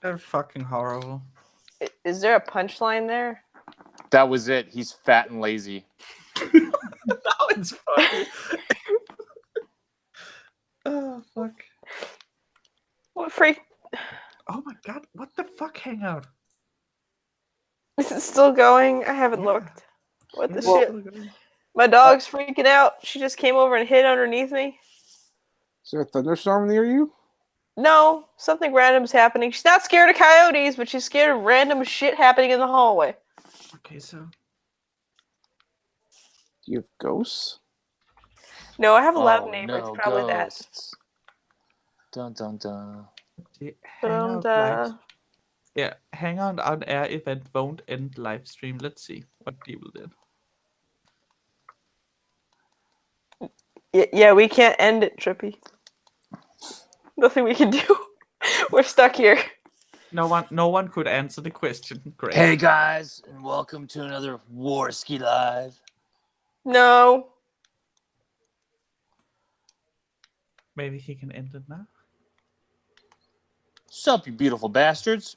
They're fucking horrible. Is there a punchline there? That was it. He's fat and lazy. Now it's funny. Oh fuck. What freak? Oh my god, what the fuck, Hangout? Is it still going? I haven't looked. What the Well- shit? My dog's freaking out. She just came over and hid underneath me. Is there a thunderstorm near you? No, something random's happening. She's not scared of coyotes, but she's scared of random shit happening in the hallway. Okay, so Do you have ghosts? No, I have a lot of Oh, neighbors. no, Probably ghosts. Dun dun dun. the that. Hangout yeah, Hangout on air event won't end live stream. Let's see what people did. Yeah, we can't end it, Trippy. Nothing we can do. We're stuck here. No one could answer the question. Great. Hey guys, and welcome to another Warski Live. No. Maybe he can end it now. Sup, you beautiful bastards.